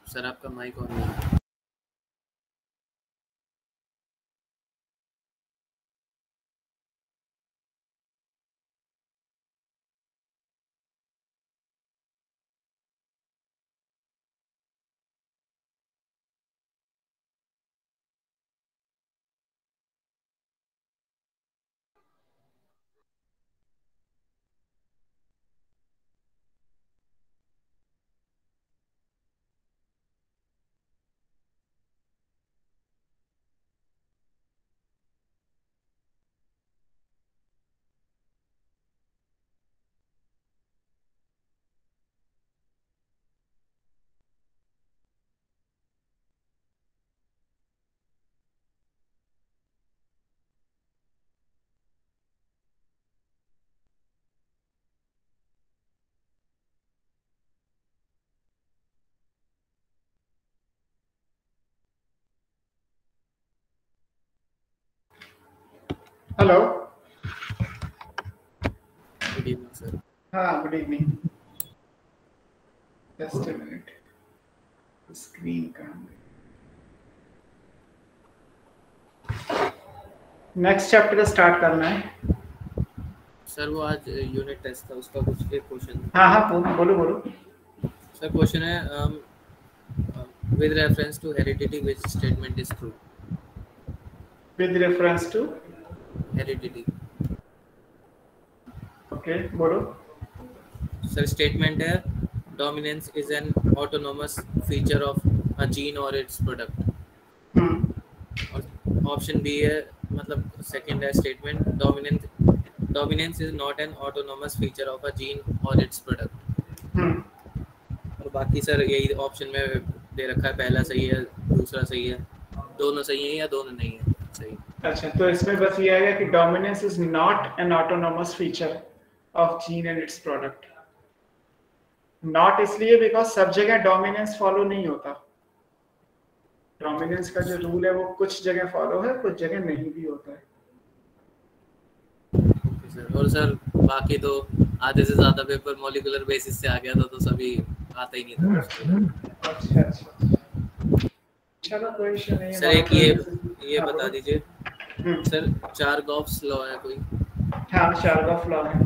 Sir आपका mic on नहीं है। हेलो। Good evening sir. हाँ, good evening. Just a minute, screen कहाँ गई? नेक्स्ट चैप्टर स्टार्ट करना है। सर वो आज यूनिट टेस्ट था, उसका कुछ एक क्वेश्चन। हाँ, बोलो बोलो। सर क्वेश्चन है with reference to heredity which statement is true. With reference to heredity. Okay, बोलो। सर स्टेटमेंट है dominance is an autonomous feature of a gene और इट्स प्रोडक्ट। और ऑप्शन बी है, मतलब सेकंड है statement dominance is not an autonomous feature of a gene और it's product. और बाकी सर यही ऑप्शन में दे रखा है, पहला सही है, दूसरा सही है, दोनों सही है या दोनों नहीं है सही। अच्छा, तो इसमें बस ये आएगा कि dominance is not an autonomous feature of gene and it's product. Not इसलिए बिकॉज सब जगह डोमिनेंस फॉलो नहीं होता। डोमिनेंस का जो रूल है वो कुछ जगह फॉलो है, कुछ जगह नहीं भी होता है। Okay sir. और सर बाकी तो आधे से ज्यादा पेपर मॉलिक्यूलर बेसिस से आ गया था, तो सभी आता ही नहीं था। अच्छा, चलो कोई इशू नहीं है। सर एक ये हाँ, बता बोलो। दीजिए सर, चारगॉफ्स लॉ है कोई? हाँ, चारगॉफ लॉ है।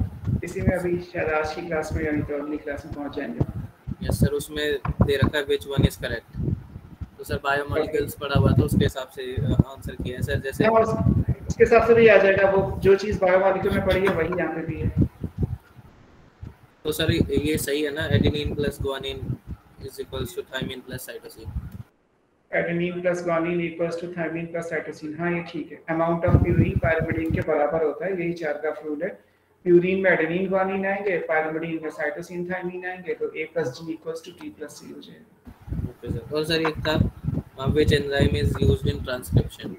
इसी में अभी शायद आज की क्लास में यानी तो अगली क्लास में पहुंच जाएंगे। यस सर, उसमें दे रखा है विच वन इज करेक्ट। तो सर बायोमॉलिक्यूल्स पढ़ा हुआ था, उसके हिसाब से आंसर किया है सर। जैसे उसके हिसाब से भी आ जाएगा, वो जो चीज बायोमॉलिक्यूल में पढ़ी है वही यहाँ पे भी है। तो सर ये सही है ना, adenine plus guanine is equals to thymine plus cytosine. Adenine plus guanine equals to thymine plus cytosine. हाँ, ये ठीक है। अमाउंट ऑफ प्यूरीन पायरिमिडीन के बराबर होता है, यही चारगॉफ रूल है। प्यूरीन में एडेनिन गुआनिन आएंगे, पायरिमिडीन में साइटोसिन थायमिन आएंगे, तो A + G = T + C हो जाएगा। Okay sir. और सर एक था which enzyme is used in transcription.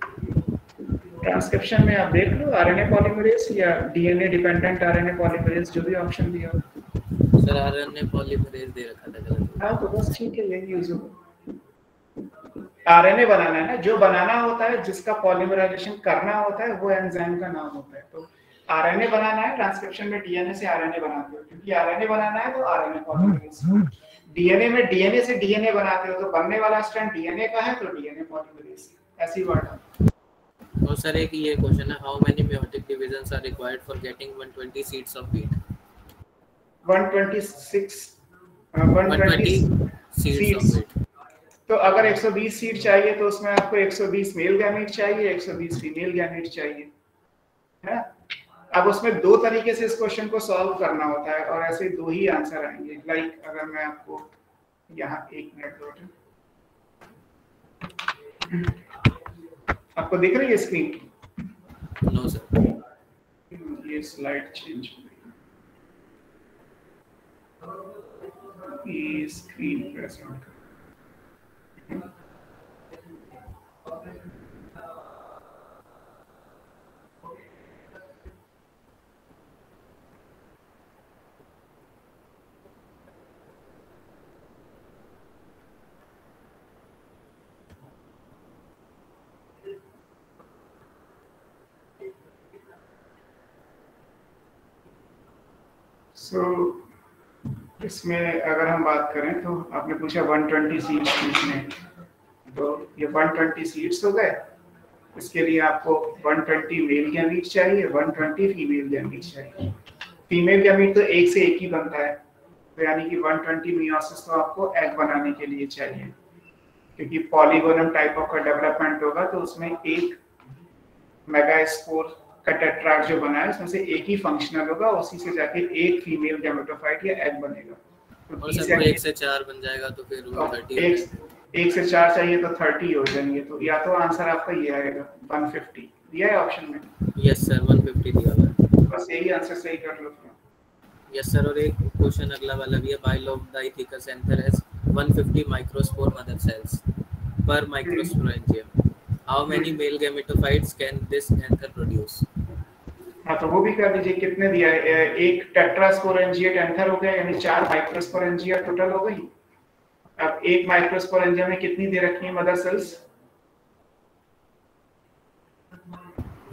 Transcription में आप देख लो, आरएनए पॉलीमरेज या डीएनए डिपेंडेंट आरएनए पॉलीमरेज, जो भी ऑप्शन दिया हो। सर आरएनए पॉलीमरेज दे रखा था गलत। हाँ, तो बस ठीक है, यही यूज होगा। आरएनए बनाना है ना, जो बनाना होता है, जिसका पॉलीमराइजेशन करना होता है, वो एंजाइम का नाम होता है। तो आरएनए बनाना है, ट्रांसक्रिप्शन में डीएनए से आरएनए बनाते हो, क्योंकि आरएनए बनाना है तो आरएनए पॉलीमरेज। डीएनए में डीएनए से डीएनए बनाते हो, तो बनने वाला स्ट्रैंड डीएनए का है, तो डीएनए पॉलीमरेज। ऐसी बात है। और सर एक ये क्वेश्चन है, how many meiotic divisions are required for getting 120 seeds of wheat. 120 seeds of seeds. Wheat. तो अगर 120 सीड चाहिए तो उसमें आपको 120 मेल गैमेट चाहिए, 120 फीमेल गैमेट चाहिए, है। अब उसमें दो तरीके से इस क्वेश्चन को सॉल्व करना होता है, और ऐसे दो ही आंसर आएंगे। लाइक अगर मैं आपको यहाँ 1 मिनट दो, आपको दिख रही है स्क्रीन? No sir. ये स्लाइड चेंज हो गई, ये स्क्रीन प्रेजेंट। So इसमें अगर हम बात करें तो आपने पूछा 120 सीट्स पूछने, तो ये 120 सीट्स हो गए। इसके लिए आपको 120 मेल गैमीट चाहिए, 120 फीमेल गैमीट चाहिए। फीमेल गैमीट तो एक से एक ही बनता है, तो यानी कि 120 मियोसिस तो आपको एग बनाने के लिए चाहिए, क्योंकि पॉलीगोनम टाइप ऑफ का डेवलपमेंट होगा तो उसमें एक मेगास्पोर का टेट्राड जो बना है उसमें से एक ही फंक्शनल होगा, उसी से जाके एक फीमेल गैमेटोफाइट या एग बनेगा। तो और सबको 1 से 4 बन जाएगा तो फिर वो 30 1 से 4 चाहिए तो 30 हो जाएंगे। तो या तो आंसर आपका ये आएगा 150 दिया है ऑप्शन में। यस सर 150 दिया हुआ है, बस यही आंसर सही कर लो। Yes sir. और एक क्वेश्चन अगला वाला भी है, Bilob-Dithecus anther has 150 microspore mother cells per microsporangium. How many male gametophytes can this anther produce? हाँ तो वो भी कर लीजिए। कितने दिया है? एक टेट्रास्पोरेंजिएट एंथर हो गया, यानी 4 माइक्रोस्पोरेंजिया टोटल हो गई। अब एक माइक्रोस्पोरेंजिया में कितनी दे रखी है मदर सेल्स?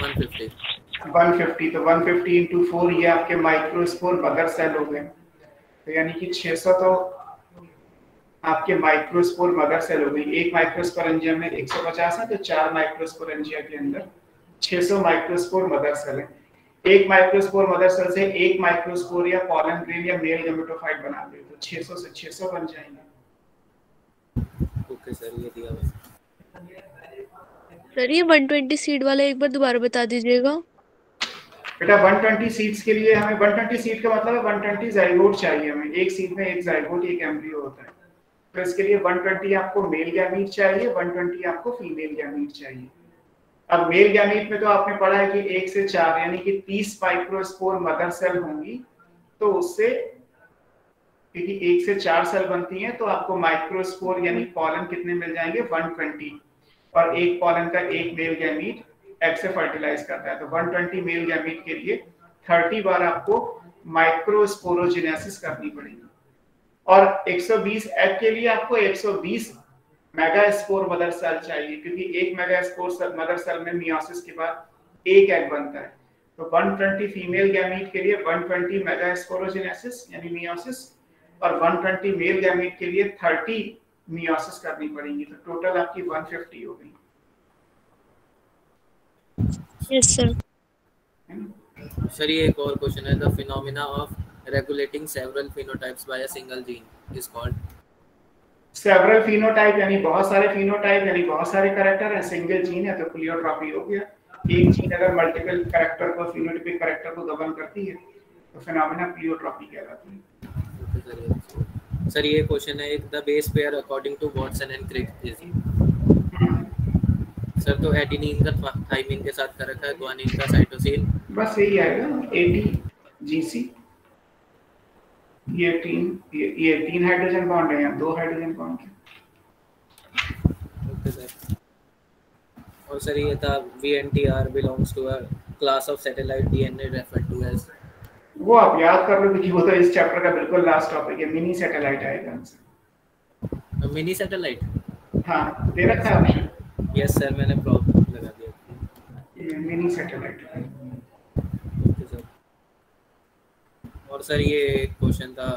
150। 150, तो 150 into 4 ये आपके माइक्रोस्पोर मदर सेल हो गए, तो यानी कि 600 तो आपके माइक्रोस्पोर मदर सेल हो गई। एक माइक्रोस्पोरेंजिया में 150 है, तो 4 माइक्रोस्पोरेंजिया के अंदर 600 माइक्रोस्पोर मदर सेल है। एक माइक्रोस्पोर मदर सेल से एक माइक्रोस्पोर या पॉलन ग्रेन या मेल गैमेटोफाइट बना दे तो 600 से 600 बन जाएंगे। ओके सर, ये दिया हुआ। सर ये 120 सीड वाला एक बार दोबारा बता दीजिएगा। बेटा 120 सीड्स के लिए हमें 120 सीड का मतलब है 120 जाइगोट चाहिए हमें। एक सीड में एक जाइगोट एक एम्ब्रियो होता है, तो इसके लिए 120 आपको मेल गैमीट चाहिए, 120 आपको फीमेल गैमीट चाहिए। अब मेल गैमीट में तो आपने पढ़ा है कि 1 से 4 यानी कि 30 माइक्रोस्पोर मदर सेल होंगी, तो उससे क्योंकि 1 से 4 सेल बनती हैं तो आपको माइक्रोस्पोर यानी पॉलन कितने मिल जाएंगे? 120, और एक पॉलन का एक मेल गैमीट एग से फर्टिलाइज करता है, तो 120 मेल गैमीट के लिए 30 बार आपको माइक्रोस्पोरोजेनेसिस करनी पड़ेगी। और 120 एग के लिए आपको 120 मेगास्पोर मदर सेल चाहिए, क्योंकि एक मेगास्पोर मदर सेल में मियोसिस के बाद एक एग बनता है। तो 120 फीमेल गैमीट के लिए 120 मेगास्पोरोजेनेसिस यानी मियोसिस, और 120 मेल गैमीट के लिए 30 मियोसिस करनी पड़ेगी, तो टोटल आपकी 150 हो गई। Yes sir. सर ये एक और क्वेश्चन है, the phenomena of regulating several phenotypes by a single gene is called. Several phenotype यानी बहुत सारे फिनोटाइप यानी बहुत सारे कैरेक्टर है, सिंगल जीन है तो प्लियोट्रॉपी हो गया। एक जीन अगर मल्टीपल कैरेक्टर को फिनोटाइपिक कैरेक्टर को गवर्न करती है तो फिनोमेना प्लियोट्रॉपी कहलाती है। सर ये क्वेश्चन है, the base pair according to Watson and Crick is. Sir तो एडेनिन का थाइमिन के साथ कर रखा है, ग्वानिन का साइटोसिन, बस यही आएगा ATGC। ये 3 हाइड्रोजन बॉन्ड है या 2 हाइड्रोजन बॉन्ड है। Okay sir. और सर ये था VNTR belongs to a class of satellite DNA referred to as। वो आप याद कर लो क्योंकि वो तो इस चैप्टर का बिल्कुल लास्ट टॉपिक है। मिनी सैटेलाइट आएगा आंसर। मिनी सैटेलाइट, हाँ दे रखा है ऑप्शन। यस सर, मैंने प्रॉब्लम लगा दिया। ये मिनी सैटेलाइट। Okay sir. और सर ये क्वेश्चन था,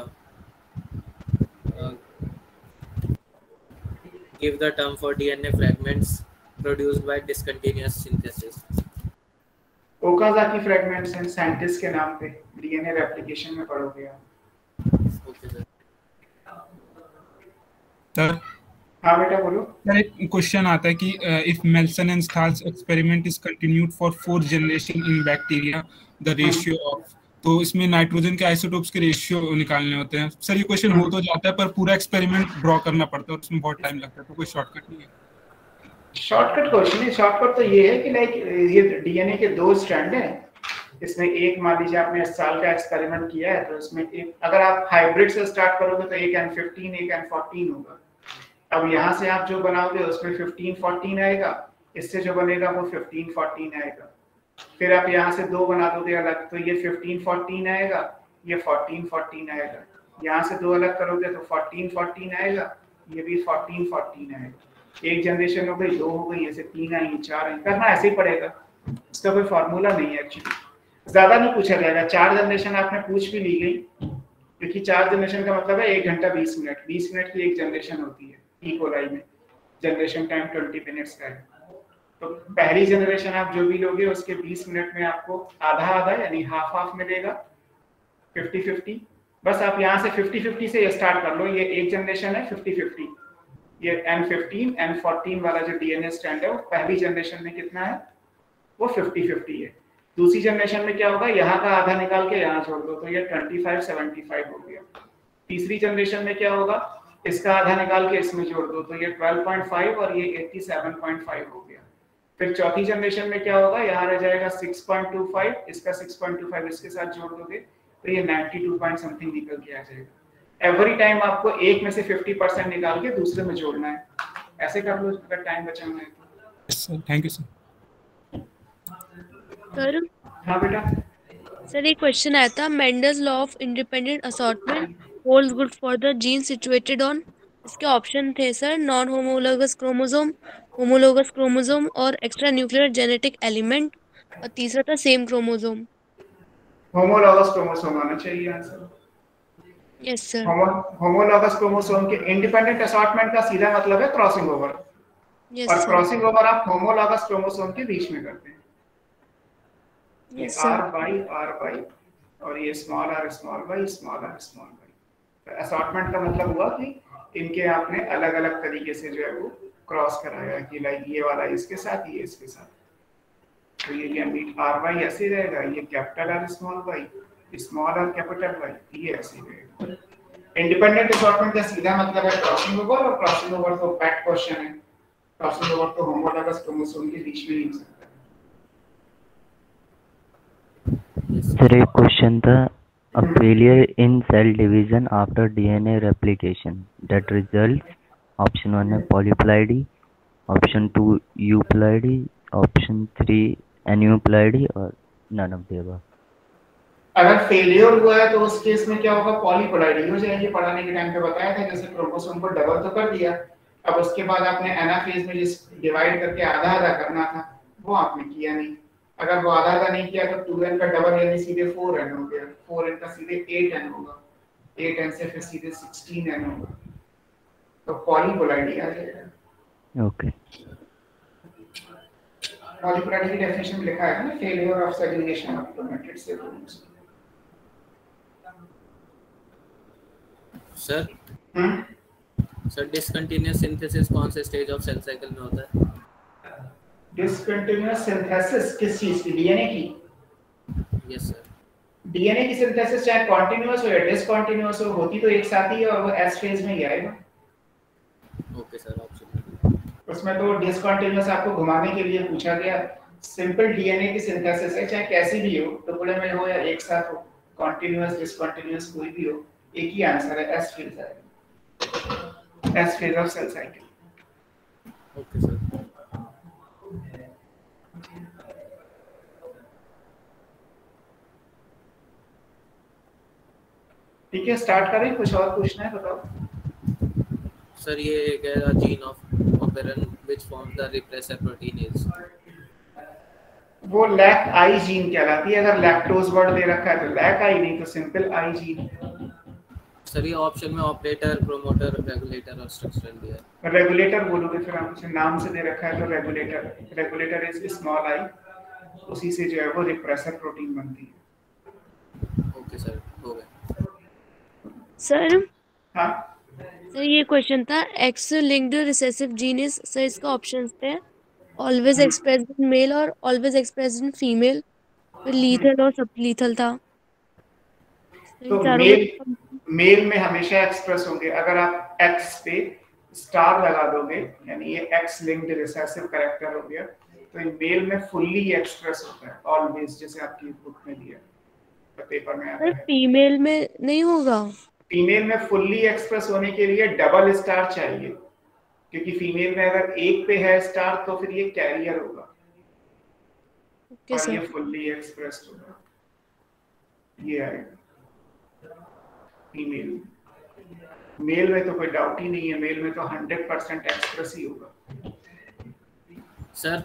give the term for DNA fragments produced by discontinuous synthesis। Okazaki fragments हैं साइंटिस्ट के नाम पे, DNA रेप्लिकेशन में पढ़ोगे आप। Okay sir. सर हाँ बेटा बोलो। सर एक क्वेश्चन आता है कि if Meselson and Stahl's experiment is continued for 4 generation in bacteria the ratio of, तो इसमें नाइट्रोजन के आइसोटोप्स के रेशियो निकालने होते हैं। सर ये क्वेश्चन हो तो जाता है पर पूरा एक्सपेरिमेंट ड्रॉ करना पड़ता है और उसमें बहुत टाइम लगता है, तो कोई शॉर्टकट नहीं है? शॉर्टकट क्वेश्चन है। शॉर्टकट तो ये है कि लाइक ये डीएनए के 2 स्ट्रैंड हैं, इसमें एक मान लीजिए आपने इस साल का एक्सपेरिमेंट किया है तो इसमें एक अगर आप हाइब्रिड से स्टार्ट करोगे तो एक N15 एक N14 होगा। अब यहाँ से आप जो बनाओगे उसमें 15-14 आएगा, इससे जो बनेगा वो 15-14 आएगा। फिर आप यहाँ से 2 बना दोगे अलग तो ये 15-14 आएगा, ये 14-14 आएगा। यहाँ से 2 अलग करोगे तो 14-14 आएगा, ये भी 14-14 आएगा। एक जनरेशन हो गई, 2 हो गई, ऐसे 3 आएंगी, 4 आएंगी, करना ऐसे ही पड़ेगा। इसका कोई फार्मूला नहीं है एक्चुअली, ज्यादा नहीं पूछा जाएगा। 4 जनरेशन आपने पूछ भी ली गई क्योंकि 4 जनरेशन का मतलब है 1 घंटा 20 मिनट, 20 मिनट की एक जनरेशन होती है। ई कोलाई में जनरेशन टाइम 20 मिनट्स का है। तो पहली जनरेशन आप जो भी लोगे उसके 20 मिनट में आपको आधा आधा यानी हाफ हाफ मिलेगा, 50-50। बस आप यहाँ से 50-50 से स्टार्ट कर लो। ये एक जनरेशन है 50-50, ये N15 N14 वाला जो डीएनए स्ट्रैंड है वो पहली जनरेशन में कितना है, वो 50-50 है। दूसरी जनरेशन में क्या होगा, यहाँ का आधा निकाल के यहाँ जोड़ दो तो ये 25-75 हो गया। तीसरी जनरेशन में क्या होगा, इसका आधा निकाल के इसमें जोड़ दो तो ये 12.5 और ये 87.5 हो गया। फिर चौथी जनरेशन में क्या होगा, यहाँ रह जाएगा 6.25, इसका 6.25 इसके साथ जोड़ दोगे तो ये 92 पॉइंट समथिंग निकल के आ जाएगा। एवरी टाइम आपको एक में से 50% निकाल के दूसरे में जोड़ना है। ऐसे कर लो अगर टाइम बचाना है तो। Thank you sir. सर हाँ बेटा। सर एक क्वेश्चन आया था, Mendel's law of independent assortment holds good for the gene situated on, इसके ऑप्शन थे sir non homologous chromosome, homologous chromosome और एक्स्ट्रा न्यूक्लियर जेनेटिक एलिमेंट, और तीसरा था सेम क्रोमोसोम। होमोलोगस क्रोमोसोम आना चाहिए answer. Yes sir. Homologous chromosome के independent assortment का सीधा मतलब है क्रॉसिंग ओवर। यस और सर। क्रॉसिंग ओवर आप होमोलोगस क्रोमोसोम के बीच में करते हैं। Yes sir. R और ये small r small y small r small y। Assortment का मतलब हुआ कि इनके आपने अलग अलग तरीके से जो है वो क्रॉस कराया कि लाइक ये वाला इसके साथ, ये इसके साथ। तो ये गैमीट ry ऐसे रहेगा, ये capital R small y small r capital Y, ये ऐसे रहेगा। इंडिपेंडेंट असॉर्टमेंट का सीधा मतलब है क्रॉसिंग ओवर, और क्रॉसिंग ओवर तो बैक क्वेश्चन है। क्रॉसिंग ओवर तो होमोलोगस क्रोमोसोम के बीच में ही हो सकता है। सर एक क्वेश्चन था, a failure in cell division after DNA replication that results, option 1 है polyploidy, option 2 euploidy, option 3 aneuploidy और none of the above। अगर फेलियर हुआ है तो उस केस में क्या होगा, पॉलीप्लॉइडी हो जाएगी। पढ़ाने के टाइम पे बताया था, जैसे क्रोमोसोम को डबल तो कर दिया, अब उसके बाद आपने एनाफेज में जिस डिवाइड करके आधा आधा करना था वो आपने किया नहीं। अगर वो आधा आधा नहीं किया तो 2n का डबल यानी सीधे 4n हो गया, 4n का सीधे 8n होगा, 8n से फिर सीधे 16n होगा, तो पॉलीप्लॉइडी आ जाएगा। ओके। पॉलीप्लॉइडी की डेफिनेशन में लिखा है ना, failure of segregation of chromatid cells. Sir sir discontinuous synthesis कौन से स्टेज ऑफ सेल साइकिल में होता है? डिसकंटीन्यूअस सिंथेसिस किस चीज की, डीएनए की? Yes sir. डीएनए की सिंथेसिस चाहे कंटीन्यूअस हो या डिसकंटीन्यूअस हो, होती तो एक साथ ही है और वो एस फेज में ही आएगा। ओके सर, ऑप्शन उसमें तो डिसकंटीन्यूअस आपको घुमाने के लिए पूछा गया। सिंपल डीएनए की सिंथेसिस है, चाहे कैसी भी हो, टुकड़े में हो या एक साथ हो, कंटीन्यूअस डिसकंटीन्यूअस कोई भी हो, एक ही आंसर है, एस फेज आएगा, S phase of cell cycle. Okay sir. ठीक है, स्टार्ट करें। कुछ और पूछना है बताओ सर। ये एक है gene of operon which forms the repressor protein is, वो लैक आई जीन कहलाती है। अगर लैक्टोज वर्ड दे रखा है तो लैक आई, नहीं तो सिंपल आई जीन। सर ये ऑप्शन में ऑपरेटर, प्रोमोटर, रेगुलेटर और स्ट्रक्चरल दिया है। रेगुलेटर बोलोगे, फिर आपसे नाम से दे रखा है तो regulator, regulator is small I, उसी से जो है वो रिप्रेसर प्रोटीन बनती है। ओके सर, हो गया। सर हाँ सर ये क्वेश्चन था, x linked recessive gene is, sir इसका ऑप्शंस थे ऑलवेज एक्सप्रेस्ड इन मेल और ऑलवेज एक्सप्रेस्ड इन फीमेल, फिर लीथल और सब लीथल था। तो मेल में हमेशा एक्सप्रेस होंगे। अगर आप एक्स पे स्टार लगा दोगे यानी ये एक्स लिंक्ड रिसेसिव कैरेक्टर हो गया, तो मेल में फुल्ली एक्सप्रेस होता है ऑलवेज, जैसे आपकी बुक में दिया है, पेपर में आता है। फीमेल में नहीं होगा? फीमेल में फुल्ली एक्सप्रेस होने के लिए डबल स्टार चाहिए, क्योंकि फीमेल में अगर एक पे है स्टार तो फिर ये कैरियर होगा। ओके और सर। ये फुल्ली एक्सप्रेस्ड होगा, ये आएगा फीमेल। मेल में तो कोई डाउट ही नहीं है, मेल में तो 100% एक्सप्रेस ही होगा। सर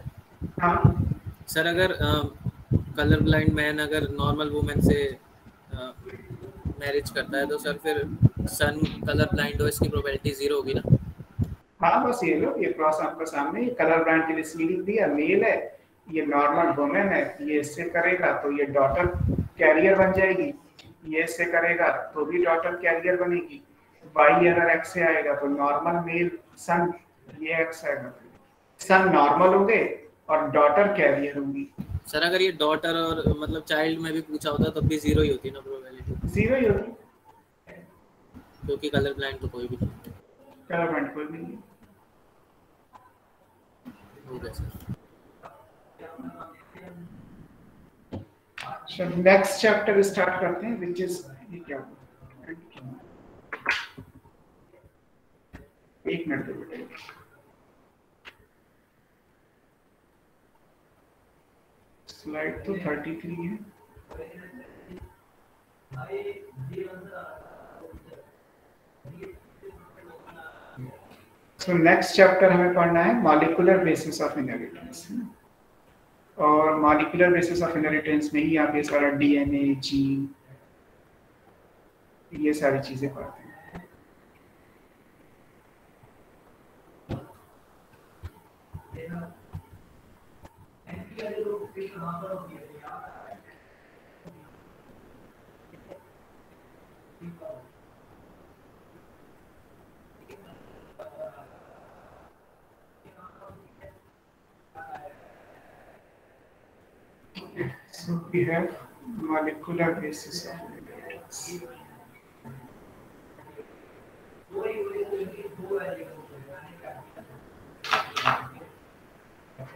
हाँ सर, अगर कलर ब्लाइंड मैन अगर नॉर्मल वुमेन से मैरिज करता है तो सर फिर सन कलर ब्लाइंड हो इसकी प्रोबेबिलिटी 0 होगी ना? हाँ बस ये लो, ये क्रॉस आपका सामने, ये कलर ब्रांड के लिए सी लिख दिया, मेल है, ये नॉर्मल वुमेन है, ये इससे करेगा तो ये डॉटर कैरियर बन जाएगी, ये इससे करेगा तो भी डॉटर कैरियर बनेगी। वाई अगर एक्स से आएगा तो नॉर्मल मेल सन, ये एक्स आएगा, सन नॉर्मल होंगे और डॉटर कैरियर होंगी। सर अगर ये डॉटर और मतलब चाइल्ड में भी पूछा होता तब भी 0 ही होती ना प्रोबेबिलिटी? 0 ही होती, क्योंकि कलर ब्लाइंड तो कोई भी नहीं, कलर ब्रांड कोई भी नहीं हो गया सर। चलो नेक्स्ट चैप्टर स्टार्ट करते हैं, व्हिच इज ये क्या हुआ? एक मिनट दो बेटे, स्लाइड तो 33 है। सो नेक्स्ट चैप्टर हमें पढ़ना है मॉलिक्यूलर बेसिस ऑफ इनहेरिटेंस, और मॉलिक्यूलर बेसिस ऑफ इनहेरिटेंस में ही आप ये सारा डीएनए, जीन, ये सारी चीजें पढ़ते हैं। So we have molecular basis of inheritance.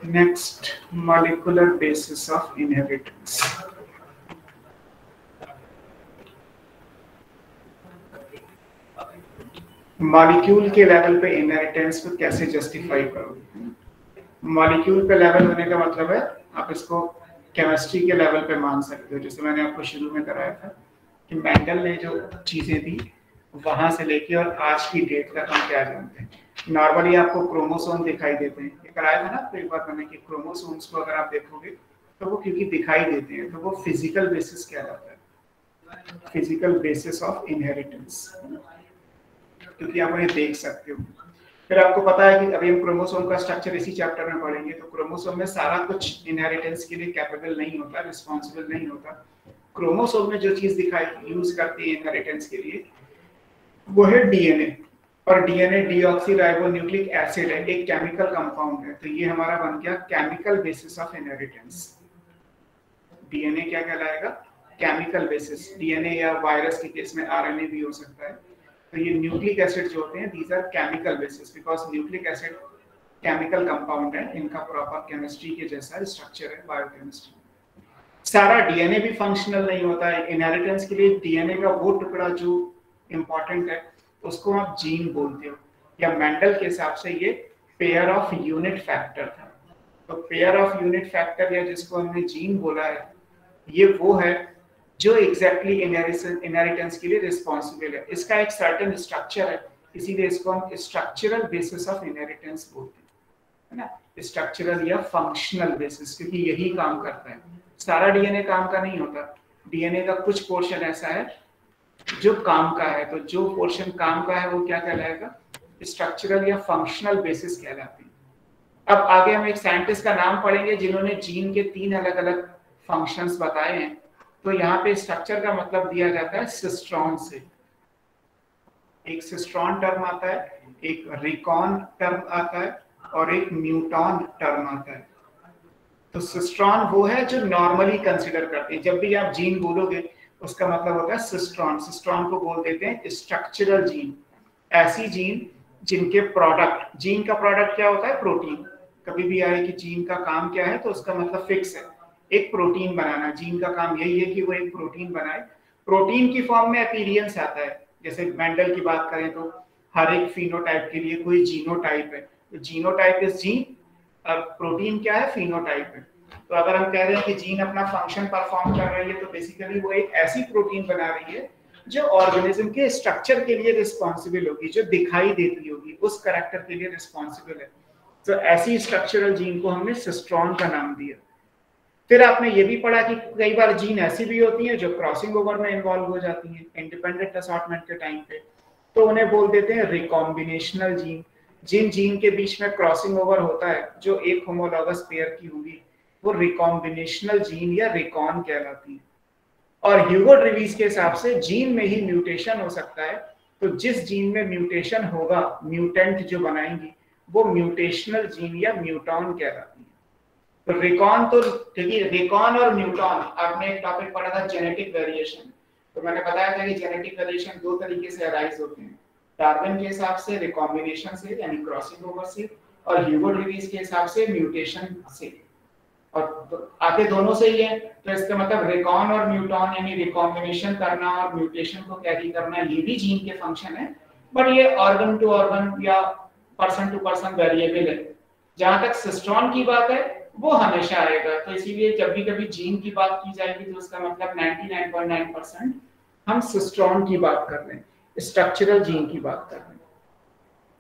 Next, molecular basis of inheritance. Molecule के लेवल पे इनहेरिटेंस को कैसे जस्टिफाई करोगे? मॉलिक्यूल पे लेवल होने का मतलब है आप इसको केमिस्ट्री के लेवल पे मान सकते हो। जैसे मैंने आपको शुरू में कराया था कि मेंडल ने जो चीजें दी वहां से लेके और आज की डेट तक हम क्या जानते हैं। नॉर्मली आपको क्रोमोसोम दिखाई देते हैं, ये कराया था ना तो एक बार मैंने कि क्रोमोसोम्स को अगर आप देखोगे तो वो क्योंकि दिखाई देते हैं तो वो फिजिकल बेसिस क्या जाता है, फिजिकल बेसिस ऑफ इनहेरिटेंस, क्योंकि आप उन्हें देख सकते हो। फिर आपको पता है कि अभी हम क्रोमोसोम का स्ट्रक्चर इसी चैप्टर में पढ़ेंगे, तो क्रोमोसोम में सारा कुछ इनहेरिटेंस के लिए कैपेबल नहीं होता, रिस्पांसिबल नहीं होता। क्रोमोसोम में जो चीज दिखाई यूज करती है इनहेरिटेंस के लिए वो है डीएनए, और डीएनए डीऑक्सीराइबोन्यूक्लिक एसिड है, एक केमिकल कंपाउंड है। तो ये हमारा बन गया chemical basis of inheritance. DNA क्या कहलाएगा? Chemical basis. डीएनए या वायरस के केस में आरएनए भी हो सकता है। तो ये न्यूक्लिक एसिड जो होते हैं these are chemical bases, because nucleic acid chemical compound है, इनका प्रॉपर केमिस्ट्री के जैसा स्ट्रक्चर है बायोकेमिस्ट्री। सारा डीएनए भी फंक्शनल नहीं होता है। इनहेरिटेंस के लिए डीएनए का वो टुकड़ा जो इंपॉर्टेंट है उसको आप जीन बोलते हो, या मेंडल के हिसाब से ये पेयर ऑफ यूनिट फैक्टर था। तो पेयर ऑफ यूनिट फैक्टर या जिसको हमने जीन बोला है ये वो है जो एग्जैक्टली इनहेरिटेंस के लिए रिस्पॉन्सिबल है। इसका एक सर्टेन स्ट्रक्चर है, इसीलिए इसको हम स्ट्रक्चरल बेसिस ऑफ इनहेरिटेंस बोलते हैं, है ना, स्ट्रक्चरल या फंक्शनल बेसिस, क्योंकि यही काम करता है। सारा डीएनए काम का नहीं होता, डीएनए का कुछ पोर्शन ऐसा है जो काम का है। तो जो पोर्शन काम का है वो क्या कहलाएगा? स्ट्रक्चरल या फंक्शनल बेसिस कहलाती है। अब आगे हम एक साइंटिस्ट का नाम पढ़ेंगे जिन्होंने जीन के 3 अलग अलग फंक्शंस बताए हैं। तो यहाँ पे स्ट्रक्चर का मतलब दिया जाता है सिस्ट्रॉन से। एक सिस्ट्रॉन टर्म आता है, एक रिकॉन टर्म आता है और एक न्यूटॉन टर्म आता है। तो सिस्ट्रॉन वो है जो नॉर्मली कंसीडर करते हैं। जब भी आप जीन बोलोगे उसका मतलब होता है सिस्ट्रॉन। सिस्ट्रॉन को बोल देते हैं स्ट्रक्चरल जीन, ऐसी जीन जिनके प्रोडक्ट, जीन का प्रोडक्ट क्या होता है? प्रोटीन। कभी भी आए कि जीन का काम क्या है तो उसका मतलब फिक्स है, एक प्रोटीन बनाना। जीन का काम यही है कि वो एक प्रोटीन बनाए। प्रोटीन की फॉर्म में अपीयरेंस आता है। जैसे मेंडल की बात करें तो हर एक फिनोटाइप के लिए कोई जीनोटाइप है, तो जीनोटाइप इज जीन और प्रोटीन क्या है? फिनोटाइप है। तो अगर हम कह रहे हैं कि जीन अपना फंक्शन परफॉर्म कर रही है तो बेसिकली वो एक ऐसी प्रोटीन बना रही है जो ऑर्गेनिज्म के स्ट्रक्चर के लिए रिस्पॉन्सिबल होगी, जो दिखाई देती होगी, उस कैरेक्टर के लिए रिस्पॉन्सिबल है। तो ऐसी स्ट्रक्चरल जीन को हमने सिस्ट्रॉन का नाम दिया। फिर आपने ये भी पढ़ा कि कई बार जीन ऐसी भी होती हैं जो क्रॉसिंग ओवर में इन्वॉल्व हो जाती हैं इंडिपेंडेंट असॉर्टमेंट के टाइम पे, तो उन्हें बोल देते हैं रिकॉम्बिनेशनल जीन। जिन जीन के बीच में क्रॉसिंग ओवर होता है जो एक होमोलॉगस पेयर की होगी वो रिकॉम्बिनेशनल जीन या रिकॉन कहलाती है। और ह्यूगो ड्रीवीज के हिसाब से जीन में ही म्यूटेशन हो सकता है, तो जिस जीन में म्यूटेशन होगा म्यूटेंट जो बनाएंगी वो म्यूटेशनल जीन या म्यूटॉन कहलाती है। तो रिकॉन तो देखिए, रिकॉन और म्यूटॉन आपने एक टॉपिक पढ़ा था जेनेटिक वेरिएशन, तो मैंने बताया था कि जेनेटिक वेरिएशन दो तरीके से अराइज होते हैं, डार्विन के हिसाब से रिकॉम्बिनेशन से यानी क्रॉसिंग ओवर से, और ह्यूगो ड्रीवीज के हिसाब से म्यूटेशन से, और आते दोनों से ही है। तो इसका मतलब रिकॉन और म्यूटॉन यानी रिकॉम्बिनेशन करना और म्यूटेशन को कैरी करना ये भी जीन के फंक्शन है, बट ये ऑर्गन टू ऑर्गन या पर्सन टू पर्सन वेरिएबल है। जहां तक सिस्ट्रॉन की बात है वो हमेशा आएगा, तो इसीलिए जब भी कभी जीन की बात की जाएगी तो उसका मतलब 99.9% हम सिस्ट्रॉन की बात कर रहे हैं, स्ट्रक्चरल जीन की बात कर रहे हैं।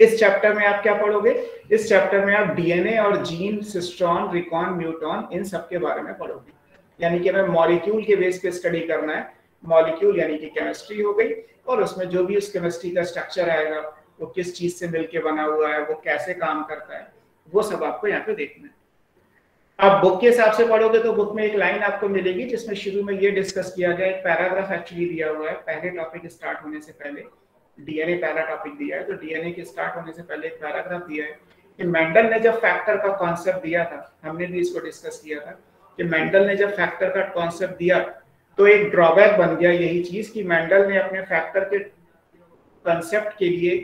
इस चैप्टर में आप क्या पढ़ोगे? इस चैप्टर में आप डीएनए और जीन, सिस्ट्रॉन, रिकॉन, म्यूटॉन इन सब के बारे में पढ़ोगे। यानी कि हमें मॉलिक्यूल के बेस पे स्टडी करना है। मॉलिक्यूल यानी कि केमिस्ट्री हो गई, और उसमें जो भी उस केमिस्ट्री का स्ट्रक्चर आएगा वो किस चीज से मिलके बना हुआ है, वो कैसे काम करता है, वो सब आपको यहाँ पे देखना है। आप बुक के हिसाब से पढ़ोगे तो बुक में एक लाइन आपको मिलेगी जिसमें शुरू में ये डिस्कस किया गया, एक पैराग्राफ एक्चुअली दिया हुआ है पहले टॉपिक स्टार्ट होने से पहले। डीएनए पहला टॉपिक दिया है, तो डीएनए के स्टार्ट होने से पहले एक पैराग्राफ दिया है कि मेंडल ने जब फैक्टर का कॉन्सेप्ट दिया था, हमने भी इसको डिस्कस किया था कि मेंडल ने जब फैक्टर का कॉन्सेप्ट दिया तो एक ड्रॉबैक बन गया यही चीज कि मेंडल ने अपने फैक्टर के कॉन्सेप्ट के लिए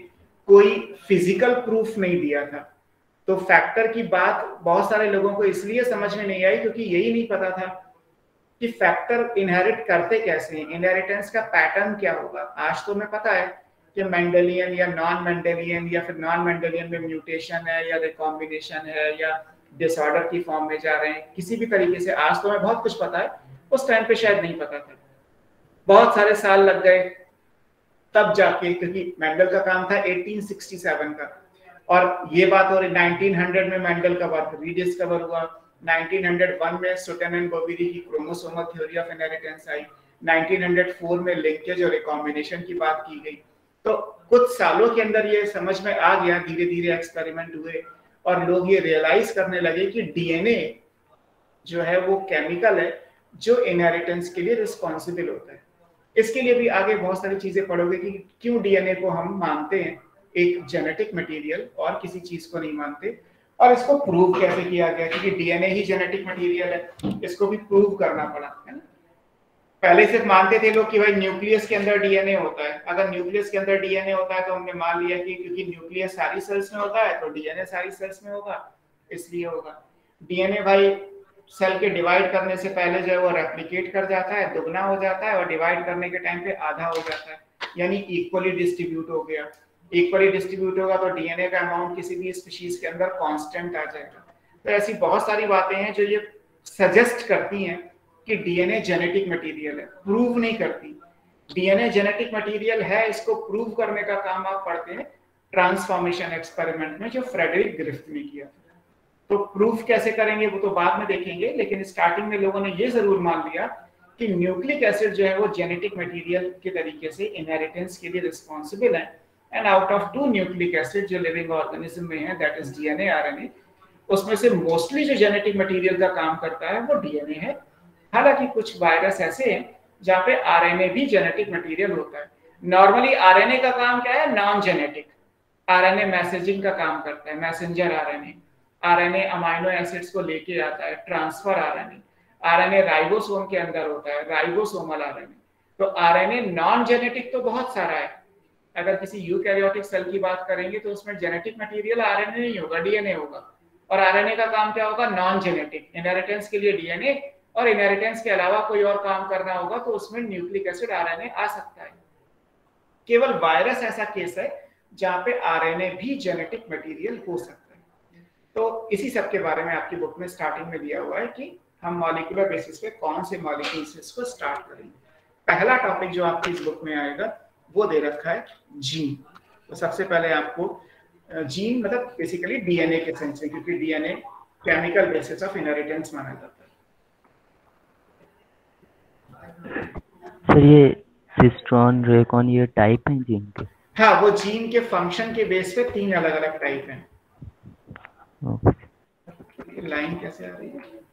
कोई फिजिकल प्रूफ नहीं दिया था। तो फैक्टर की बात बहुत सारे लोगों को इसलिए समझ में नहीं आई क्योंकि यही नहीं पता था कि फैक्टर इनहेरिट करते कैसे हैं, इनहेरिटेंस का पैटर्न क्या होगा। आज तो हमें पता है कि मेंडेलियन या नॉन मेंडेलियन, या फिर नॉन मेंडेलियन में म्यूटेशन है या रिकॉम्बिनेशन है या डिसऑर्डर की फॉर्म में जा रहे हैं, किसी भी तरीके से आज तो हमें बहुत कुछ पता है, उस टाइम पे शायद नहीं पता था। बहुत सारे साल लग गए तब जाके, क्योंकि मेंडल का काम था 1867 का, और ये बात हो रही 1900 में मेंडल का वर्क रीडिस्कवर हुआ, 1901 में सुटन एंड बोवेरी की क्रोमोसोमल थ्योरी ऑफ इनहेरिटेंस आई, 1904 में लिंकेज और रिकॉम्बिनेशन की बात की गई। तो कुछ सालों के अंदर ये समझ में आ गया, धीरे धीरे एक्सपेरिमेंट हुए और लोग ये रियलाइज करने लगे कि डीएनए जो है वो केमिकल है जो इनहेरिटेंस के लिए रिस्पॉन्सिबल होता है। इसके लिए भी आगे बहुत सारी चीजें पढ़ोगे कि क्यों डीएनए को हम मानते हैं एक जेनेटिक मटेरियल और किसी चीज को नहीं मानते, और इसको प्रूव कैसे किया गया, क्योंकि डीएनए ही जेनेटिक मटेरियल है, इसको भी प्रूव करना पड़ा, है ना। पहले सिर्फ मानते थे लोग कि भाई न्यूक्लियस के अंदर डीएनए होता है, अगर न्यूक्लियस के अंदर डीएनए होता है तो हमने मान लिया कि क्योंकि न्यूक्लियस सारी सेल्स में होता है तो डीएनए सारी सेल्स में होगा, इसलिए होगा। डीएनए भाई सेल के डिवाइड करने से पहले जो है वो रेप्लिकेट कर जाता है, दुगना हो जाता है, और डिवाइड करने के टाइम पे आधा हो जाता है, यानी इक्वली डिस्ट्रीब्यूट हो गया। इक्वली डिस्ट्रीब्यूट होगा तो डीएनए का अमाउंट किसी भी स्पीशीज के अंदर कांस्टेंट आ जाएगा। तो ऐसी बहुत सारी बातें हैं जो ये सजेस्ट करती हैं कि डीएनए जेनेटिक मटेरियल है, प्रूव नहीं करती। डीएनए जेनेटिक मटेरियल है, इसको प्रूव करने का काम आप पढ़ते हैं ट्रांसफॉर्मेशन एक्सपेरिमेंट में जो फ्रेडरिक ग्रिफ्थ ने किया था। तो प्रूफ कैसे करेंगे वो तो बाद में देखेंगे, लेकिन स्टार्टिंग में लोगों ने ये जरूर मान लिया कि न्यूक्लिक एसिड जो है वो जेनेटिक मटेरियल के तरीके से इनहेरिटेंस के लिए रिस्पॉन्सिबल है, and out of 2 nucleic acid जो लिविंग ऑर्गेनिज्म में है, दैट इज डीएनए, आरएनए, उसमें से मोस्टली जो जेनेटिक मटेरियल का काम करता है वो डीएनए है। हालांकि कुछ वायरस ऐसे हैं जहाँ पे आरएनए भी जेनेटिक मटेरियल होता है। नॉर्मली आरएनए का काम क्या है? Non genetic. आरएनए मैसेजिंग का काम करता है, messenger RNA. RNA amino acids को लेके आता है, ट्रांसफर आरएनए। आरएनए राइबोसोम के अंदर होता है, राइबोसोमल आरएनए। तो आरएनए नॉन जेनेटिक तो बहुत सारा है। अगर किसी यूकैरियोटिक सेल की बात करेंगे तो उसमें जेनेटिक मटेरियल आरएनए नहीं होगा, डीएनए होगा। और आरएनए का काम क्या होगा? Non genetic. इनहेरिटेंस के लिए डीएनए, और इनहेरिटेंस के अलावा कोई और काम करना होगा तो उसमें न्यूक्लिक एसिड आरएनए आ सकता है। केवल वायरस ऐसा केस है जहां पे आरएनए भी जेनेटिक मटेरियल हो सकता है। तो इसी सब के बारे में आपकी बुक में स्टार्टिंग में दिया हुआ है कि हम मॉलिक्यूलर बेसिस पे कौन से मॉलिक्यूल्स से इसको स्टार्ट करेंगे। पहला टॉपिक जो आपकी इस बुक में आएगा वो दे रखा है जीन। तो सबसे पहले आपको जीन मतलब बेसिकली डीएनए के सेंस में, क्योंकि DNA chemical basis of inheritance माना जाता है। सर ये सिस्ट्रॉन रेकॉन ये टाइप हैं जीन के? हाँ, वो जीन के फंक्शन के बेस पे 3 अलग अलग टाइप हैं। लाइन कैसे आ रही है?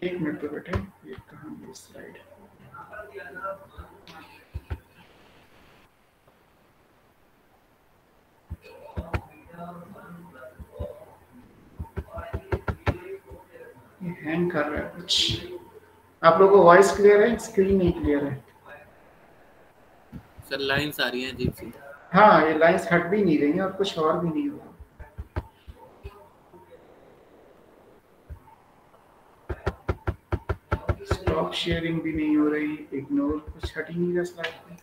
एक मिनट तो बेटे, ये कहाँ गई स्लाइड? ये हैंग कर रहा है कुछ। आप लोगों को वॉइस क्लियर है? स्क्रीन नहीं क्लियर है? सर लाइंस आ रही हैं अजीब सी। हाँ, ये लाइंस हट भी नहीं रही हैं और कुछ और भी नहीं हो रहा। स्टॉप शेयरिंग भी नहीं हो रही, इग्नोर, कुछ हट ही नहीं रहा स्लाइड में।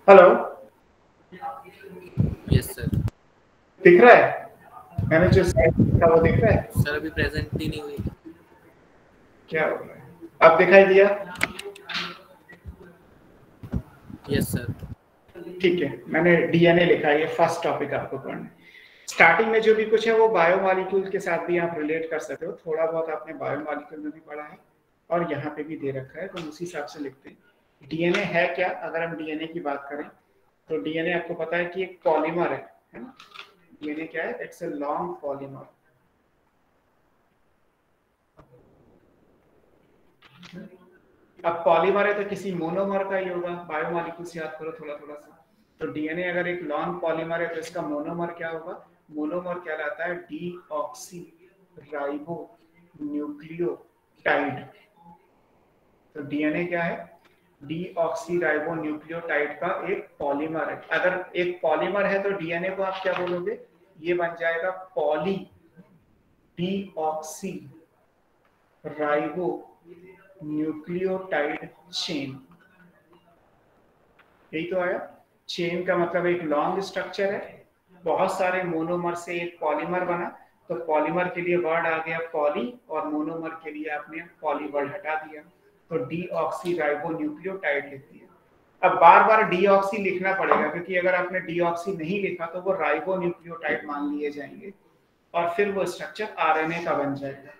Hello, yes sir. दिख रहा है? मैंने जो स्लाइड लिखा वो दिख रहा है? सर अभी प्रेजेंट ही नहीं हुई। क्या हो रहा है? अब दिखाई दिया? Yes sir. ठीक है, मैंने डीएनए लिखा है, ये फर्स्ट टॉपिक आपको पढ़ना है। स्टार्टिंग में जो भी कुछ है वो बायोमॉलिक्यूल के साथ भी आप रिलेट कर सकते हो। थोड़ा बहुत आपने बायोमॉलिक्यूल में भी पढ़ा है और यहाँ पे भी दे रखा है, तो उसी हिसाब से लिखते हैं। डीएनए है क्या? अगर हम डीएनए की बात करें तो डीएनए आपको पता है कि एक पॉलीमर है ना? डीएनए क्या है? It's a long polymer. अब पॉलीमर है तो किसी मोनोमर का ही होगा। बायोमॉलिक्यूल से याद करो थोड़ा थोड़ा सा। तो डीएनए अगर एक लॉन्ग पॉलीमर है तो इसका मोनोमर क्या होगा? मोनोमर कहलाता है डीऑक्सी राइबो न्यूक्लियोटाइड। तो डीएनए क्या है? डीऑक्सी राइबो न्यूक्लियोटाइड का एक पॉलीमर है। अगर एक पॉलीमर है तो डीएनए को आप क्या बोलोगे? ये बन जाएगा poly deoxy ribo nucleotide chain. यही तो आया। चेन का मतलब एक लॉन्ग स्ट्रक्चर है, बहुत सारे मोनोमर से एक पॉलीमर बना, तो पॉलीमर के लिए वर्ड आ गया पॉली और मोनोमर के लिए आपने पॉली वर्ड हटा दिया, तो डीऑक्सी राइबो न्यूक्लियोटाइड लिख दिया। अब बार बार डीऑक्सी लिखना पड़ेगा, क्योंकि अगर आपने डीऑक्सी नहीं लिखा तो वो राइबो न्यूक्लियोटाइड मान लिए जाएंगे और फिर वो स्ट्रक्चर आरएनए का बन जाएगा।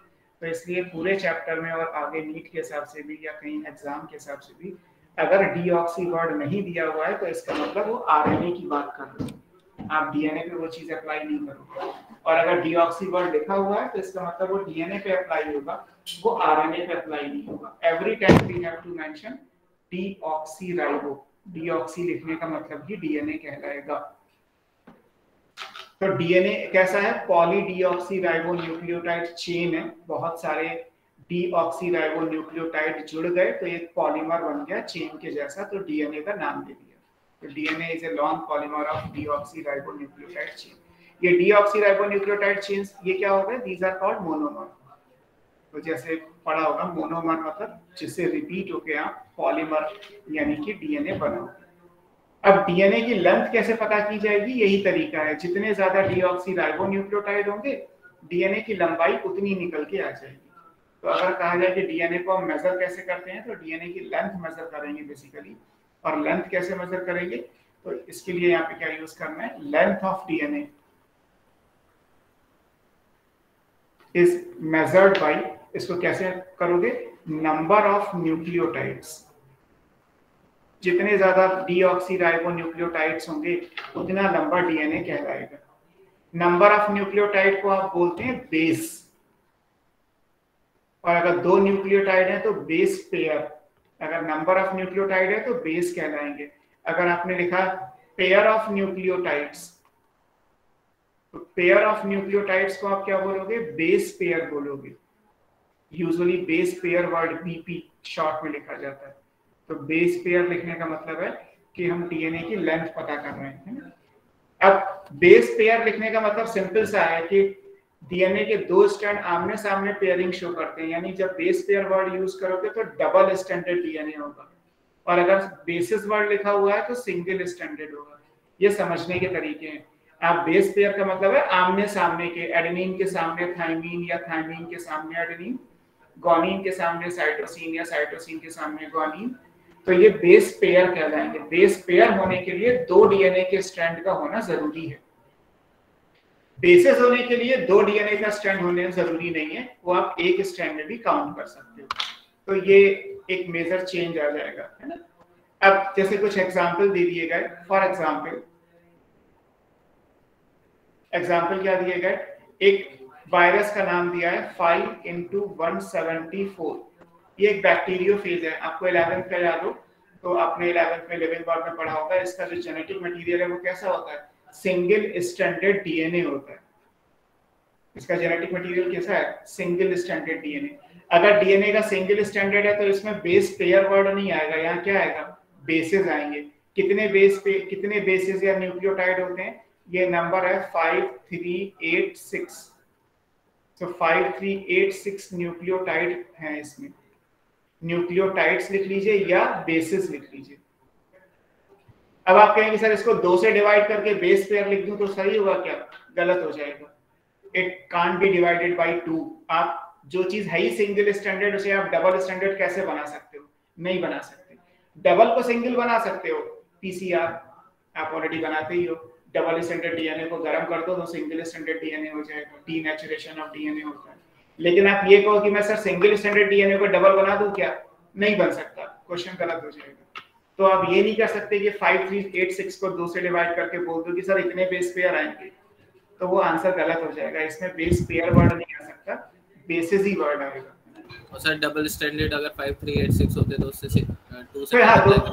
तो इसलिए पूरे चैप्टर में और आगे नीट के हिसाब से भी या कहीं एग्जाम के हिसाब से भी अगर डीऑक्सी वर्ड नहीं दिया हुआ है तो इसका मतलब वो आरएनए की बात कर रहे हो, आप डीएनए पे वो चीज अप्लाई नहीं करोगे। और अगर डीऑक्सी वर्ड लिखा हुआ है तो इसका मतलब वो डीएनए पे अप्लाई होगा, वो आरएनए पे अप्लाई नहीं होगा। Every time we have to mention deoxy ribo. Deoxy लिखने का मतलब ही डीएनए कहलाएगा। तो डीएनए कैसा है? Poly deoxy ribo nucleotide chain है, बहुत सारे डीऑक्सी राइबो न्यूक्लियोटाइड जुड़ गए तो एक पॉलीमर बन गया चेन के जैसा, तो डीएनए का नाम दे दिया। तो DNA is a long polymer of deoxy ribo nucleotide chain. ये डीऑक्सी राइबो न्यूक्लियोटाइड चेन्स ये क्या हो गए? These are called monomer. तो जैसे पढ़ा होगा मोनोमर मतलब जिससे रिपीट होके आप पॉलीमर यानी कि डीएनए बनाओगे। अब डीएनए की लेंथ कैसे पता की जाएगी? यही तरीका है, जितने ज्यादा डीऑक्सी राइबो न्यूक्लियोटाइड होंगे डीएनए की लंबाई उतनी निकल के आ जाएगी। तो अगर कहा जाए कि डीएनए को हम मेजर कैसे करते हैं, तो डीएनए की लेंथ मेजर करेंगे बेसिकली। और लेंथ कैसे मेजर करेंगे? तो इसके लिए यहाँ पे क्या यूज करना है? Length of DNA is measured by, इसको कैसे करोगे? Number of nucleotides. जितने ज्यादा डीऑक्सी राइबो न्यूक्लियोटाइड्स होंगे उतना लंबा डीएनए कहलाएगा। नंबर ऑफ न्यूक्लियोटाइड को आप बोलते हैं बेस, और अगर दो न्यूक्लियोटाइड है तो बेस पेयर। अगर नंबर ऑफ न्यूक्लियोटाइड है तो बेस कहलाएंगे। अगर आपने लिखा पेयर ऑफ न्यूक्लियोटाइड्स, तो पेयर ऑफ न्यूक्लियोटाइड्स को आप क्या बोलोगे? बेस पेयर बोलोगे। Usually base pair word BP short में लिखा जाता है। तो बेस पेयर लिखने का मतलब है कि हम डीएनए की लेंथ पता कर रहे हैं। अब बेस पेयर लिखने का मतलब सिंपल सा है कि डीएनए के दो स्ट्रैंड आमने सामने पेयरिंग शो करते हैं, यानी जब बेस पेयर वर्ड यूज करोगे तो डबल स्ट्रैंडेड डीएनए होगा, और अगर बेसिस वर्ड लिखा हुआ है तो सिंगल स्ट्रैंडेड होगा। ये समझने के तरीके हैं। आप बेस पेयर का मतलब है आमने सामने के, एडेनिन के सामने थाइमीन या थाइमीन के सामने एडेनिन, गुआनिन के सामने साइटोसिन या साइटोसिन के सामने गुआनिन, तो ये बेस पेयर कहलाएंगे। बेस पेयर होने के लिए दो डीएनए के स्ट्रैंड का होना जरूरी है। बेसिस होने के लिए दो डीएनए का स्ट्रैंड होने जरूरी नहीं है, वो आप एक स्ट्रैंड में भी काउंट कर सकते हो। तो ये एक मेजर चेंज आ जाएगा, है ना। अब जैसे कुछ एग्जांपल दे दिए गए। फॉर एग्जांपल क्या दिए गए? एक वायरस का नाम दिया है 5x174। ये एक बैक्टीरियोफेज है। आपको 11th का याद हो तो आपने 11th में लिविंग पार्ट में पढ़ा होगा। इसका जो जेनेटिक मटेरियल है वो कैसा होता है? सिंगल स्ट्रैंडेड डीएनए होता है। इसका जेनेटिक मटेरियल कैसा है? Single stranded DNA. अगर डीएनए का सिंगल स्ट्रैंडेड है तो इसमें बेस पेयर वर्ड नहीं आएगा, यहाँ क्या आएगा? बेसेस आएंगे। कितने बेसेस या न्यूक्लियोटाइड होते हैं? ये नंबर है 5386। तो 5386 न्यूक्लियोटाइड हैं इसमें। न्यूक्लियोटाइड्स लिख लीजिए या बेसिस लिख लीजिए। अब आप कहेंगे सर इसको 2 से डिवाइड करके बेस पेयर लिख दूं तो सही होगा क्या? गलत हो जाएगा। It can't be divided by 2। आप जो चीज है ही सिंगल स्टैंडर्ड उसे आप डबल स्टैंडर्ड कैसे बना सकते हो? नहीं बना सकते। डबल को सिंगल बना सकते हो, पीसीआर आप ऑलरेडी बनाते ही हो। डबल स्टैंडर्ड डीएनए को गर्म कर दो तो सिंगल स्टैंडर्ड डीएनए हो जाएगा। डीनेचुरेशन ऑफ डीएनए होता है। लेकिन आप ये कहो कि मैं सर सिंगल स्टैंडर्ड डीएनए को डबल बना दूं क्या? नहीं बन सकता, क्वेश्चन गलत हो जाएगा। तो आप ये नहीं कर सकते कि 5386 को 2 से डिवाइड करके बोल दो कि सर इतने बेस पेयर आएंगे, तो वो आंसर गलत हो जाएगा। इसमें बेस पेयर वर्ड नहीं आ सकता, बेसिस ही वर्ड आएगा। और सर डबल स्टैंडर्ड अगर 5386 होते तो उससे 2 से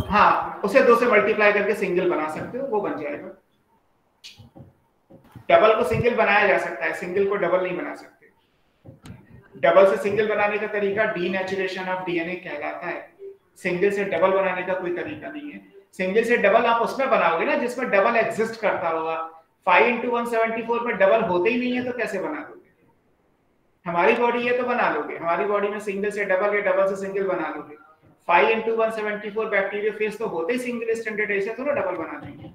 हाँ उसे 2 से मल्टीप्लाई करके सिंगल बना सकते हो, वो बन जाएगा। डबल को सिंगल बनाया जा सकता है, सिंगल को डबल नहीं बना सकते। डबल से सिंगल बनाने का तरीका डीनेचुरेशन ऑफ डीएनए कहलाता है। सिंगल से डबल बनाने का कोई तरीका नहीं है। सिंगल से डबल आप उसमें बनाओगे ना जिसमें डबल एग्जिस्ट करता होगा। 5 × 174 में डबल होते ही नहीं है तो कैसे बना दोगे? हमारी बॉडी है तो बना लोगे, हमारी बॉडी में सिंगल से डबल या डबल से सिंगल बना लोगे। 5 × 174 बैक्टीरियोफेज तो होते ही सिंगल स्टैंडर्ड, ऐसे तो ना डबल बना देंगे।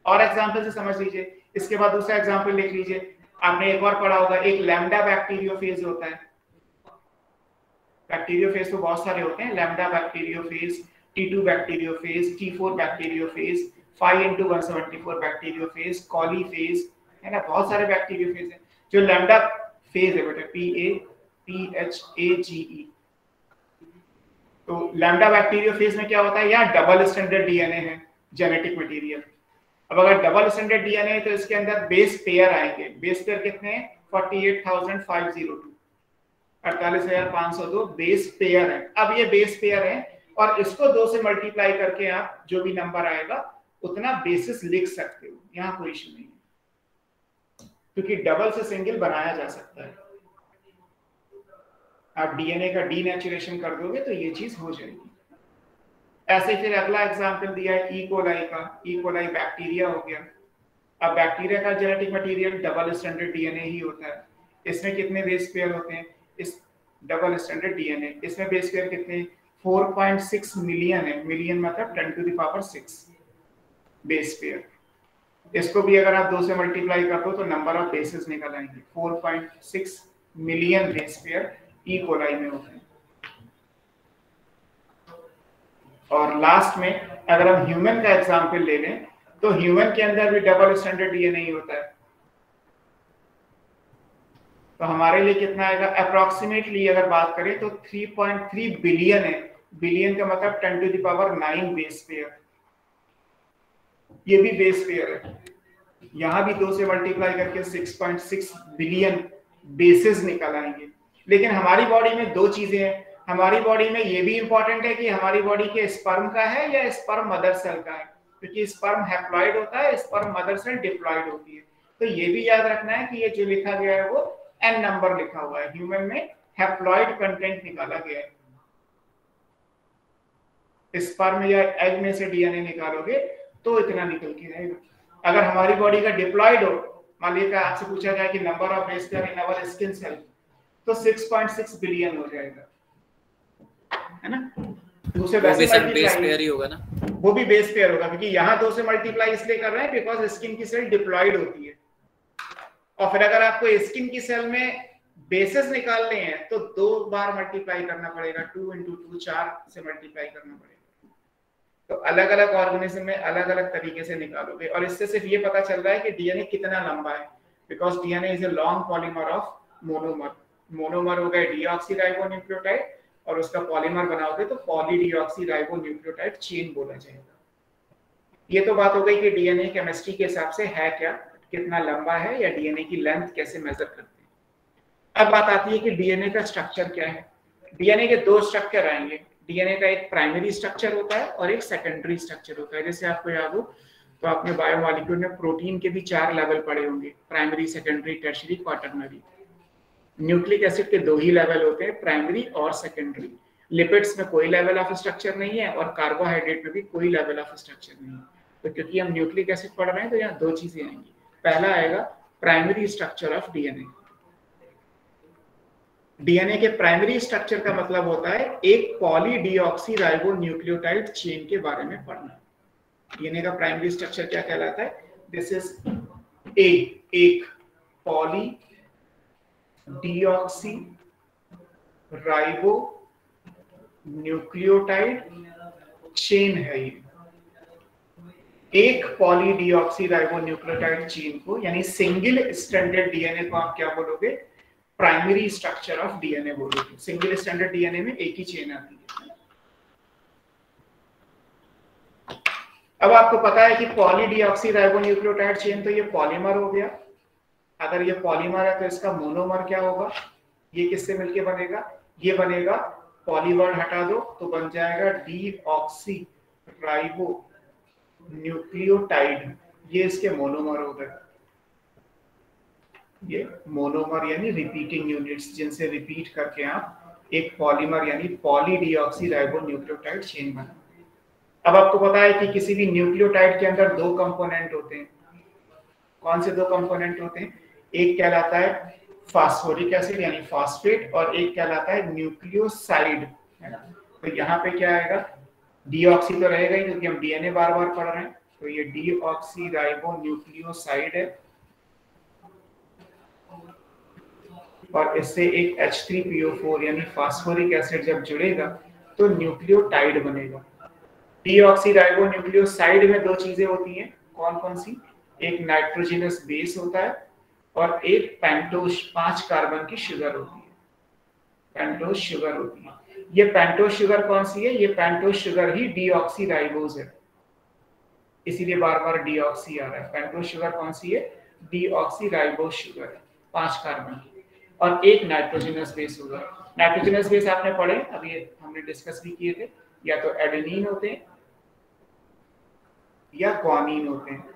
और एग्जांपल से समझ लीजिए। इसके बाद दूसरा एग्जांपल लिख लीजिए। आपने एक और पढ़ा होगा, एक लैम्डा बैक्टीरियोफेज होता है। बैक्टीरियोफेज तो बहुत सारे होते हैं, lambda bacteriophage, T2 bacteriophage, T4 bacteriophage, 5 × 174 bacteriophage, coliphage, है ना, बहुत सारे बैक्टीरियोफेज हैं। जो लैम्डा फेज है बेटा, PAPHAGE, तो लैम्डा बैक्टीरियोफेज में क्या होता है, यहाँ डबल स्टैंडर्ड डीएनए है, जेनेटिक मटेरियल। अब अगर डबल स्टैंडर्ड डीएनए है तो इसके अंदर बेस पेयर आएंगे। बेस पेयर कितने हैं? 48,502, 48,502 बेस पेयर है। अब ये बेस पेयर है और इसको 2 से मल्टीप्लाई करके आप जो भी नंबर आएगा उतना बेसिस लिख सकते हो, यहाँ कोई इश्यू नहीं है, क्योंकि डबल से सिंगल बनाया जा सकता है। आप डीएनए का डीनेचुरेशन कर दोगे तो ये चीज हो जाएगी। ऐसे फिर अगला एग्जांपल दिया है ई कोलाई का। ई कोलाई बैक्टीरिया हो गया। अब बैक्टीरिया का genetic material double standard DNA ही होता है। इसमें कितने बेस पेयर होते हैं? इस डबल स्टैंडर्ड डीएनए, इसमें बेस पेयर कितने? 4.6 मिलियन है। मिलियन मतलब 10⁶ बेस पेयर। इसको भी अगर आप 2 से मल्टीप्लाई कर दो तो नंबर ऑफ बेसेस निकल आएंगे। 4.6 million base pair E coli में होते हैं। और लास्ट में अगर हम ह्यूमन का एग्जांपल ले लें तो ह्यूमन के अंदर भी डबल स्टैंडर्ड डीएनए ही होता है। तो हमारे लिए कितना आएगा? अप्रोक्सीमेटली अगर बात करें तो 3.3 बिलियन है। बिलियन का मतलब 10⁹ बेस पेयर। ये भी बेस पेयर है। यहां भी 2 से मल्टीप्लाई करके 6.6 बिलियन बेसिस निकल आएंगे। लेकिन हमारी बॉडी में 2 चीजें हैं। हमारी बॉडी में ये भी इंपॉर्टेंट है कि हमारी बॉडी के स्पर्म का है या स्पर्म मदर सेल का है, क्योंकि स्पर्म हैप्लॉइड होता है, स्पर्म मदर सेल डिप्लॉइड होती है। तो ये भी याद रखना है कि ये जो लिखा गया है वो n नंबर लिखा हुआ है। ह्यूमन में हैप्लॉइड कंटेंट निकाला गया है। स्पर्म या एग में से डीएनए निकालोगे तो इतना निकल के आएगा। अगर हमारी बॉडी का डिप्लॉइड हो, मान लीजिए आपसे पूछा जाए कि number of base pair in our skin cell, तो 6.6 बिलियन हो जाएगा, है ना। दूसरे बेस पेयर ही होगा ना, वो भी बेस पेयर होगा, क्योंकि यहाँ 2 से मल्टीप्लाई इसलिए कर रहे हैं बिकॉज स्किन की सेल डिप्लॉइड होती है। और फिर अगर आपको स्किन की सेल में बेसिस निकालने हैं तो 2 बार मल्टीप्लाई करना पड़ेगा। 2 × 2 4 से मल्टीप्लाई करना पड़ेगा। तो अलग अलग ऑर्गेनिज्म में अलग अलग तरीके से निकालोगे। और इससे सिर्फ ये पता चल रहा है कि डीएनए कितना लंबा है, because DNA is a long polymer of monomer. Monomer हो गए डीऑक्सीराइबोन्यूक्लियोटाइड, और उसका पॉलीमर बनाओगे तो पॉलीडीऑक्सीराइबोन्यूक्लियोटाइड चेन बोला जाएगा। ये तो बात हो गई कि डीएनए केमिस्ट्री के हिसाब से है क्या, कितना लंबा है, या डीएनए की लेंथ कैसे मेजर करते हैं। अब बात आती है कि डीएनए का स्ट्रक्चर क्या है। डीएनए के 2 स्ट्रक्चर आएंगे। डीएनए का एक प्राइमरी स्ट्रक्चर होता है और एक सेकेंडरी स्ट्रक्चर होता है। जैसे आपको याद हो तो आपने बायोमॉलिक्यूल में प्रोटीन के भी 4 लेवल पढ़े होंगे, primary, secondary, tertiary, quaternary. Nucleic acid के 2 ही लेवल होते हैं, प्राइमरी और सेकेंडरी। लिपिड्स में कोई लेवल ऑफ स्ट्रक्चर नहीं है और कार्बोहाइड्रेट में भी कोई लेवल ऑफ स्ट्रक्चर नहीं है। तो क्योंकि हम न्यूक्लिक एसिड पढ़ रहे हैं तो यहाँ 2 चीजें आएंगी। पहला आएगा primary structure of DNA. DNA के प्राइमरी स्ट्रक्चर का मतलब होता है एक पॉलीडीऑक्सीराइबोन्यूक्लियोटाइड चेन के बारे में पढ़ना। डीएनए का प्राइमरी स्ट्रक्चर क्या कहलाता है? दिस इज एक पॉलीडीऑक्सीराइबोन्यूक्लियोटाइड चेन है। ये एक पॉलीडीऑक्सीराइबोन्यूक्लियोटाइड चेन को, यानी सिंगल स्ट्रैंडेड डीएनए को आप क्या बोलोगे? प्राइमरी स्ट्रक्चर ऑफ डीएनए बोलोगे। सिंगल स्ट्रैंडेड डीएनए में एक ही चेन आती है। अब आपको पता है कि पॉलीडीऑक्सीराइबोन्यूक्लियोटाइड चेन तो ये पॉलीमर हो गया। अगर ये पॉलीमर है तो इसका मोनोमर क्या होगा? ये किससे मिलके बनेगा? ये बनेगा, पॉलीवर्ड हटा दो तो बन जाएगा डीऑक्सीराइबोन्यूक्लियोटाइड। ये इसके मोनोमर हो गए। ये मोनोमर यानी रिपीटिंग यूनिट्स, जिनसे रिपीट करके आप एक पॉलीमर यानी पॉलीडीऑक्सीराइबोन्यूक्लियोटाइड चेन बना। अब आपको पता है कि किसी भी न्यूक्लियोटाइड के अंदर दो कंपोनेंट होते हैं। कौन से दो कंपोनेंट होते हैं? एक कहलाता है फास्फोरिक एसिड यानी फास्फेट, और एक कहलाता है न्यूक्लियोसाइड, है ना। तो यहाँ पे क्या आएगा? डीऑक्सी तो रहेगा ही क्योंकि हम डीएनए बार बार पढ़ रहे हैं, तो ये डीऑक्सीराइबोन्यूक्लियोसाइड है, और इससे एक H3PO4 यानी फास्फोरिक एसिड जब जुड़ेगा तो न्यूक्लियोटाइड बनेगा। डीऑक्सीराइबोन्यूक्लियोसाइड में दो चीजें होती हैं, कौन कौन सी? एक नाइट्रोजनस बेस होता है और एक पेंटोस 5 कार्बन की शुगर होती है, पेंटोस शुगर होती है। ये पेंटोस शुगर कौन सी है? ये पेंटोस शुगर ही डीऑक्सीराइबोज है, इसीलिए बार बार डीऑक्सी आ रहा है। पेंटोस शुगर कौन सी है? डीऑक्सीराइबोज शुगर है, 5 कार्बन की, और एक नाइट्रोजनस बेस होगा। नाइट्रोजनस बेस आपने पढ़े, अभी हमने डिस्कस भी किए थे, या तो एडेनिन होते हैं या ग्वानिन होते हैं।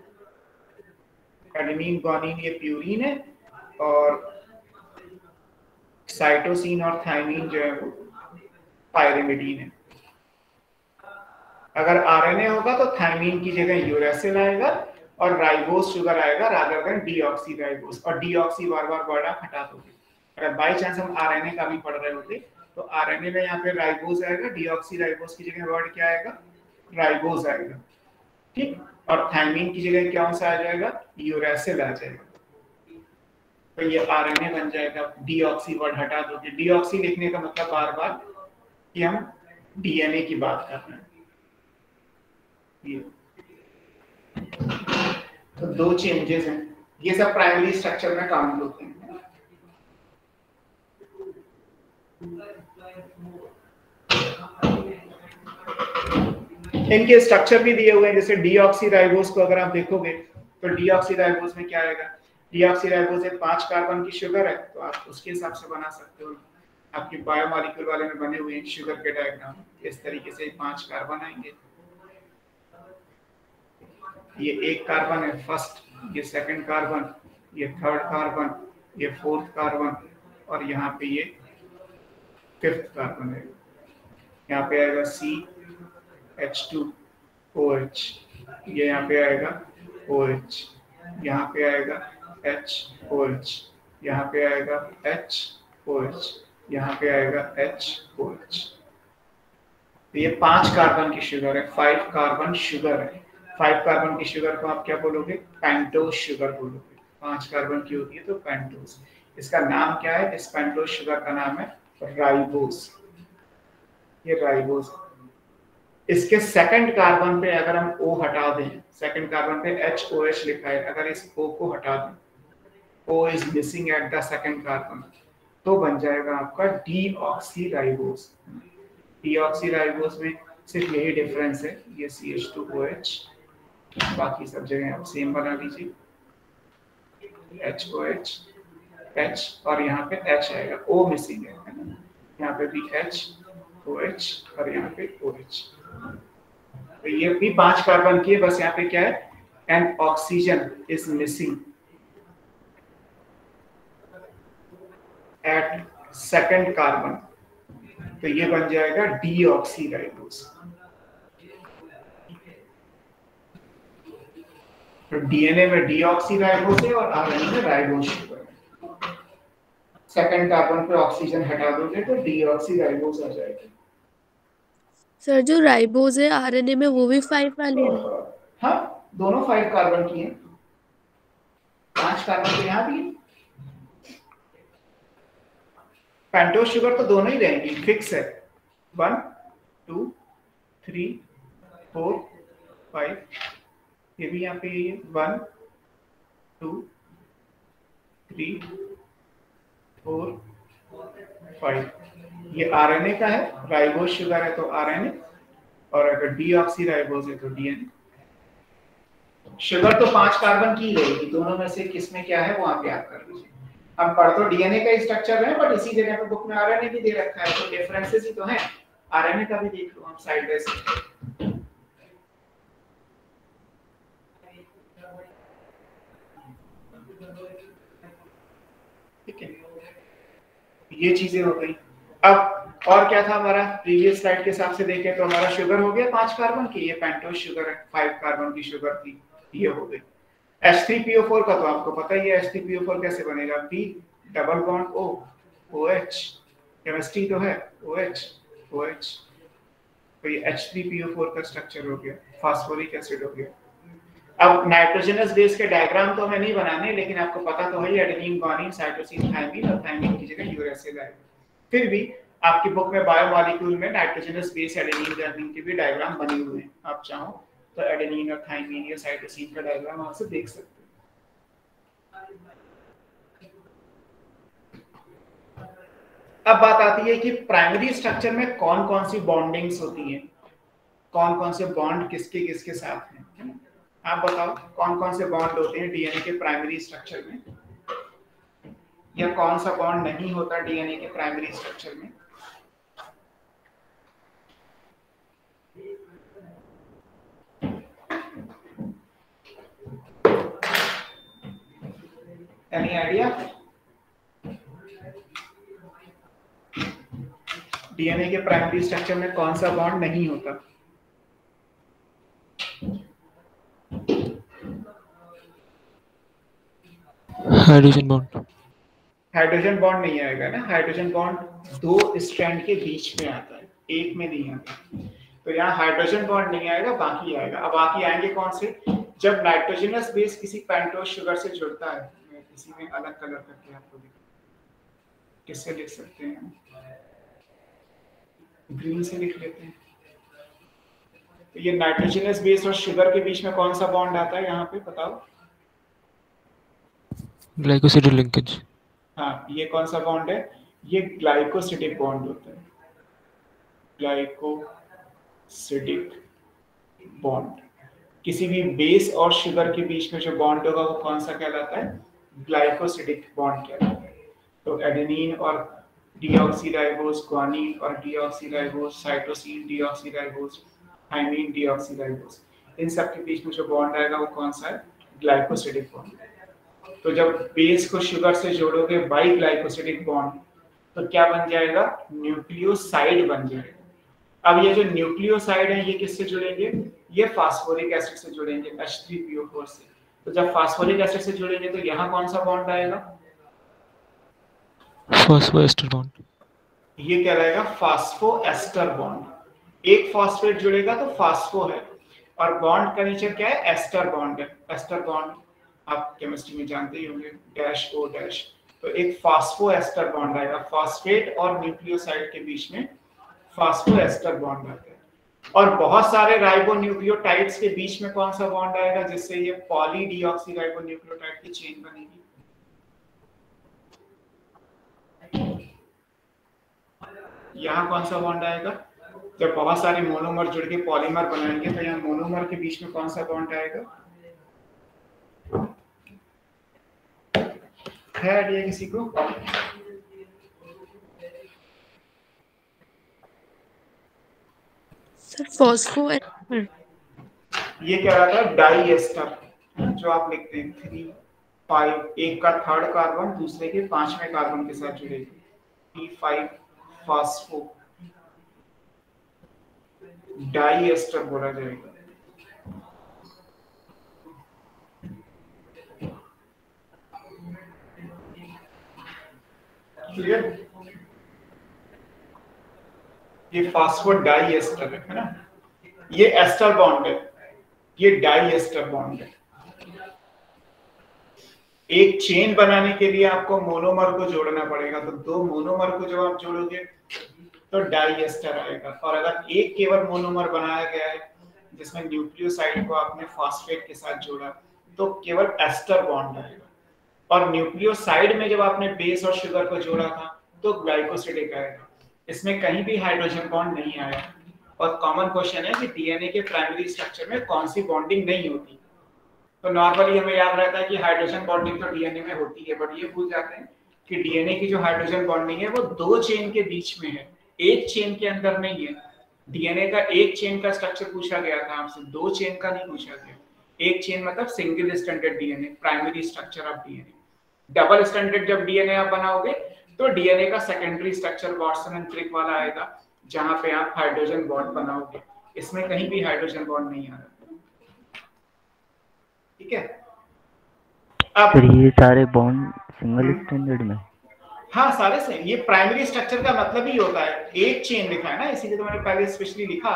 एडेनिन ग्वानिन ये प्यूरिन है, और साइटोसिन और थायमिन जो है वो पायरिमिडीन है। अगर आरएनए होगा तो थायमिन की जगह यूरेसिल आएगा और राइबोज शुगर आएगा रादर देन डीऑक्सीराइबोज, और डीऑक्सी बार बार वर्ड आप हटा दोगे। अगर बाई चांस हम आरएनए का भी पढ़ रहे होते तो आरएनए में यहाँ पे राइबोज आएगा, डीऑक्सीराइबोज की जगह वर्ड क्या आएगा? राइबोज आएगा, ठीक। और थायमिन की जगह कौन सा आ जाएगा? यूरेसिल आ जाएगा। तो ये आरएनए बन जाएगा, डीऑक्सी वर्ड हटा दोगे। डीऑक्सी लिखने का मतलब बार बार कि हम डीएनए की बात कर रहे हैं। ये तो दो चेंजेस हैं, ये सब प्राइमरी स्ट्रक्चर में काम होते हैं। इनके स्ट्रक्चर भी दिए हुए हैं, जैसे डीऑक्सीराइबोज को अगर आप देखोगे तो डीऑक्सीराइबोज में क्या आएगा? डीऑक्सीराइबोज एक 5 कार्बन की शुगर है, तो आप उसके हिसाब से बना सकते हो। आपके बायोमॉलिक्यूल वाले में बने हुए हैं शुगर के डायग्राम, इस तरीके से 5 कार्बन आएंगे। ये एक कार्बन है फर्स्ट, ये सेकंड कार्बन, ये थर्ड कार्बन, ये फोर्थ कार्बन, और यहाँ पे ये फिफ्थ कार्बन है। यहाँ पे आएगा CH2OH, ये यहाँ पे आएगा OH, यहाँ पे आएगा HOH, यहाँ पे आएगा HOH, यहाँ पे आएगा HOH। तो ये 5 कार्बन की शुगर है, 5 कार्बन शुगर है। 5 कार्बन की शुगर को आप क्या बोलोगे? पेंटोस शुगर बोलोगे। 5 कार्बन की होती है तो पेंटोस। इसका नाम क्या है? इस पेंटोस शुगर का नाम है राइबोस। ये राइबोस। इसके सेकंड कार्बन पे अगर हम O हटा दें, सेकंड कार्बन पे HOH लिखा है, अगर इस O को हटा दें, O is missing at the second carbon, तो बन जाएगा आपका डीऑक्सीराइबोस। डीऑक्सीराइबोस में सिर्फ यही डिफरेंस है, ये CH2OH, बाकी सब जगह आप सेम बना लीजिए, HOH, H, और यहाँ पे H आएगा, O मिसिंग है ना, यहाँ पे भी HOH और यहाँ पे OH। तो ये भी 5 कार्बन की है, बस यहाँ पे क्या है? An oxygen is missing at second carbon, तो ये बन जाएगा डीऑक्सीराइबोस। तो डीएनए में डीऑक्सीराइबोस है और आरएनए में राइबोस शुगर है। सेकंड कार्बन पे ऑक्सीजन हटा दोगे तो डीऑक्सीराइबोस आ जाएगा। सर जो राइबोज है आरएनए में वो भी 5 वाली है? हाँ, दोनों 5 कार्बन की हैं। 5 कार्बन तो यहाँ भी है। पेंटोस शुगर तो दोनों ही रहेंगी, फिक्स है। 1 2 3 4 5, ये भी यहाँ पे 1 2 3 4 5, ये आरएनए का है। राइबोस शुगर है तो आरएनए, और अगर डीऑक्सीराइबोस है तो डीएनए। शुगर तो 5 कार्बन की रहेगी, दोनों में से किसमें क्या है वो आप याद कर लीजिए। हम पढ़ तो डीएनए का स्ट्रक्चर है, बट इसी जगह पे बुक में आरएनए भी दे रखा है, तो डिफरेंसेस ही तो हैं। आरएनए का भी देख लो हम साइड बाय साइड। ठीक है, ये चीजें हो गई। अब और क्या था हमारा, प्रीवियस स्लाइड के हिसाब से देखें तो हमारा शुगर हो गया 5 कार्बन की, ये पेंटोज शुगर है, 5 कार्बन की शुगर थी, ये हो गई। H3PO4 का तो आपको पता ही है, H3PO4 कैसे बनेगा, P double bond O, OH, chemistry तो है, OH, OH, तो ये H3PO4 का स्ट्रक्चर हो गया, फास्फोरिक एसिड हो गया। अब नाइट्रोजनस बेस के डायग्राम तो हमें नहीं बनाने, लेकिन आपको पता तो है एडेनिन, गुआनिन, साइटोसिन, थायमिन और थायमिन की जगह यूरेसिल आएगा। फिर भी आपकी बुक में बायोमॉलिक्यूल में नाइट्रोजनस बेस एडेनिन गुआनिन के भी डायग्राम बने हुए हैं, आप चाहो तो एडेनिन और थायमिन या साइटोसिन का डायग्राम आप से देख सकते हैं। अब बात आती है कि प्राइमरी स्ट्रक्चर में कौन कौन सी बॉन्डिंग्स होती हैं, कौन कौन से बॉन्ड किसके किसके साथ हैं, है ना? आप बताओ कौन कौन से बॉन्ड होते हैं डीएनए के प्राइमरी स्ट्रक्चर में, या कौन सा बॉन्ड नहीं होता डीएनए के प्राइमरी स्ट्रक्चर में? Any idea? डीएनए के प्राइमरी स्ट्रक्चर में कौन सा बॉन्ड नहीं होता? Hydrogen bond. हाइड्रोजन बॉन्ड नहीं आएगा ना, हाइड्रोजन बॉन्ड 2 स्ट्रैंड के बीच में आता है, एक में नहीं आता। तो यहाँ हाइड्रोजन बॉन्ड नहीं आएगा, बाकी आएगा। अब बाकी आएंगे कौन से, जब नाइट्रोजनस बेस किसी पेंटोज शुगर से जुड़ता है, मैं किसी में अलग कलर करके आपको किससे लिख सकते हैं, ग्रीन से लिख लेते हैं। तो ये नाइट्रोजनस बेस और शुगर के बीच में कौन सा बॉन्ड आता है यहाँ पे बताओ? Glycosidic linkage. हाँ, ये कौन सा बॉन्ड है, ये ग्लाइकोसिडिक बॉन्ड होता है, ग्लाइकोसिडिक बॉन्ड। किसी भी बेस और शुगर के बीच में जो बॉन्ड होगा वो कौन सा कहलाता है, ग्लाइकोसिडिक बॉन्ड कहलाता है। तो एडेनिन और डीऑक्सीराइबोस, गुआनिन और deoxyribose, cytosine deoxyribose, thymine deoxyribose, इन सब के बीच में जो बॉन्ड आएगा वो कौन सा है, ग्लाइकोसिडिक बॉन्ड। तो जब बेस को शुगर से जोड़ोगे बाई ग्लाइकोसिडिक बॉन्ड तो क्या बन जाएगा, न्यूक्लियोसाइड बन जाएगा। अब ये जो न्यूक्लियोसाइड है ये किससे जुड़ेंगे, ये फास्फोरिक एसिड से जुड़ेंगे, H3PO4 से। तो जब फास्फोरिक एसिड से जुड़ेंगे तो यहाँ कौन सा बॉन्ड आएगा, फास्फोएस्टर बॉन्ड। ये क्या रहेगा, फास्फोएस्टर बॉन्ड। एक फॉस्फेट जुड़ेगा तो फास्फो है, और बॉन्ड का नेचर क्या है, एस्टर बॉन्ड है। एस्टर बॉन्ड आप केमिस्ट्री में जानते ही होंगे, डैश ओ डैश। तो एक फास्फोएस्टर बॉन्ड आएगा, फॉस्फेट और न्यूक्लियोसाइड के बीच में फास्फोएस्टर बॉन्ड आता है। और बहुत सारे राइबोन्यूक्लियोटाइड्स के बीच में कौन सा बॉन्ड आएगा जिससे ये पॉली डीऑक्सीराइबोन्यूक्लियोटाइड की चेन बनेगी, यहाँ कौन सा बॉन्ड आएगा, जब बहुत सारे मोनोमर जुड़ के पॉलीमर बनाएंगे तो यहाँ मोनोमर के बीच में कौन सा बॉन्ड आएगा, है आइडिया किसी को? सर फॉस्फोएस्टर, ये क्या रहता है, डाई एस्टर, जो आप लिखते हैं 3 5, एक का 3rd कार्बन दूसरे के 5वें कार्बन के साथ जुड़ेगी, P5 फास्फो डाई एस्टर बोला जाएगा। क्लियर? ये फास्फो डाई एस्टर है ना, ये एस्टर बॉन्ड है, ये डाई एस्टर बॉन्ड है। एक चेन बनाने के लिए आपको मोनोमर को जोड़ना पड़ेगा, तो 2 मोनोमर को जब आप जोड़ोगे तो डाई एस्टर आएगा। और अगर एक केवल मोनोमर बनाया गया है जिसमें न्यूक्लियोसाइड को आपने फॉस्फेट के साथ जोड़ा तो केवल एस्टर बॉन्ड आएगा। और न्यूक्लियोसाइड में जब आपने बेस और शुगर को जोड़ा था तो ग्लाइकोसिडिक आएगा। इसमें कहीं भी हाइड्रोजन बॉन्ड नहीं आया। और कॉमन क्वेश्चन है कि डीएनए के प्राइमरी स्ट्रक्चर में कौन सी बॉन्डिंग नहीं होती। तो नॉर्मली हमें याद रहता है कि हाइड्रोजन बॉन्डिंग तो डीएनए में होती है, बट ये भूल जाते हैं कि डीएनए की जो हाइड्रोजन बॉन्डिंग है वो 2 चेन के बीच में है, एक चेन के अंदर नहीं है। डीएनए का एक चेन का स्ट्रक्चर पूछा गया था आपसे, 2 चेन का नहीं पूछा गया। एक चेन मतलब single stranded DNA, primary structure of DNA. Double standard जब डीएनए आप बनाओगे तो डीएनए का secondary structure Watson and Crick वाला आएगा, जहां पे आप हाइड्रोजन बॉन्ड बनाओगे। इसमें कहीं भी हाइड्रोजन बॉन्ड नहीं आ रहा, ठीक है। अब फिर ये सारे बॉन्ड सिंगल स्टैंडर्ड में? हाँ सारे से। ये प्राइमरी स्ट्रक्चर का मतलब ही होता है, एक चेन लिखा है ना, इसीलिए तो मैंने पहले स्पेशली लिखा,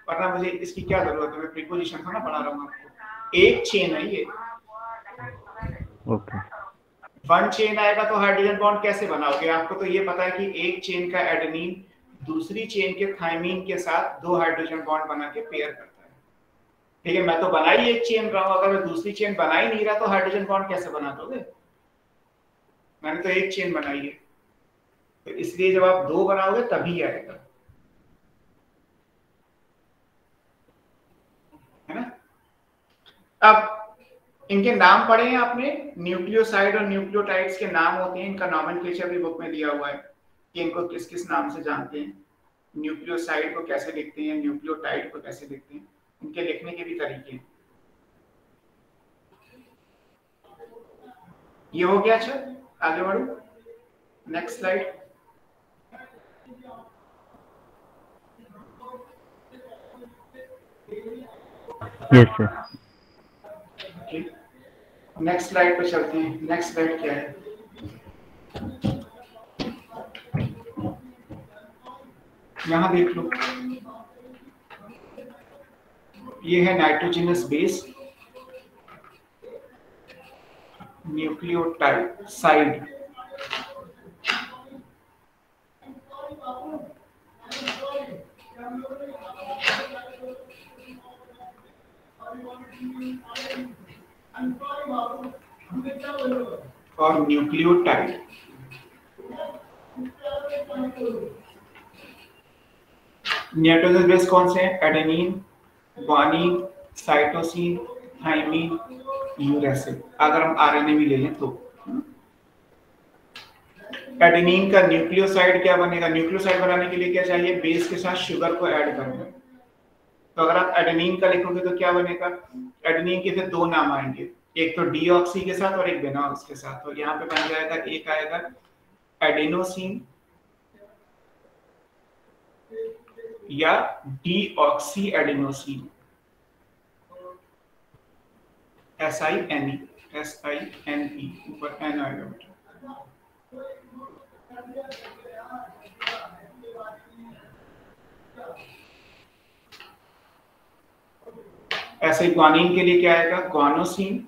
वरना मुझे इसकी क्या जरूरत है, मैं प्रीपोजिशन थोड़ा पढ़ा रहा हूँ आपको। एक चेन है ये। ओके। वन चेन आएगा तो हाइड्रोजन बॉन्ड कैसे बनाओगे? आपको तो ये पता है कि एक चेन का एडेनिन दूसरी चेन के थाइमीन के साथ 2 हाइड्रोजन बॉन्ड बना के पेयर करता है, ठीक है। मैं तो बना ही एक चेन रहा हूं, अगर मैं दूसरी चेन बना ही नहीं रहा तो हाइड्रोजन बॉन्ड कैसे बना दोगे? मैंने तो एक चेन बनाई है, तो इसलिए जब आप 2 बनाओगे तभी आएगा, है ना। अब इनके नाम पढ़े हैं आपने, न्यूक्लियोसाइड और न्यूक्लियोटाइड्स के नाम होते हैं, इनका नॉमेनक्लेचर भी बुक में दिया हुआ है कि इनको किस किस नाम से जानते हैं। न्यूक्लियोसाइड को कैसे लिखते हैं, न्यूक्लियोटाइड को कैसे लिखते हैं, इनके लिखने के भी तरीके हैं। ये हो गया। अच्छा आगे बढ़ो, next slide. Yes sir. Next slide पे चलते हैं। नेक्स्ट स्लाइड क्या है? यहां देख लो, ये है नाइट्रोजनस बेस, न्यूक्लियोटाइड साइड, और न्यूक्लियोटाइड। नाइट्रोजनस बेस कौन से हैं? Adenine, guanine, cytosine, thymine, uracil. अगर हम आरएनए भी ले लें तो एडेनिन का न्यूक्लियोसाइड क्या बनेगा? न्यूक्लियोसाइड बनाने के लिए क्या चाहिए? बेस के साथ शुगर को ऐड करना। तो अगर आप एडेनिन का लिखोगे तो क्या बनेगा? एडेनिन के फिर 2 नाम आएंगे, एक तो डीऑक्सी के साथ और एक बिना उसके साथ। तो यहाँ पे बन जाएगा, एक आएगा एडेनोसिन या डीऑक्सी एडेनोसिन, SINE, SINE, ऊपर एन आएगा बेटा। ऐसे ग्वानिन के लिए क्या आएगा? ग्वानोसिन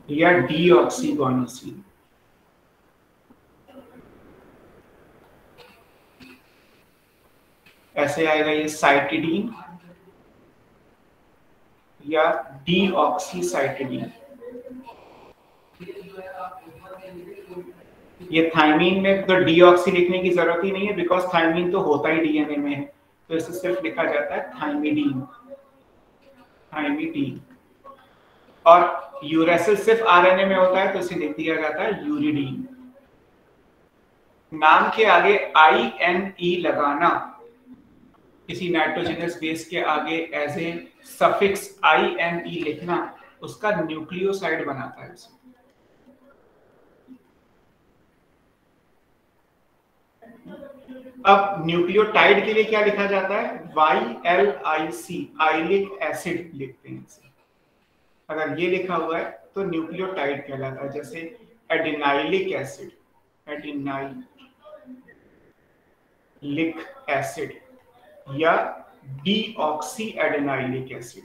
या डीऑक्सी ग्वानोसिन। ऐसे आएगा ये साइटिडीन या डीऑक्सी साइटिडीन। ये थाइमीन में तो डीऑक्सी लिखने की जरूरत ही नहीं है, बिकॉज थाइमीन तो होता ही डीएनए में है, तो इसे सिर्फ लिखा जाता है थाइमिडीन, थाइमिडीन। और यूरेसिल सिर्फ आरएनए में होता है तो इसे लिख दिया जाता है यूरिडीन। नाम के आगे INE लगाना, किसी नाइट्रोजनस बेस के आगे एज ए सफिक्स INE लिखना, उसका न्यूक्लियोसाइड बनाता है उसे। अब न्यूक्लियोटाइड के लिए क्या लिखा जाता है? YLIC, आइलिक एसिड लिखते हैं इसे। अगर ये लिखा हुआ है तो न्यूक्लियोटाइड कहलाता है, जैसे एडिनाइलिक एसिड, एडिनाइलिक एसिड या डीऑक्सी एडेनाइलिक एसिड।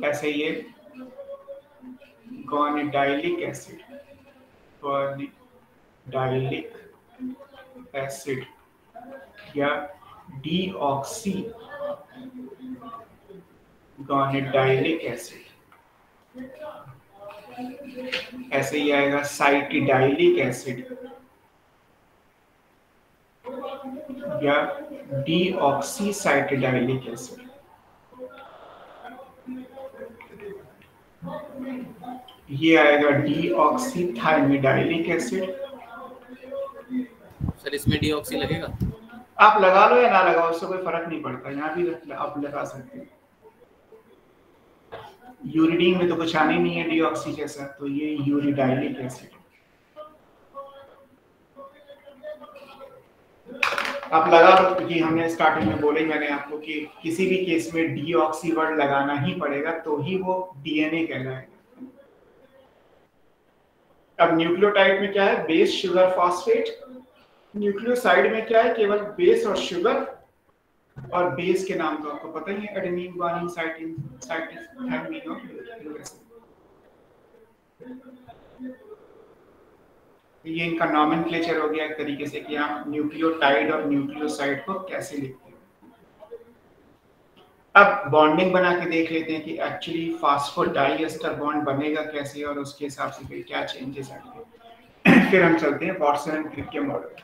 ऐसे ये गॉनिडाइलिक एसिड, गॉनिडाइलिक एसिड या डीऑक्सी गॉनिडाइलिक एसिड। ऐसे ही आएगा साइटिडाइलिक एसिड या डीऑक्सी साइटिडाइलिक एसिड। ये आएगा डीऑक्सी थाइमिडाइलिक एसिड। सर इसमें डीऑक्सी लगेगा? आप लगा लो या ना लगाओ, उससे कोई फर्क नहीं पड़ता, यहाँ भी आप लगा सकते हैं। यूरिडीन में तो कुछ आने नहीं है डीऑक्सी जैसा, तो ये यूरिडाइलिक एसिड। आप लगा लो, क्योंकि हमने स्टार्टिंग में बोला ही मैंने आपको कि किसी भी केस में डीऑक्सी वर्ड लगाना ही पड़ेगा, तो ही वो डीएनए कहलाएगा। अब न्यूक्लियोटाइड में क्या है? Base, sugar, phosphate. न्यूक्लियोसाइड में क्या है? केवल बेस और शुगर, और बेस के नाम तो आपको पता ही है, एडेनिन, गुआनिन, साइटिन, थायमिन और यूरेसिल। ये इनका नॉमेनक्लेचर हो गया एक तरीके से कि आप न्यूक्लियोटाइड और न्यूक्लियोसाइड को कैसे लिखते हैं। अब बॉन्डिंग बना के देख लेते हैं कि एक्चुअली फास्फोडाइएस्टर बॉन्ड बनेगा कैसे और उसके हिसाब से फिर क्या चेंजेस आएंगे। फिर हम चलते हैं वाटसन एंड क्रिक के मॉडल।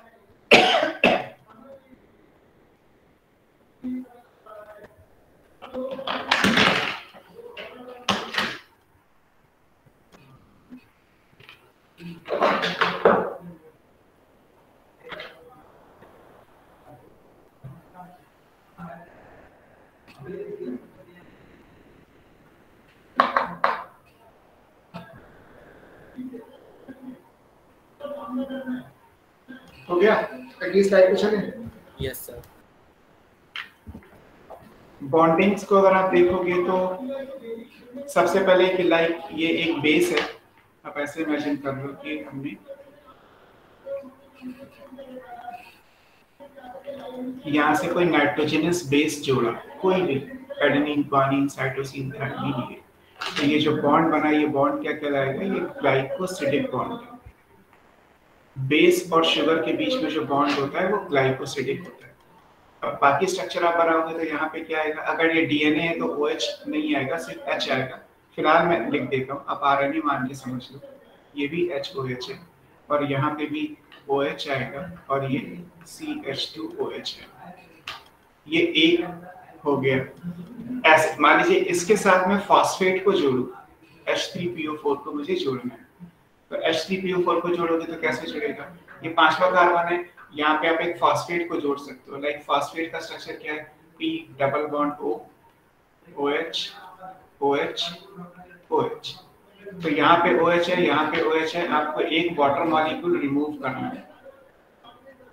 हो गया? अगली स्लाइड पे चलें। Yes sir. बॉन्डिंग्स को अगर आप देखोगे तो सबसे पहले कि लाइक ये एक बेस है, आप ऐसे इमेजिन कर लो कि हमने यहाँ से कोई नाइट्रोजनस बेस जोड़ा, कोई भी एडेनिन, गुआनिन, साइटोसिन, थायमिन, ये तो ये जो बॉन्ड बना, ये बॉन्ड क्या कहलाएगा? ये ग्लाइकोसिडिक बॉन्ड है। बेस और शुगर के बीच में जो बॉन्ड होता है वो ग्लाइकोसिडिक होता है। अब बाकी स्ट्रक्चर आप बनाओगे तो यहाँ पे क्या आएगा? अगर ये डीएनए है तो OH नहीं आएगा, सिर्फ H आएगा। फिलहाल मैं लिख देता हूँ, आप आरएनए मान के समझ लो। ये भी HOH है और यहाँ पे भी OH आएगा और ये CH2OH है। ये एक हो गया। ऐसे मान लीजिए इसके साथ में फॉस्फेट को जोड़ू, H3PO4 को मुझे जोड़ना है, तो H3PO4 को जोड़ोगे तो कैसे जुड़ेगा? ये पांचवा कार्बन है, यहाँ पे आप एक फॉस्फेट को जोड़ सकते हो। लाइक फॉस्फेट का स्ट्रक्चर क्या है? P double bond O, OH, OH, OH। तो यहाँ पे OH है, यहाँ पे OH है, आपको एक वाटर मॉलिक्यूल रिमूव करना है।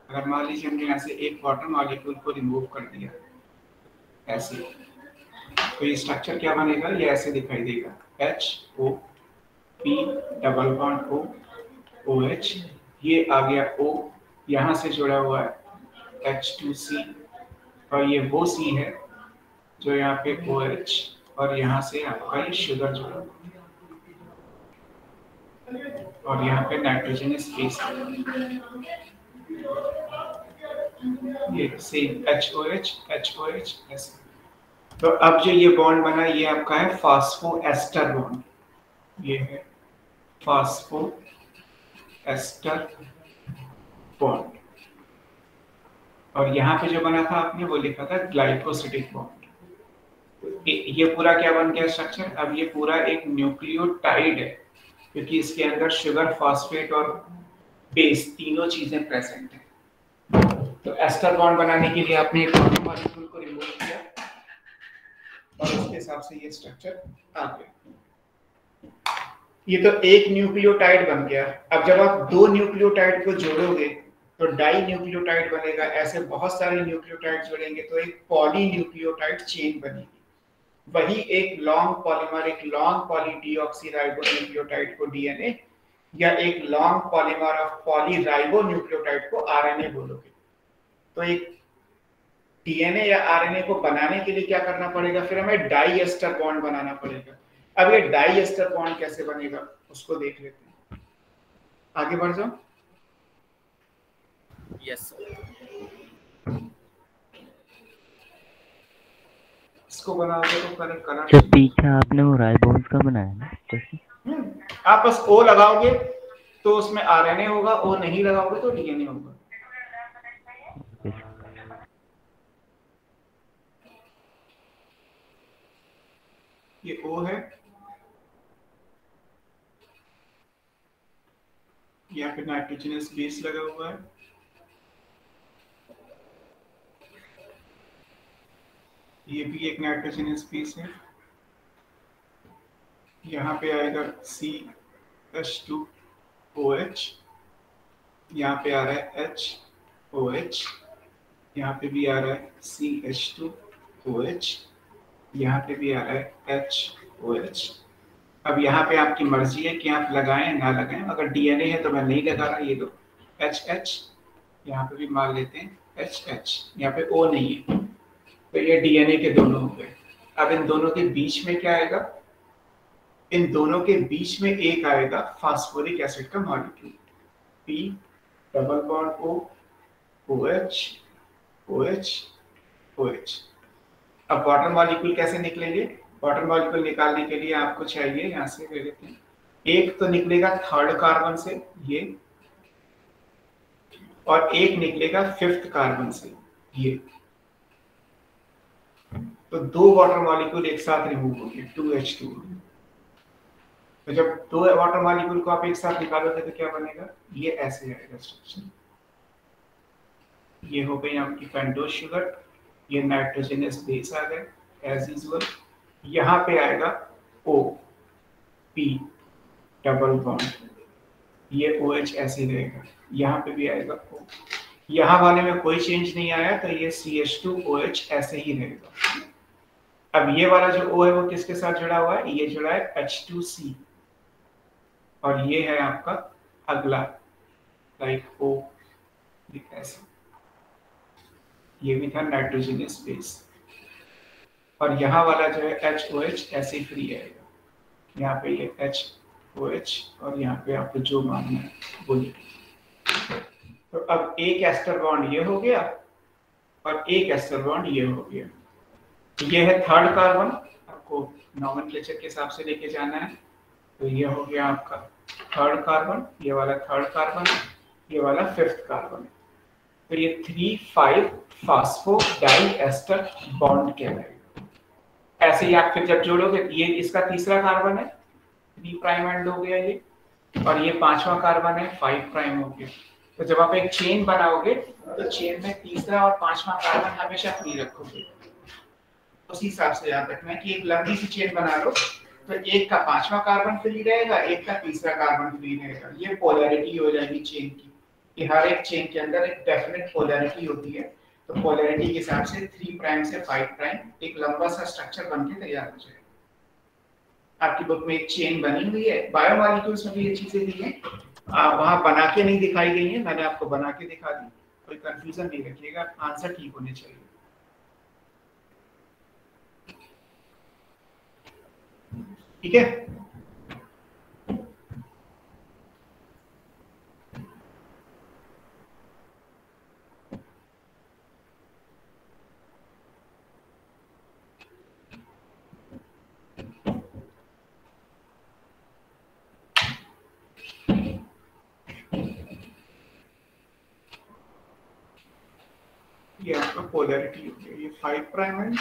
अगर मान लीजिए हमने यहाँ से एक वाटर मॉलिक्यूल को रिमूव कर दिया ऐसे, तो ये स्ट्रक्चर क्या बनेगा? ये ऐसे दिखाई देगा, HO, P double bond O, OH, ये आ गया O, यहाँ से जुड़ा हुआ है H2C, और ये वो C है जो यहाँ पे OH, और यहाँ से आपका ये शुगर जुड़ा हुआ है, और यहाँ पे नाइट्रोजनस बेस ये सेम HOH, HOH ऐसे। तो अब जो ये बॉन्ड बना, ये आपका है फास्फोएस्टर बॉन्ड। ये है फास्फो एस्टर बॉन्ड, और यहाँ पे जो बना था आपने वो लिखा था ग्लाइकोसिडिक बॉन्ड। ये पूरा क्या बन गया स्ट्रक्चर? अब ये पूरा एक न्यूक्लियोटाइड है, क्योंकि इसके अंदर शुगर, फॉस्फेट और बेस तीनों चीजें प्रेजेंट है। तो एस्टर बॉन्ड बनाने के लिए आपने एक मॉलिक्यूल को रिमूव किया और उसके हिसाब से ये स्ट्रक्चर आ गया। ये तो एक न्यूक्लियोटाइड बन गया। अब जब आप दो न्यूक्लियोटाइड को जोड़ोगे तो डाई न्यूक्लियोटाइड बनेगा। ऐसे बहुत सारे न्यूक्लियोटाइड जोड़ेंगे तो एक पॉली न्यूक्लियोटाइड चेन बनेगी। वही एक लॉन्ग पॉलीमर, एक लॉन्ग पॉली डीऑक्सीराइबो न्यूक्लियोटाइड को डीएनए, या एक long polymer of poly ribo nucleotide को आरएनए बोलोगे। तो एक डीएनए या आरएनए को बनाने के लिए क्या करना पड़ेगा? फिर हमें डाई एस्टर बॉन्ड बनाना पड़ेगा। अब ये डाई एस्टर बॉन्ड कैसे बनेगा उसको देख लेते हैं। आगे बढ़ जाओ। यस इसको बनाओगे तो कनेक्ट करना। जब पीछे आपने वो राइबोस का बनाया ना, जैसे आप बस O लगाओगे तो उसमें आरएनए होगा, O नहीं लगाओगे तो डीएनए होगा। ये O है, यहाँ पे नाइट्रोजनस बेस लगा हुआ है, ये भी एक नाइट्रोजनस बेस है, यहाँ पे आएगा CH2OH, यहाँ पे आ रहा है HOH, यहाँ पे भी आ रहा है CH2OH, यहाँ पे भी आ रहा है HOH। अब यहाँ पे आपकी मर्जी है कि आप लगाएं ना लगाएं। अगर DNA है तो मैं नहीं लगा रहा, ये दो HH, यहाँ पे भी मान लेते हैं HH, यहाँ पे O नहीं है, तो ये DNA के दोनों हो गए। अब इन दोनों के बीच में क्या आएगा? इन दोनों के बीच में एक आएगा फास्फोरिक एसिड का molecule, P double bond O, OH, OH, OH। अब वाटर मॉलिक्यूल कैसे निकलेंगे? वाटर मॉलिक्यूल निकालने के लिए आपको चाहिए, यहाँ से ले लेते हैं, एक तो निकलेगा थर्ड कार्बन से ये, और एक निकलेगा फिफ्थ कार्बन से ये। तो दो वाटर मॉलिक्यूल एक साथ रिमूव हो गए, 2H2। तो जब दो वाटर मॉलिक्यूल को आप एक साथ निकालोगे तो क्या बनेगा? ये ऐसे आएगा स्ट्रक्चर। ये हो गई आपकी पेंटोज शुगर, ये नाइट्रोजनस बेस आ गए एज यूजुअल। यहाँ पे आएगा O, P डबल बॉन्ड, ये OH ऐसे रहेगा, यहाँ पे भी आएगा O। यहाँ वाले में कोई चेंज नहीं आया तो ये CH2OH ऐसे ही रहेगा। अब ये वाला जो O है वो किसके साथ जुड़ा हुआ है? ये जुड़ा है H2C, और ये है आपका अगला लाइक O ऐसे, ये भी था नाइट्रोजनस बेस। और यहाँ वाला जो है HOH ऐसे ही फ्री आएगा, यहाँ पे ये HOH, और यहाँ पे आपको जो मानना है वो लिखिए। तो अब एक एस्टर बॉन्ड ये हो गया और एक एस्टर बॉन्ड ये हो गया। ये है थर्ड कार्बन, आपको नॉमेनक्लेचर के हिसाब से लेके जाना है। तो ये हो गया आपका थर्ड कार्बन, ये वाला थर्ड कार्बन, ये वाला फिफ्थ कार्बन। तो ये 3,5 फास्फोडाइएस्टर बॉन्ड कहलाएगा। ऐसे ही आप फिर जब जोड़ोगे, ये इसका तीसरा कार्बन है, 3 प्राइम एंड हो गया ये, और ये पांचवा कार्बन है, 5 प्राइम हो गया। तो जब आप एक चेन बनाओगे तो चेन में तीसरा और पांचवा कार्बन हमेशा फ्री रखोगे। उसी हिसाब से याद रखना है कि एक लंबी सी चेन बना लो तो एक का पांचवा कार्बन फ्री रहेगा, एक का तीसरा कार्बन फ्री रहेगा। ये पोलैरिटी हो जाएगी चेन की, कि हर एक चेन के अंदर एक डेफिनेट पोलैरिटी होती है। तो पोलैरिटी के हिसाब से 3 प्राइम से 5 प्राइम एक लंबा सा स्ट्रक्चर बनके तैयार हो जाएगा। आपकी बुक में एक चेन बनी हुई है, बायोमॉलिक्यूल्स में भी ये चीजें दी हैं, वहां बना के नहीं दिखाई गई है, मैंने आपको बना के दिखा दी। कोई कंफ्यूजन नहीं रखिएगा, आंसर ठीक होने चाहिए। ठीक है, ये आपका पोलैरिटी हो गया, ये 5 प्राइम है,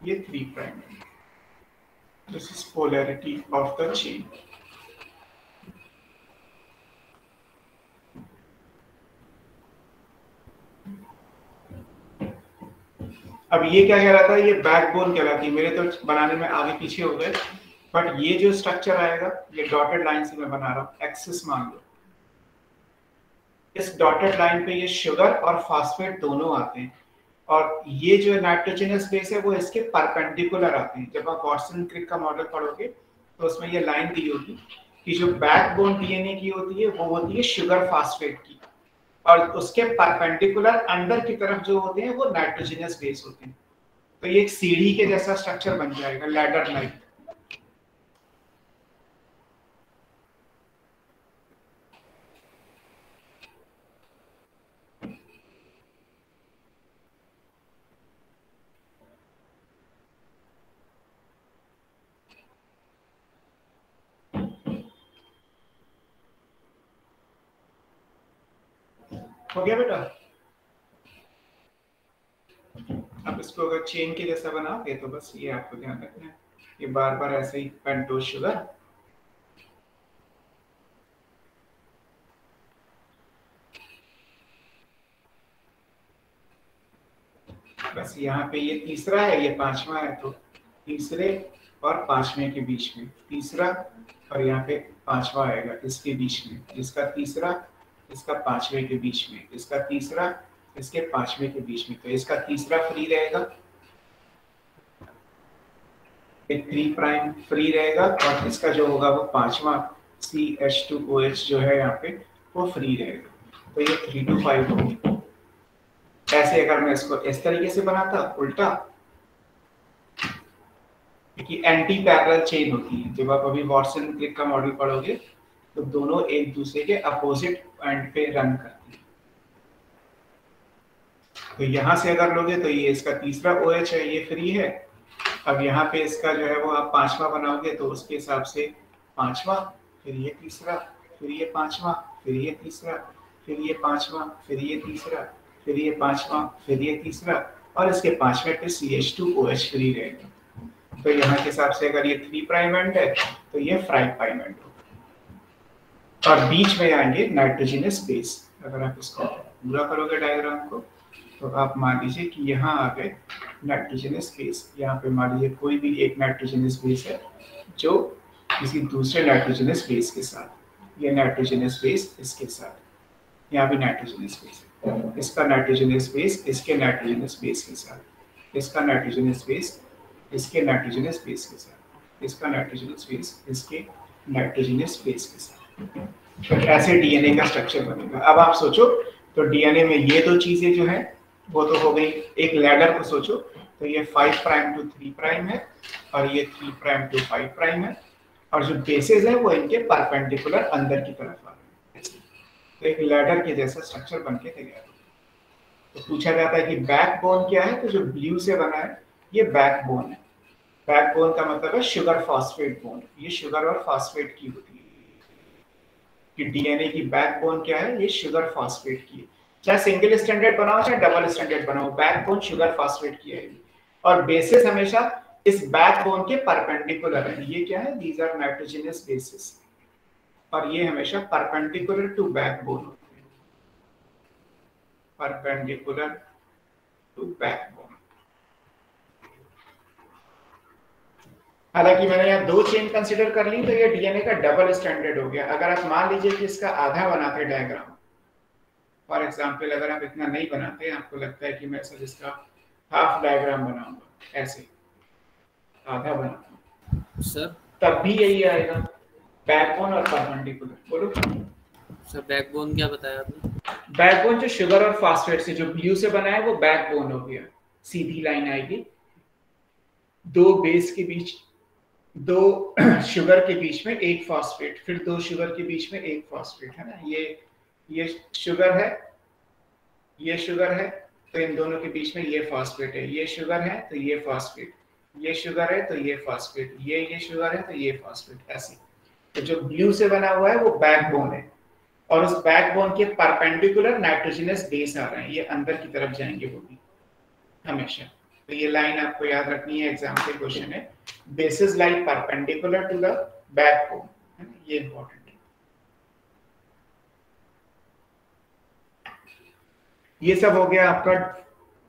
ये 3 प्राइम है। This is polarity of the chain. अब ये क्या कहलाता है? ये बैकबोन कहलाती है। मेरे तो बनाने में आगे पीछे हो गए, बट ये जो स्ट्रक्चर आएगा ये डॉटेड लाइन से मैं बना रहा हूँ, एक्सिस मान लो। इस डॉटेड लाइन पे ये शुगर और फास्फेट दोनों आते हैं, और ये जो नाइट्रोजनस बेस है वो इसके परपेंडिकुलर आते हैं। जब आप वाटसन क्रिक का मॉडल पढ़ोगे तो उसमें ये लाइन दी होगी कि जो बैकबोन डीएनए की होती है वो होती है शुगर फास्फेट की, और उसके परपेंडिकुलर अंदर की तरफ जो होते हैं वो नाइट्रोजनस बेस होते हैं। तो ये एक सीढ़ी के जैसा स्ट्रक्चर बन जाएगा, लैडर लाइक। हो गया बेटा? अब इसको अगर चेन के जैसा बनाओगे तो बस ये आपको ध्यान रखना है, ये बार बार ऐसे ही पेंटोज शुगर, बस यहाँ पे ये तीसरा है, ये पांचवा है, तो तीसरे और 5वें के बीच में, तीसरा और यहाँ पे 5वां आएगा इसके बीच में, इसका तीसरा इसका 5वें के बीच में, इसका तीसरा इसके 5वें के बीच में, तो इसका तीसरा फ्री रहेगा, 3 प्राइम फ्री रहेगा, और इसका जो होगा वो 5वां CH2OH जो है यहाँ पे वो फ्री रहेगा। तो ये 3 to 5 होगी। ऐसे अगर मैं इसको इस तरीके से बनाता उल्टा, कि एंटी पैरेलल चेन होती है, जब आप अभी वॉटसन क्रिक का मॉडल पढ़ोगे तो दोनों एक दूसरे के अपोजिट एंड पे रन करती है। तो यहाँ से अगर लोगे तो ये इसका तीसरा OH है, ये फ्री है। अब यहाँ पे इसका जो है वो आप 5वां बनाओगे तो उसके हिसाब से 5वां, फिर ये तीसरा, फिर ये 5वां, फिर ये तीसरा, फिर ये 5वां, फिर ये तीसरा, फिर ये 5वां, फिर ये तीसरा, और इसके 5वें पे CH2OH फ्री रहेगा। तो यहाँ के हिसाब से अगर ये 3 प्राइम एंड है तो ये 5 प्राइम एंड होगा, और बीच में आएंगे नाइट्रोजनस बेस। अगर आप इसको पूरा करोगे डायग्राम को तो आप मान लीजिए कि यहाँ आ गए नाइट्रोजनस बेस। यहाँ पे मान लीजिए कोई भी एक नाइट्रोजनस बेस है जो किसी दूसरे नाइट्रोजनस बेस के साथ, ये नाइट्रोजनस बेस इसके साथ, यहाँ भी नाइट्रोजनस बेस, इसका नाइट्रोजनस बेस इसके नाइट्रोजनस बेस के साथ, इसका नाइट्रोजनस बेस इसके नाइट्रोजनस बेस के साथ, इसका नाइट्रोजनस बेस इसके नाइट्रोजनस बेस के साथ। तो ऐसे डीएनए का स्ट्रक्चर बनेगा। अब आप सोचो तो डीएनए में ये दो चीजें जो है वो तो हो गई। एक लैडर को सोचो तो ये 5 प्राइम टू 3 प्राइम है और ये 3 प्राइम टू 5 प्राइम है, और जो बेसेस है वो इनके परपेंडिकुलर अंदर की तरफ आ रहे हैं। तो एक लैडर के जैसा स्ट्रक्चर बन के तैयार हो। तो पूछा जाता है कि बैकबोन क्या है, तो जो ब्लू से बना है ये बैकबोन है। बैकबोन का मतलब है शुगर फॉस्फेट बॉन्ड। ये शुगर और फॉस्फेट की होती है कि डीएनए की बैकबोन क्या है, ये शुगर फॉस्फेट की है। चाहे सिंगल स्टैंडर्ड बनाओ चाहे डबल स्टैंडर्ड बनाओ, बैकबोन शुगर फॉस्फेट की है। और बेसिस हमेशा इस बैकबोन के परपेंडिकुलर है। ये क्या है, दीज आर नाइट्रोजनस बेसिस, और ये हमेशा परपेंडिकुलर टू बैकबोन होते हैं, परपेंडिकुलर टू बैकबोन। हालांकि मैंने यहाँ 2 चेन कंसीडर कर ली तो ये डीएनए का डबल स्टैंडर्ड हो गया। अगर आप मान लीजिए कि इसका आधा बनाते डायग्राम, फॉर एग्जांपल अगर आप इतना नहीं बनाते, आपको लगता है कि मैं सर इसका हाफ डायग्राम बनाऊंगा, ऐसे आधा बनाता हूँ सर, तब भी यही आएगा, बैकबोन और परपेंडिकुलर। बोलो सर, बैकबोन क्या बताया आपने? बैकबोन जो शुगर और फॉस्फेट से जो ब्लू से बना है वो बैकबोन हो गया। सीधी लाइन आएगी, 2 बेस के बीच, 2 शुगर के बीच में 1 फॉस्फेट, फिर 2 शुगर के बीच में 1 फॉस्फेट, है ना। ये शुगर है, ये शुगर है, तो इन दोनों के बीच में ये फॉस्फेट है। ये शुगर है तो ये फॉस्फेट, ये शुगर है तो ये फॉस्फेट, ये शुगर है तो ये फॉस्फेट, ऐसे। तो जो ब्लू से बना हुआ है वो बैकबोन है, और उस बैकबोन के परपेंडिकुलर नाइट्रोजनस बेस आ रहे हैं, ये अंदर की तरफ जाएंगे वो भी हमेशा। तो ये लाइन आपको याद रखनी है, एग्जाम के क्वेश्चन है, bases lie perpendicular to the backbone, है ना, ये इंपॉर्टेंट है। ये सब हो गया आपका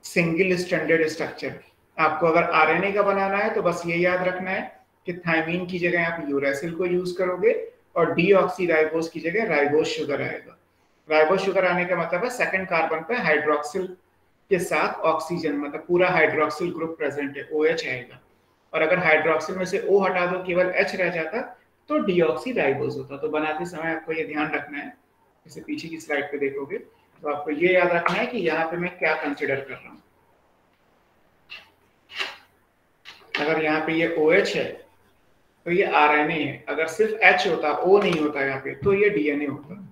सिंगल स्टैंडर्ड स्ट्रक्चर। आपको अगर आरएनए का बनाना है तो बस ये याद रखना है कि थायमीन की जगह आप यूरेसिल को यूज करोगे और डीऑक्सीराइबोस की जगह राइबोस शुगर आएगा। राइबोस शुगर आने का मतलब है सेकंड कार्बन पे हाइड्रोक्सिल के साथ ऑक्सीजन, मतलब पूरा हाइड्रोक्सिल ग्रुप प्रेजेंट है, OH आएगा। और अगर हाइड्रोक्सिल में से O हटा दो, केवल H रह जाता, तो डीऑक्सीराइबोस होता। तो बनाते समय आपको ये ध्यान रखना है, जैसे पीछे की स्लाइड पे देखोगे तो आपको ये याद रखना है कि यहाँ पे मैं क्या कंसिडर कर रहा हूँ। अगर यहाँ पे ये OH है तो ये RNA है, अगर सिर्फ H होता, O नहीं होता यहाँ पे, तो ये DNA होता।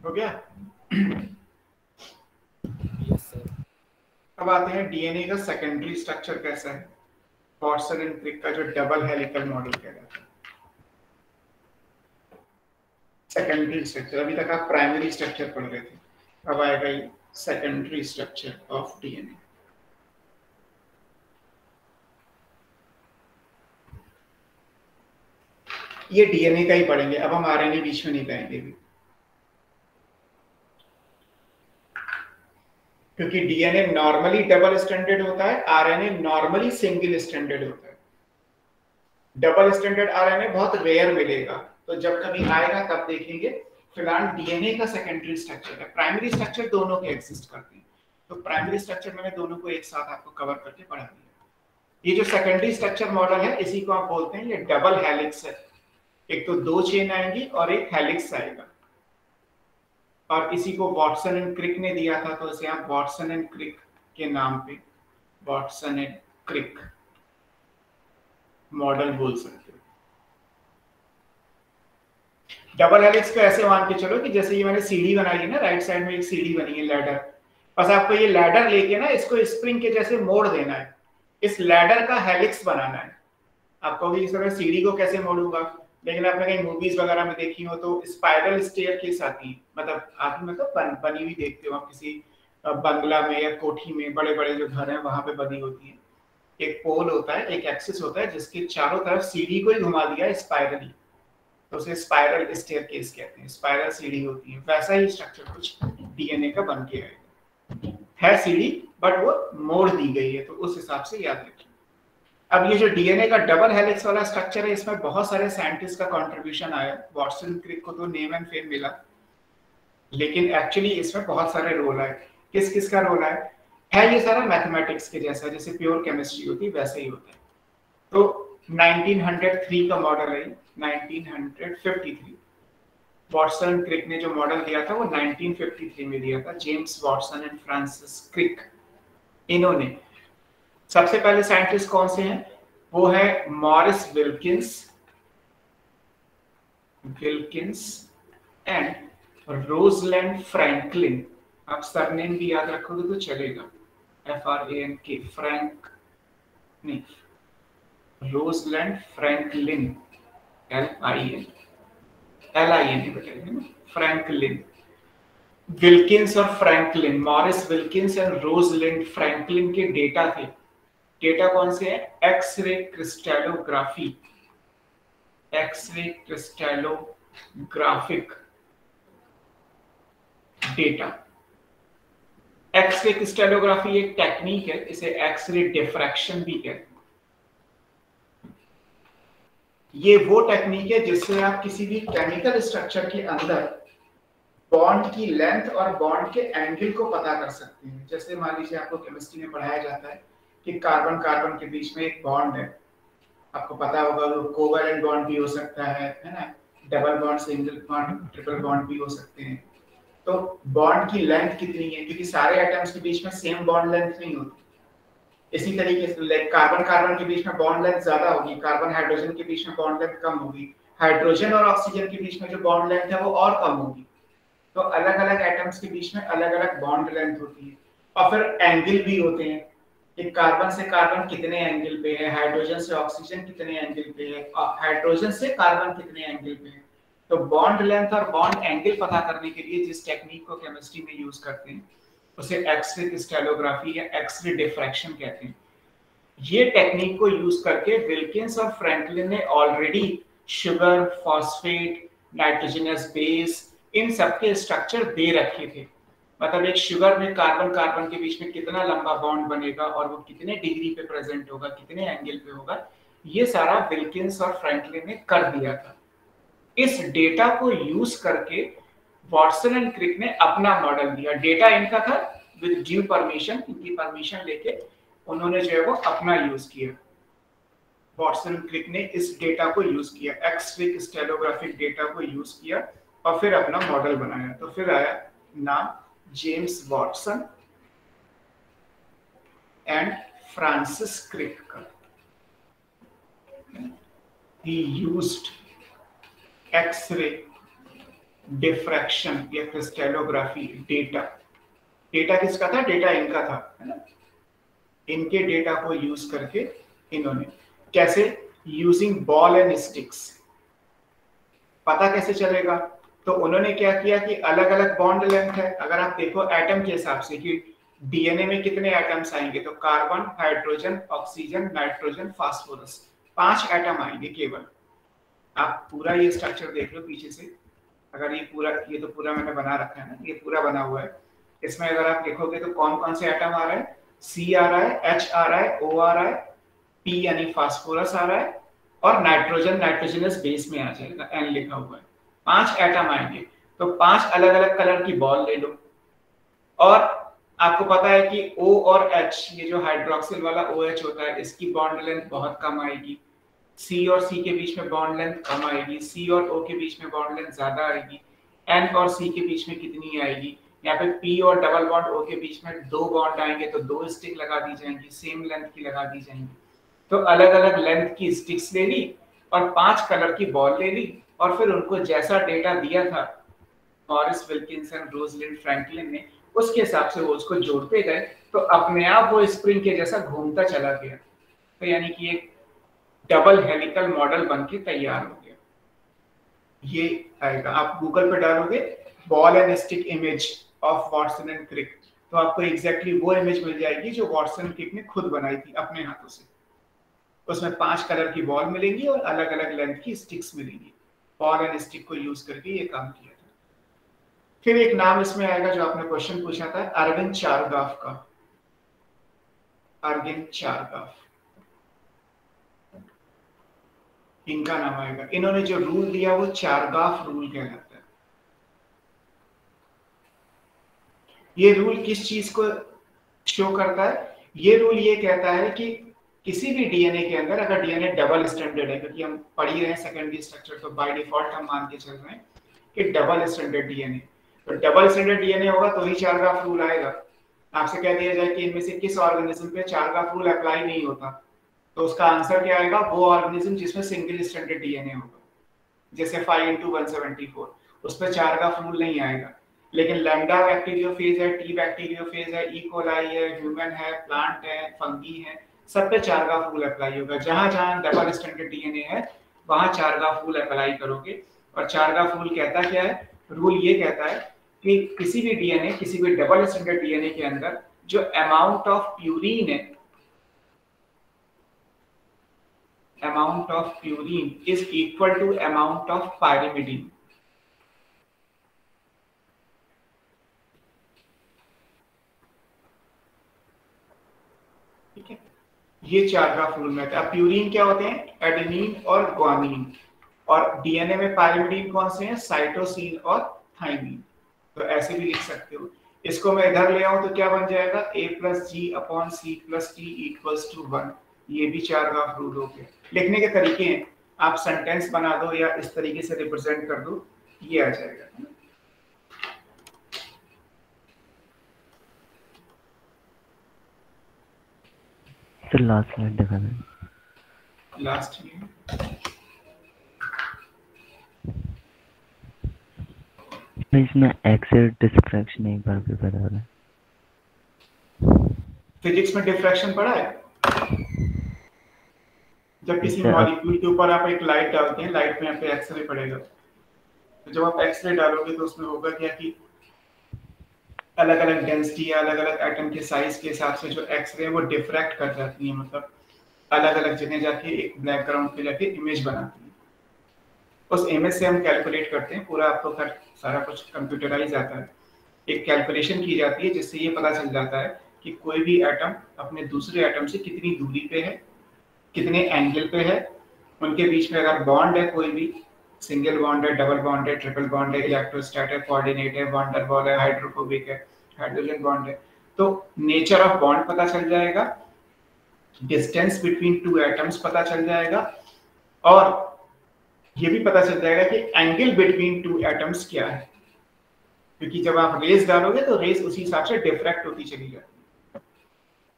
हो गया? Yes sir. अब आते हैं डीएनए का सेकेंडरी स्ट्रक्चर कैसा है। वॉटसन एंड क्रिक का जो डबल हेलिकल मॉडल कहलाता है। सेकेंडरी स्ट्रक्चर, अभी तक आप प्राइमरी स्ट्रक्चर पढ़ रहे थे, अब आएगा ये सेकेंडरी स्ट्रक्चर ऑफ डीएनए। ये डीएनए का ही पढ़ेंगे, अब हम आरएनए बीच में नहीं पाएंगे भी, क्योंकि डीएनए नॉर्मली डबल स्ट्रैंडेड होता है, आरएनए नॉर्मली सिंगल स्ट्रैंडेड होता है। डबल स्ट्रैंडेड आरएनए बहुत रेयर मिलेगा, तो जब कभी आएगा तब देखेंगे। फिलहाल डीएनए का सेकेंडरी स्ट्रक्चर है, प्राइमरी स्ट्रक्चर दोनों के एग्जिस्ट करते हैं, तो प्राइमरी स्ट्रक्चर मैंने दोनों को एक साथ आपको कवर करके पढ़ा दिया। ये जो सेकेंडरी स्ट्रक्चर मॉडल है, इसी को आप बोलते हैं ये डबल हेलिक्स है। एक तो 2 चेन आएंगी और एक हेलिक्स आएगा, और इसी को वॉटसन एंड क्रिक ने दिया था, तो इसे आप वॉटसन एंड क्रिक के नाम पे वॉटसन एंड क्रिक मॉडल बोल सकते हो। डबल हेलिक्स को ऐसे मान के चलो कि जैसे ये मैंने सीढ़ी बनाई है ना, राइट साइड में एक सीढ़ी बनी है, लैडर, बस आपको ये लैडर लेके ना इसको स्प्रिंग के जैसे मोड़ देना है, इस लैडर का हेलिक्स बनाना है। आपको भी इस तरह सीढ़ी को कैसे मोड़ूंगा, लेकिन आपने कहीं मूवीज वगैरह में देखी हो तो स्पाइरल स्टेयरकेस आती है, मतलब आप मतलब बनी हुई देखते हो आप किसी बंगला में या कोठी में, बड़े बड़े जो घर हैं वहां पे बनी होती है। एक पोल होता है, एक एक्सिस होता है जिसके चारों तरफ सीढ़ी को ही घुमा दिया स्पाइरली, तो उसे स्पाइरल स्टेयरकेस कहते हैं, स्पाइरल सीढ़ी होती है। वैसा ही स्ट्रक्चर कुछ डीएनए का बन के आएगा, है सीढ़ी बट वो मोड़ दी गई है, तो उस हिसाब से याद रखिए। अब ये जो डीएनए का डबल हेलिक्स वाला स्ट्रक्चर है, इसमें बहुत सारे साइंटिस्ट का कंट्रीब्यूशन आया। वॉटसन क्रिक को तो नेम एंड फेम मिला, लेकिन एक्चुअली इसमें बहुत सारे रोल आए। किस किस का रोल आया है, ये सारा मैथमेटिक्स के जैसा, जैसे प्योर केमिस्ट्री होती है वैसे ही होता है। तो 1903 का मॉडल है, 1953 वॉटसन क्रिक ने जो मॉडल दिया था वो 1953 में दिया था, James Watson and Francis Crick. इन्होंने सबसे पहले साइंटिस्ट कौन से हैं, वो है Maurice Wilkins and Rosalind Franklin. आप सरनेम भी याद रखोगे तो चलेगा, FRANK, फ्रैंक नहीं, रोजलैंड फ्रैंकलिन, LIN बताइए, फ्रैंकलिन, विल्किंस और Franklin, Maurice Wilkins and Rosalind Franklin के डेटा थे। डेटा कौन से है, x ray crystallography, x ray crystallographic data. X ray crystallography एक टेक्निक है, इसे एक्सरे डिफ्रैक्शन भी कहते हैं। ये वो टेक्निक है जिससे आप किसी भी केमिकल स्ट्रक्चर के अंदर बॉन्ड की लेंथ और बॉन्ड के एंगल को पता कर सकते हैं। जैसे मान लीजिए आपको केमिस्ट्री में पढ़ाया जाता है कि कार्बन कार्बन के बीच में एक बॉन्ड है, आपको पता होगा वो कोवैलेंट बॉन्ड भी हो सकता है ना, double bond, single bond, triple bond भी हो सकते हैं। तो बॉन्ड की लेंथ कितनी है, क्योंकि सारे एटम्स के बीच में सेम बॉन्ड लेंथ नहीं होती। इसी तरीके से कार्बन कार्बन के बीच में बॉन्ड लेंथ ज्यादा होगी, कार्बन हाइड्रोजन के बीच में बॉन्ड लेंथ कम होगी, हाइड्रोजन और ऑक्सीजन के बीच में जो बॉन्ड लेंथ है वो और कम होगी। तो अलग अलग एटम्स के बीच में अलग अलग बॉन्ड लेंथ होती है। और फिर एंगल भी होते हैं कि कार्बन से कार्बन कितने एंगल पे है, हाइड्रोजन से ऑक्सीजन कितने एंगल पे है, हाइड्रोजन से कार्बन कितने एंगल पे है। तो बॉन्ड लेंथ और बॉन्ड एंगल पता करने के लिए जिस टेक्निक को केमिस्ट्री में यूज करते हैं उसे एक्सरे क्रिस्टलोग्राफी या एक्सरे डिफ्रैक्शन कहते हैं। ये टेक्निक को यूज करके विल्किंस और फ्रैंकलिन ने already sugar, phosphate, nitrogenous base, इन सबके स्ट्रक्चर दे रखे थे। मतलब एक शुगर में कार्बन कार्बन के बीच में कितना लंबा बॉन्ड बनेगा और वो कितने डिग्री पे प्रेजेंट होगा, कितने एंगल पे होगा, ये सारा विल्किंस और फ्रैंकलिन ने कर दिया था। इस डेटा को यूज करके वॉटसन एंड क्रिक ने अपना मॉडल दिया। डेटा इनका था, विद ड्यू परमिशन, इनकी परमिशन लेके उन्होंने जो है वो अपना यूज किया। वॉटसन एंड क्रिक ने इस डेटा को यूज किया, एक्सरे क्रिस्टलोग्राफिक डेटा को यूज किया और फिर अपना मॉडल बनाया। तो फिर आया नाम James Watson and Francis Crick का। He used एक्सरे डिफ्रैक्शन या क्रिस्टलोग्राफी डेटा। डेटा किसका था, डेटा इनका था, है ना। इनके डेटा को यूज करके इन्होंने कैसे, यूजिंग बॉल एंड स्टिक्स। पता कैसे चलेगा, तो उन्होंने क्या किया कि अलग अलग बॉन्ड लेंथ है। अगर आप देखो एटम के हिसाब से कि डीएनए में कितने एटम्स आएंगे, तो carbon, hydrogen, oxygen, nitrogen, phosphorus, 5 atom आएंगे केवल। आप पूरा ये स्ट्रक्चर देख लो पीछे से, अगर ये तो पूरा मैंने बना रखा है ना, ये पूरा बना हुआ है। इसमें अगर आप देखोगे तो कौन कौन से एटम आ रहा है, सी आ रहा है, एच आ रहा है, ओ आ रहा है, पी यानी फास्फोरस आ रहा है, और नाइट्रोजन नाइट्रोजनस बेस में आ जाएगा, एन लिखा हुआ है। 5 एटम आएंगे, तो 5 अलग अलग कलर की बॉल ले लो। और आपको पता है कि O और H, ये जो हाइड्रोक्सिल वाला OH होता है, इसकी बॉन्ड लेंथ बहुत कम आएगी। C और C के बीच में बॉन्ड लेंथ कम आएगी, C और O के बीच में बॉन्ड लेंथ ज्यादा आएगी। N और C के बीच में कितनी आएगी, यहाँ पे P और डबल बॉन्ड O के बीच में 2 बॉन्ड आएंगे, तो 2 स्टिक लगा दी जाएंगी, सेम लेंथ की लगा दी जाएंगी। तो अलग अलग लेंथ की स्टिक्स ले ली और 5 कलर की बॉल ले ली, और फिर उनको जैसा डेटा दिया था मॉरिस, विल्किंसन, रोजलिंड, फ्रैंकलिन ने, उसके हिसाब से वो उसको जोड़ते गए, तो अपने आप वो स्प्रिंग के जैसा घूमता चला गया। तो यानी कि एक डबल हेलिकल मॉडल बनके तैयार हो गया। ये आएगा, आप गूगल पे डालोगे ball and stick image of Watson and Crick, तो आपको एग्जैक्टली वो इमेज मिल जाएगी जो वॉटसन एंड क्रिक ने खुद बनाई थी अपने हाथों से। उसमें 5 कलर की बॉल मिलेंगी और अलग अलग लेंथ की स्टिक्स मिलेंगी। बॉल एंड स्टिक को यूज करके ये काम किया था। फिर एक नाम इसमें आएगा जो आपने क्वेश्चन पूछा था, अरविंद चारगाफ का। अरविंद चारगाफ इनका नाम आएगा। इन्होंने जो रूल दिया वो चारगाफ रूल कहलाता है। ये रूल किस चीज को शो करता है? ये रूल ये कहता है कि किसी भी डीएनए के अंदर अगर डीएनए डबल स्टैंडर्ड है, क्योंकि हम पढ़ ही रहे हैं सेकेंडरी स्ट्रक्चर, तो बाय डिफॉल्ट हम मान के चल रहे हैं कि डबल स्टैंडर्ड डीएनए, तो डबल स्टैंडर्ड डीएनए होगा तो ही चारगाफ रूल आएगा। आपसे कह दिया जाए कि इनमें से किस ऑर्गेनिज्म पे चारगाफ रूल अप्लाई नहीं होता, तो उसका आंसर क्या आएगा? वो ऑर्गेनिज्म जिसमें सिंगल स्टैंडर्ड डीएनए होगा, जैसे 5x174, उस पर चारगाफ रूल नहीं आएगा। लेकिन लैम्डा बैक्टीरियोफेज है, टी बैक्टीरियोफेज है, ई कोलाई है, ह्यूमन है, प्लांट है, फंगी है, सब पे चारगाफ रूल अप्लाई होगा। जहां जहां डबल स्टैंडर्ड डीएनए है वहां चारगाफ रूल अप्लाई करोगे। और चारगाफ रूल कहता क्या है? रूल ये कहता है कि किसी भी डीएनए, किसी भी डबल स्टैंडर्ड डीएनए के अंदर जो अमाउंट ऑफ प्यूरिन है, amount of purine is equal to amount of pyrimidine. ठीक है, ये चारगाफ रूल में था। अब प्यूरिन क्या होते हैं? एडेनिन और ग्वानिन। और डीएनए में पायरिमिडीन कौन से हैं? साइटोसिन और थाइमिन। तो ऐसे भी लिख सकते हो। इसको मैं इधर ले आऊं तो क्या बन जाएगा? A+G/C+T=1। ये भी चारगाफ रूल हो गया। लिखने के तरीके हैं, आप सेंटेंस बना दो या इस तरीके से रिप्रेजेंट कर दो, ये आ जाएगा। सर लास्ट स्लाइड दिखा दें। लास्ट इसमें एक्स-रे डिफ्रैक्शन एक बार भी बता दें। फिजिक्स में डिफ्रैक्शन पढ़ा है? जब किसी मॉलिक्यूल के ऊपर आप एक लाइट डालते हैं, लाइट में यहाँ पे एक्सरे पड़ेगा, तो जब आप एक्सरे डालोगे तो उसमें होगा क्या कि अलग अलग डेंसिटी या अलग अलग एटम के साइज के हिसाब से जो एक्सरे वो डिफ्रैक्ट कर जाती है, मतलब अलग अलग जगह जाके एक बैकग्राउंड पे जाके इमेज बनाती है। उस इमेज से हम कैलकुलेट करते हैं, पूरा आपको सारा कुछ कंप्यूटराइज आता है। एक कैलकुलेशन की जाती है जिससे ये पता चल जाता है कि कोई भी एटम अपने दूसरे एटम से कितनी दूरी पे है, कितने एंगल पे है, उनके बीच में अगर बॉन्ड है, कोई भी सिंगल बॉन्ड है, डबल बॉन्ड है, ट्रिपल बॉन्ड है, इलेक्ट्रोस्टैट है, कोऑर्डिनेट है, वैन डर वाल है, हाइड्रोफोबिक है, हाइड्रोजन बॉन्ड है, तो नेचर ऑफ बॉन्ड पता चल जाएगा, डिस्टेंस बिटवीन टू एटम्स पता चल जाएगा, और ये भी पता चल जाएगा कि एंगल बिटवीन टू एटम्स क्या है, क्योंकि जब आप रेज डालोगे तो रेज उसी हिसाब से डिफ्रैक्ट होती चली जाती है।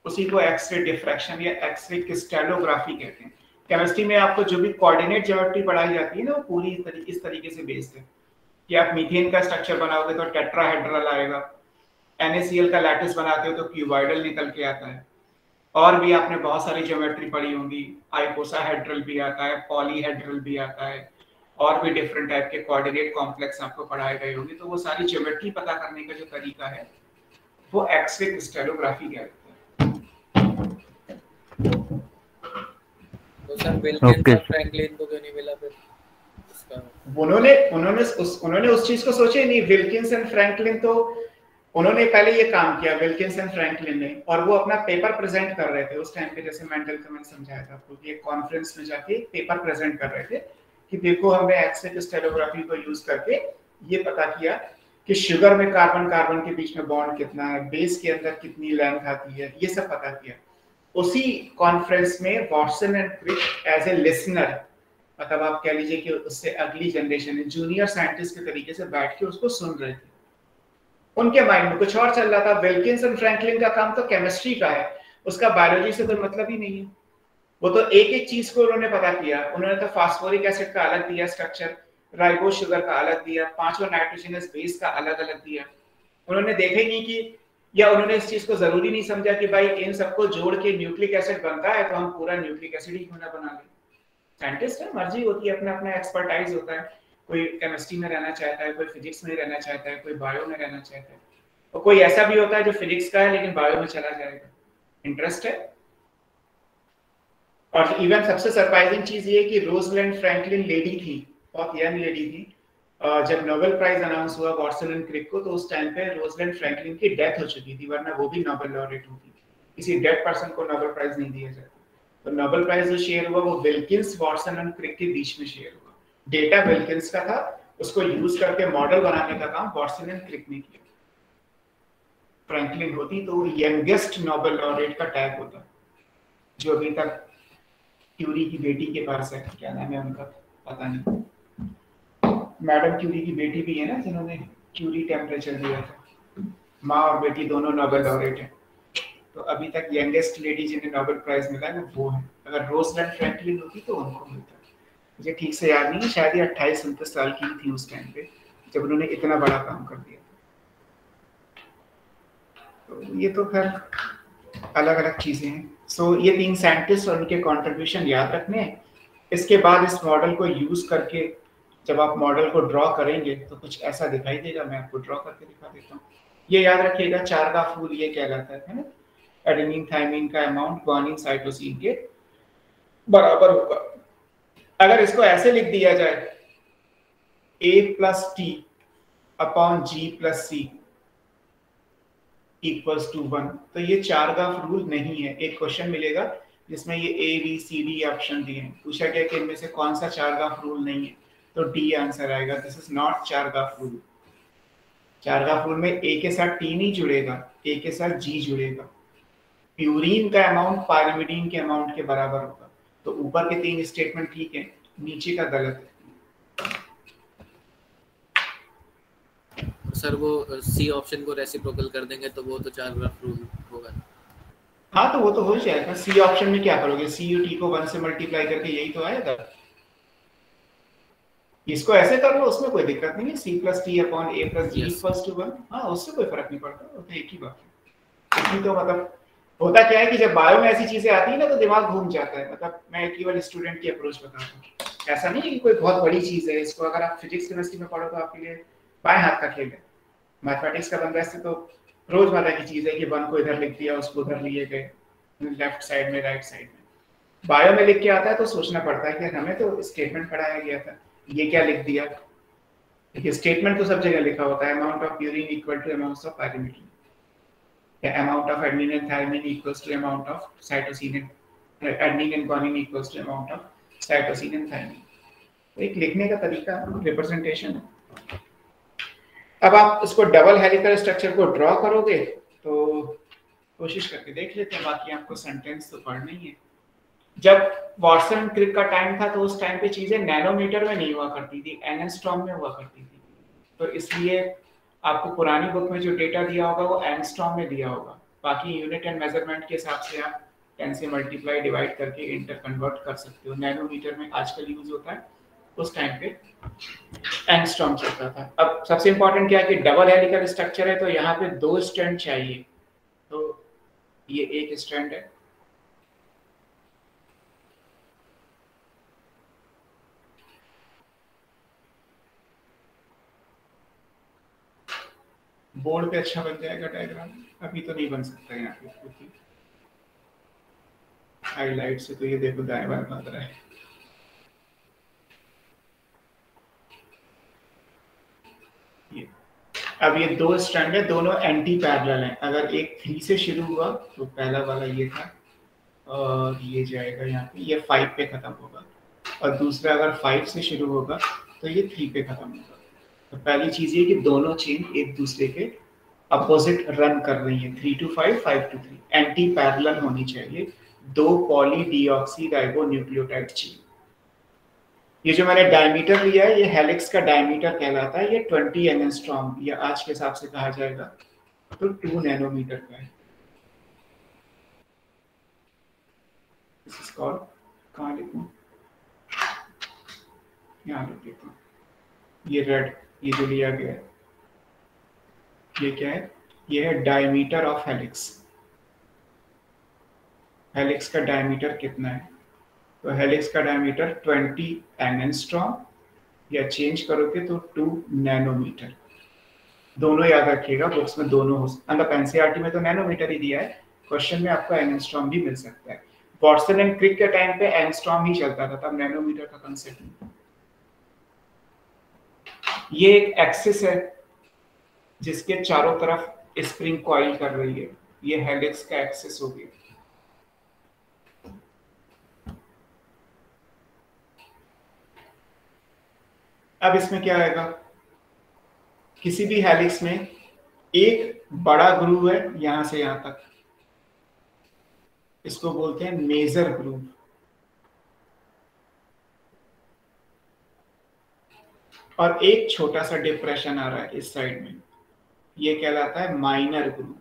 उसी को एक्सरे डिफ्रैक्शन या एक्सरे क्रिस्टलोग्राफी कहते हैं। केमिस्ट्री में आपको जो भी कोऑर्डिनेट ज्योमेट्री पढ़ाई जाती है ना, वो पूरी इस तरीके से बेस्ड है कि आप मीथेन का स्ट्रक्चर बनाओगे तो टेट्राहेड्रल आएगा, NaCl का लैटिस बनाते हो तो क्यूबॉइडल निकल के आता है, और भी आपने बहुत सारी ज्योमेट्री पढ़ी होंगी, आइकोसाहेड्रल भी आता है, पॉलीहेड्रल भी आता है, और भी डिफरेंट टाइप के कोऑर्डिनेट कॉम्प्लेक्स आपको पढ़ाए गए होंगे, तो वो सारी ज्योमेट्री पता करने का जो तरीका है वो एक्स-रे क्रिस्टलोग्राफी कहते हैं। तो सर विल्किंस Okay. और फ्रैंकलिन को क्यों नहीं मिला फिर उसका? उन्होंने उस चीज को सोचे नहीं। विल्किंस एंड फ्रैंकलिन तो उन्होंने पहले ये काम किया, विल्किंस एंड फ्रैंकलिन ने, और वो अपना पेपर प्रेजेंट कर रहे थे उस टाइम पे, जैसे मेंडल का मैंने समझाया था आपको कि एक कॉन्फ्रेंस में जाके पेपर प्रेजेंट कर रहे थे कि देखो हमने एक्स-रे क्रिस्टलोग्राफी को यूज करके ये पता किया कि शुगर में कार्बन कार्बन के बीच में बॉन्ड कितना है, बेस के अंदर कितनी लेंथ आती है, ये सब पता किया। उसी कॉन्फ्रेंस में Watson and Crick as a listener, मतलब आप कह लीजिए कि उससे अगली जनरेशन जूनियर साइंटिस्ट के तरीके से बैठ के उसको सुन रहे थे। उनके माइंड में कुछ और चल रहा था। विल्किंस एंड फ्रैंकलिन का काम तो केमिस्ट्री का है, उसका बायोलॉजी से कोई मतलब ही नहीं है। वो तो एक एक चीज को उन्होंने पता किया। उन्होंने तो फास्फोरिक एसिड का अलग दिया स्ट्रक्चर, राइबोज शुगर का अलग दिया, पांचों नाइट्रोजनस बेस का अलग अलग दिया। उन्होंने देखा ही नहीं कि, या उन्होंने इस चीज को जरूरी नहीं समझा कि भाई इन सबको जोड़ के न्यूक्लिक एसिड बनता है तो हम पूरा न्यूक्लिक एसिड ही क्यों ना बना लें। साइंटिस्ट है, मर्जी होती है, अपना अपना एक्सपर्टाइज होता है। कोई केमिस्ट्री में रहना चाहता है, कोई फिजिक्स में रहना चाहता है, कोई बायो में रहना चाहता है, और कोई ऐसा भी होता है जो फिजिक्स का है लेकिन बायो में चला जाएगा, इंटरेस्ट है। और इवन सबसे सरप्राइजिंग चीज ये कि रोजलिंड फ्रैंकलिन लेडी थी, बहुत यंग लेडी थी। जब नोबेल प्राइज अनाउंस हुआ वॉटसन एंड क्रिक को, तो उस टाइम पे रोजलिंड फ्रैंकलिन की डेथ हो चुकी थी, वरना वो भी नोबेल लॉरेट होती। किसी डेड पर्सन को नोबेल प्राइज नहीं दिया जाता। तो नोबेल प्राइज जो शेयर हुआ वो विल्किंस, वॉटसन एंड क्रिक के बीच में शेयर हुआ। डेटा विल्किंस का था, उसको यूज करके मॉडल बनाने का काम वॉटसन एंड क्रिक ने किया। फ्रैंकलिन होती तो यंगेस्ट नोबेल लॉरेट का टैग होता, जो अभी तक क्यूरी की बेटी के पास है। क्या नाम है उनका, पता नहीं, मैडम क्यूरी की बेटी भी है ना जिन्होंने क्यूरी टेम्परेचर दिया था। माँ और बेटी दोनों नोबेल लॉरेट है। तो अभी तक यंगेस्ट लेडी जिन्हें नोबेल प्राइज मिला है वो है। अगर रोजलिंड फ्रैंकलिन होती तो उनको मिलता। मुझे ठीक से याद नहीं है, शायद ये 28-29 साल की थी उस टाइम पे जब उन्होंने इतना बड़ा काम कर दिया। तो ये तो खैर अलग अलग चीजें हैं। सो ये 3 साइंटिस्ट और उनके कंट्रीब्यूशन याद रखने हैं। इसके बाद इस मॉडल को यूज करके जब आप मॉडल को ड्रॉ करेंगे तो कुछ ऐसा दिखाई देगा। मैं आपको ड्रॉ करके दिखा देता हूँ। ये याद रखिएगा, चारगाफ रूल ये कहलाता है ना, एडेनिन थायमिन का अमाउंट ग्वानिन साइटोसिन के बराबर होगा। अगर इसको ऐसे लिख दिया जाए A+T/G+C इक्वल्स टू 1, तो ये चारगाफ रूल नहीं है। एक क्वेश्चन मिलेगा जिसमें ये A, B, C, D option दिए हैं, पूछा गया कि इनमें से कौन सा चारगाफ रूल नहीं है, तो डी आंसर आएगा। This is not चारगाफ rule. चारगाफ rule में A के साथ T नहीं जुड़ेगा, A के साथ G जुड़ेगा। प्यूरीन का अमाउंट पायरिमिडीन के अमाउंट के बराबर होगा। तो ऊपर के 3 स्टेटमेंट ठीक है, नीचे का गलत है। सर वो सी ऑप्शन को रेसिप्रोकल कर देंगे तो वो तो चारगाफ रूल होगा। हाँ तो वो तो हो जाएगा। सी ऑप्शन में क्या करोगे, सी यू टी को 1 से मल्टीप्लाई करके यही तो आएगा। इसको ऐसे कर लो, उसमें कोई दिक्कत नहीं है। C+T/A+G=1, हाँ उससे कोई फर्क नहीं पड़ता, वो तो एक ही बात है। इसमें तो मतलब होता क्या है कि जब बायो में ऐसी चीजें आती है ना तो दिमाग घूम जाता है। मतलब मैं केवल स्टूडेंट की अप्रोच बता रहा हूँ, ऐसा नहीं है कि कोई बहुत बड़ी चीज है। इसको अगर आप फिजिक्स केमिस्ट्री में पढ़ो तो आपके लिए बाएं हाथ का खेल है। मैथमेटिक्स का बंदा से तो रोजमर्रा की चीज है कि 1 को इधर लिख दिया, उसको उधर लिए गए, लेफ्ट साइड में राइट साइड में। बायो में लिख के आता है तो सोचना पड़ता है कि हमें तो स्टेटमेंट पढ़ाया गया था, ये क्या लिख दिया। देखिए स्टेटमेंट तो सब जगह लिखा होता है, amount of purine equal to amount of pyrimidine, या amount of adenine and thymine equals to amount of cytosine and adenine and guanine equals to amount of cytosine and thymine. तो एक लिखने का तरीका, रिप्रेजेंटेशन है। अब आप इसको डबल हेलिकल स्ट्रक्चर को ड्रॉ करोगे तो कोशिश करके देख लेते हैं, बाकी आपको सेंटेंस तो पढ़ना ही है। जब वॉटसन क्रिक का टाइम था तो उस टाइम पे चीजें नैनोमीटर में नहीं हुआ करती थी, एंगस्ट्रॉम में हुआ करती थी। तो इसलिए आपको पुरानी बुक में जो डेटा दिया होगा वो एंगस्ट्रॉम में दिया होगा। बाकी यूनिट एंड मेजरमेंट के हिसाब से आप 10 से मल्टीप्लाई डिवाइड करके इंटर कन्वर्ट कर सकते हो। नैनोमीटर में आजकल यूज होता है, उस टाइम पे एंगस्ट्रॉम चलता था। अब सबसे इंपॉर्टेंट क्या है कि डबल हेलिकल स्ट्रक्चर है तो यहाँ पे 2 स्ट्रैंड चाहिए, तो ये एक स्ट्रैंड है। बोर्ड पे अच्छा बन जाएगा डायग्राम, अभी तो नहीं बन सकता यहाँ पे क्योंकि हाईलाइट से तो ये देखो दाएं बाएं भाग रहा है। अब ये दो स्ट्रैंड है, दोनों एंटी पैरेलल हैं। अगर एक 3 से शुरू हुआ तो पहला वाला ये था और ये जाएगा यहाँ पे, ये 5 पे खत्म होगा, और दूसरा अगर 5 से शुरू होगा तो ये 3 पे खत्म होगा। तो पहली चीज ये कि दोनों चेन एक दूसरे के अपोजिट रन कर रही है, 3 to 5, 5 to 3, एंटी पैरेलल होनी चाहिए, दो poly deoxy ribo nucleotide chain. ये जो मैंने डायमीटर लिया है, ये हेलिक्स का डायमीटर कहलाता है, ये 20 एंगस्ट्रॉम या आज के हिसाब से कहा जाएगा तो 2 नैनोमीटर का है। दिस इज कॉल्ड, कहाँ लिखूं, यहाँ लिख देता हूँ, ये रेड, ये जो लिया गया है ये क्या है, ये है डायमीटर ऑफ हेलिक्स। हेलिक्स का डायमीटर कितना है, तो हेलिक्स का डायमीटर 20 एंगस्ट्रॉम या चेंज करोगे तो 2 नैनोमीटर। दोनों याद रखिएगा, बुक्स में दोनों हो, मतलब एनसीईआरटी में तो नैनोमीटर ही दिया है, क्वेश्चन में आपको एंगस्ट्रॉम भी मिल सकता है। वॉटसन एंड क्रिक के टाइम पे एंगस्ट्रॉम ही चलता था, तब नैनोमीटर का कंसेप्ट नहीं। ये एक एक्सिस है जिसके चारों तरफ स्प्रिंग कॉइल कर रही है, ये हेलिक्स का एक्सिस हो गया। अब इसमें क्या आएगा, किसी भी हेलिक्स में एक बड़ा ग्रूव है यहां से यहां तक, इसको बोलते हैं मेजर ग्रूव, और एक छोटा सा डिप्रेशन आ रहा है इस साइड में, ये कहलाता है माइनर ग्रूव।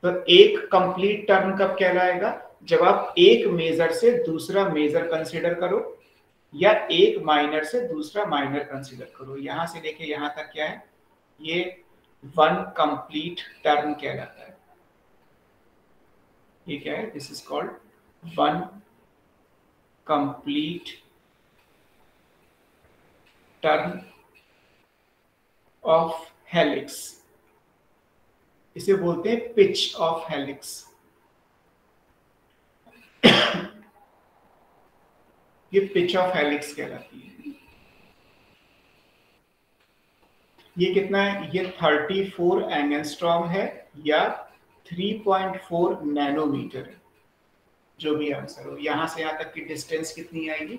तो एक कंप्लीट टर्न कब कहलाएगा, जब आप एक मेजर से दूसरा मेजर कंसीडर करो या एक माइनर से दूसरा माइनर कंसीडर करो। यहां से लेके यहां तक क्या है, ये 1 कंप्लीट टर्न कहलाता है। ये क्या है, this is called 1 complete turn off helix, इसे बोलते हैं पिच ऑफ हेलिक्स। ये पिच ऑफ हेलिक्स कहलाती है। ये कितना है, ये 34 एंगस्ट्रॉम है या 3.4 नैनोमीटर है, जो भी आंसर हो। यहां से यहां तक की डिस्टेंस कितनी आएगी,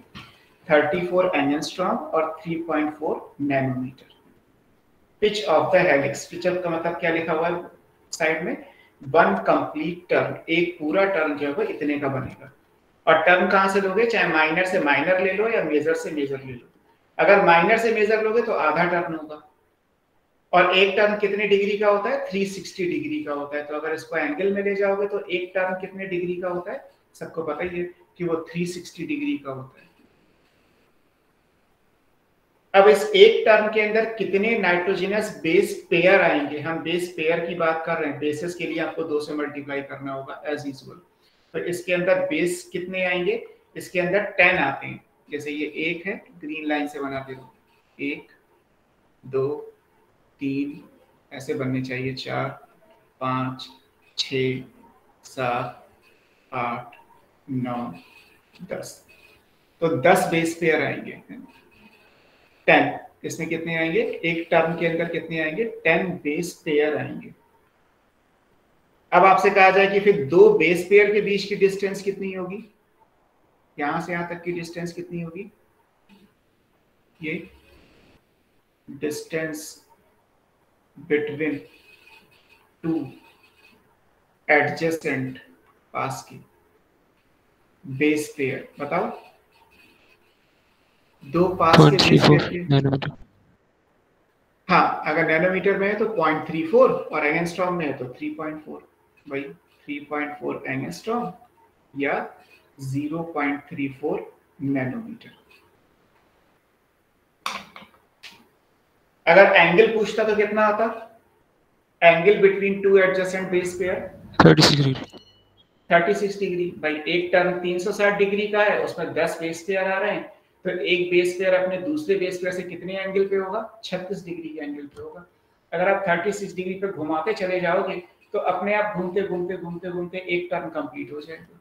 34 एंगस्ट्रॉम और 3.4 nanometre. Pitch of the helix, pitch of का मतलब क्या लिखा हुआ है साइड में, 1 कंप्लीट टर्न, एक पूरा टर्न जो है इतने का बनेगा। और टर्न कहां से लोगे, चाहे माइनर से माइनर ले लो या मेजर से मेजर ले लो। अगर माइनर से मेजर लोगे तो आधा टर्न होगा, और एक टर्न कितने डिग्री का होता है, 360 डिग्री का होता है। तो अगर इसको एंगल में ले जाओगे तो एक टर्न कितने डिग्री का होता है, सबको पता ही है कि वो 360 डिग्री का होता है। अब इस एक टर्न के अंदर कितने नाइट्रोजनस बेस पेयर आएंगे, हम बेस पेयर की बात कर रहे हैं, बेसिस के लिए आपको 2 से मल्टीप्लाई करना होगा एज यूजुअल। तो इसके अंदर बेस कितने आएंगे, इसके अंदर 10 आते हैं। जैसे ये 1 है, ग्रीन लाइन से बना दे दो, 1 2 3 ऐसे बनने चाहिए, 4 5 6 7 8 9 10। तो 10 बेस पेयर आएंगे। 10 इसमें कितने आएंगे, एक टर्न के अंदर कितने आएंगे, 10 बेस पेयर आएंगे। अब आपसे कहा जाए कि फिर 2 बेस पेयर के बीच की डिस्टेंस कितनी होगी, यहां से यहां तक की डिस्टेंस कितनी होगी, ये डिस्टेंस बिटवीन 2 एडजेसेंट पास की बेस पेयर, बताओ 2 पास के बेस पेयर। हाँ, अगर नैनोमीटर में है तो 0.34 और एंगस्ट्रॉम में है तो 3.4, भाई 3.4 एंगस्ट्रॉम या 0.34 नैनोमीटर। अगर एंगल पूछता तो कितना आता, angle between 2 adjacent base pair 36 degree. 36 degree. भाई एक टर्न 360 डिग्री का है, उसमें 10 बेस पेयर आ रहे हैं, फिर एक बेस पेयर अपने दूसरे बेस पेयर से कितने एंगल पे होगा? 36 डिग्री के एंगल पे होगा। अगर आप 36 डिग्री पे घुमाते चले जाओगे तो अपने आप घूमते घूमते घूमते घूमते एक टर्न कंप्लीट हो जाएगा।